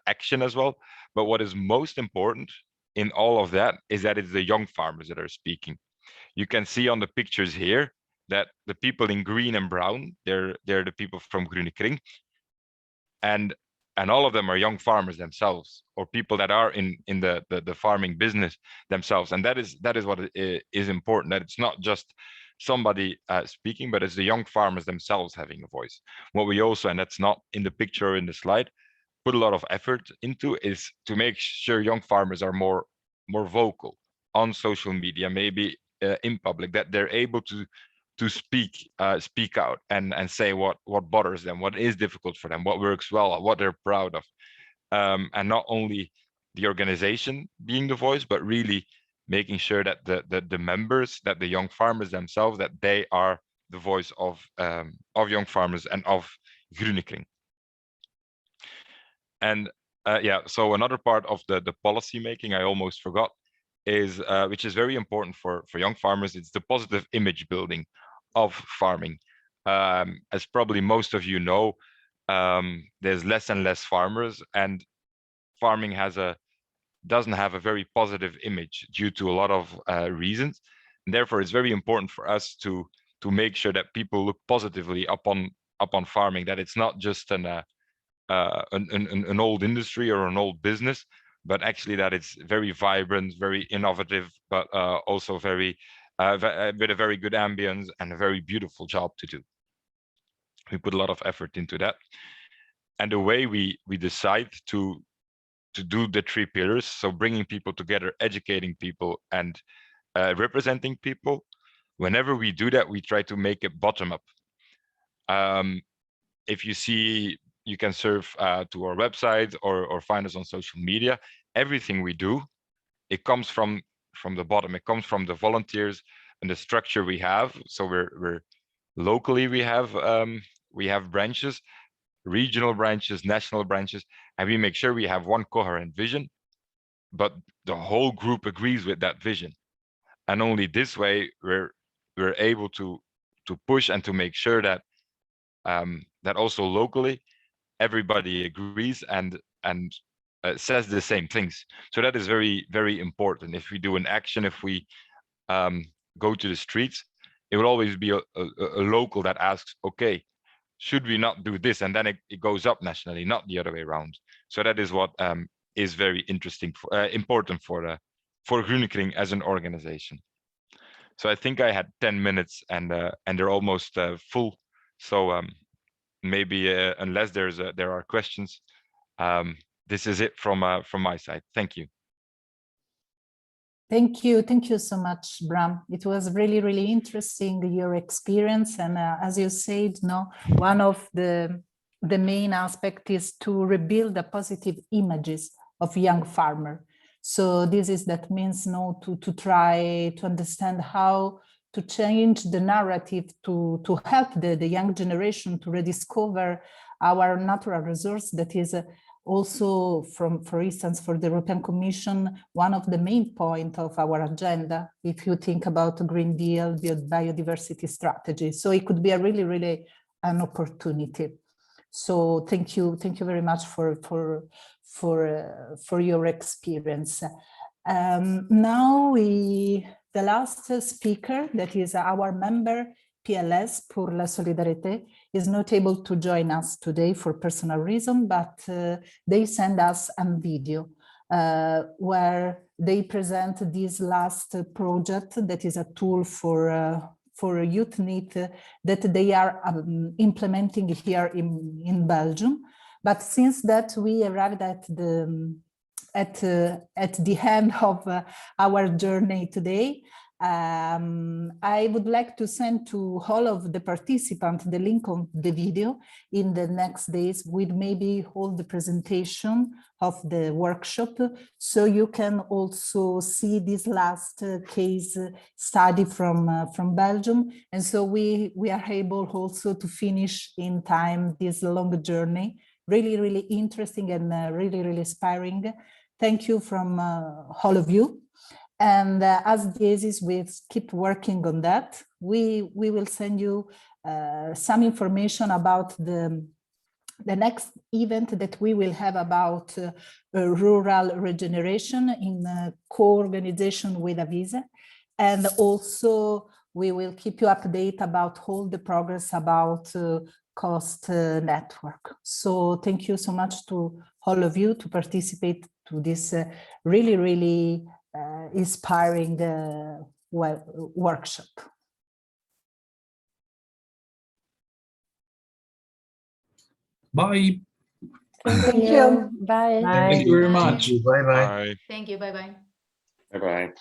action as well. But what is most important in all of that is that it's the young farmers that are speaking. You can see on the pictures here that the people in green and brown, they're the people from Groene Kring, and all of them are young farmers themselves, or people that are in the farming business themselves. And that is what is important, that it's not just somebody speaking, but it's the young farmers themselves having a voice. What we also, and that's not in the picture in the slide, put a lot of effort into is to make sure young farmers are more vocal on social media, maybe in public, that they're able to speak out and say what bothers them, what is difficult for them, what works well, what they're proud of, and not only the organization being the voice, but really making sure that the members, that the young farmers themselves, that they are the voice of young farmers and of Groene Kring. And so another part of the policy making I almost forgot is, which is very important for young farmers, it's the positive image building of farming. As probably most of you know, there's less and less farmers, and farming doesn't have a very positive image due to a lot of reasons. And therefore, it's very important for us to make sure that people look positively upon farming, that it's not just an old industry or an old business, but actually that it's very vibrant, very innovative, but also very with a very good ambience and a very beautiful job to do. We put a lot of effort into that. And the way we decide to do the 3 pillars, so bringing people together, educating people, and representing people, whenever we do that, we try to make it bottom up. If you see, you can surf to our website or find us on social media. Everything we do, it comes from the bottom. It comes from the volunteers and the structure we have. So we're locally, we have branches, regional branches, national branches, and we make sure we have one coherent vision, but the whole group agrees with that vision. And only this way we're able to push and to make sure that that also locally everybody agrees and says the same things. So that is very, very important. If we do an action, if we go to the streets, it will always be a local that asks, okay, should we not do this? And then it goes up nationally, not the other way around. So that is what is very interesting, important for Groenekring as an organization. So I think I had 10 minutes, and they're almost full. So maybe unless there are questions, this is it from my side. Thank you. Thank you so much, Bram. It was really, really interesting, your experience. And as you said, one of the main aspect is to rebuild the positive images of young farmer. So that means to try to understand how to change the narrative to help the young generation to rediscover our natural resource that is also, for instance, for the European Commission, one of the main points of our agenda, if you think about the Green Deal, biodiversity strategy. So it could be a really, really an opportunity. So thank you very much for your experience. Now the last speaker, that is our member, PLS, Pour la Solidarité, is not able to join us today for personal reason, but they send us a video where they present this last project that is a tool for youth need that they are implementing here in Belgium. But since that we arrived at the end of our journey today, I would like to send to all of the participants the link of the video in the next days with maybe all the presentation of the workshop, so you can also see this last case study from Belgium. And so we are able also to finish in time this long journey. Really, really interesting and really, really inspiring. Thank you from all of you. And as this, we keep working on that. We will send you some information about the next event that we will have about rural regeneration in co-organization with Avisa. And also we will keep you updated about all the progress about cost network. So thank you so much to all of you to participate to this really, really inspiring workshop. Bye. Thank you. Bye. Thank you very much. Bye bye. Thank you. Bye bye. Bye bye.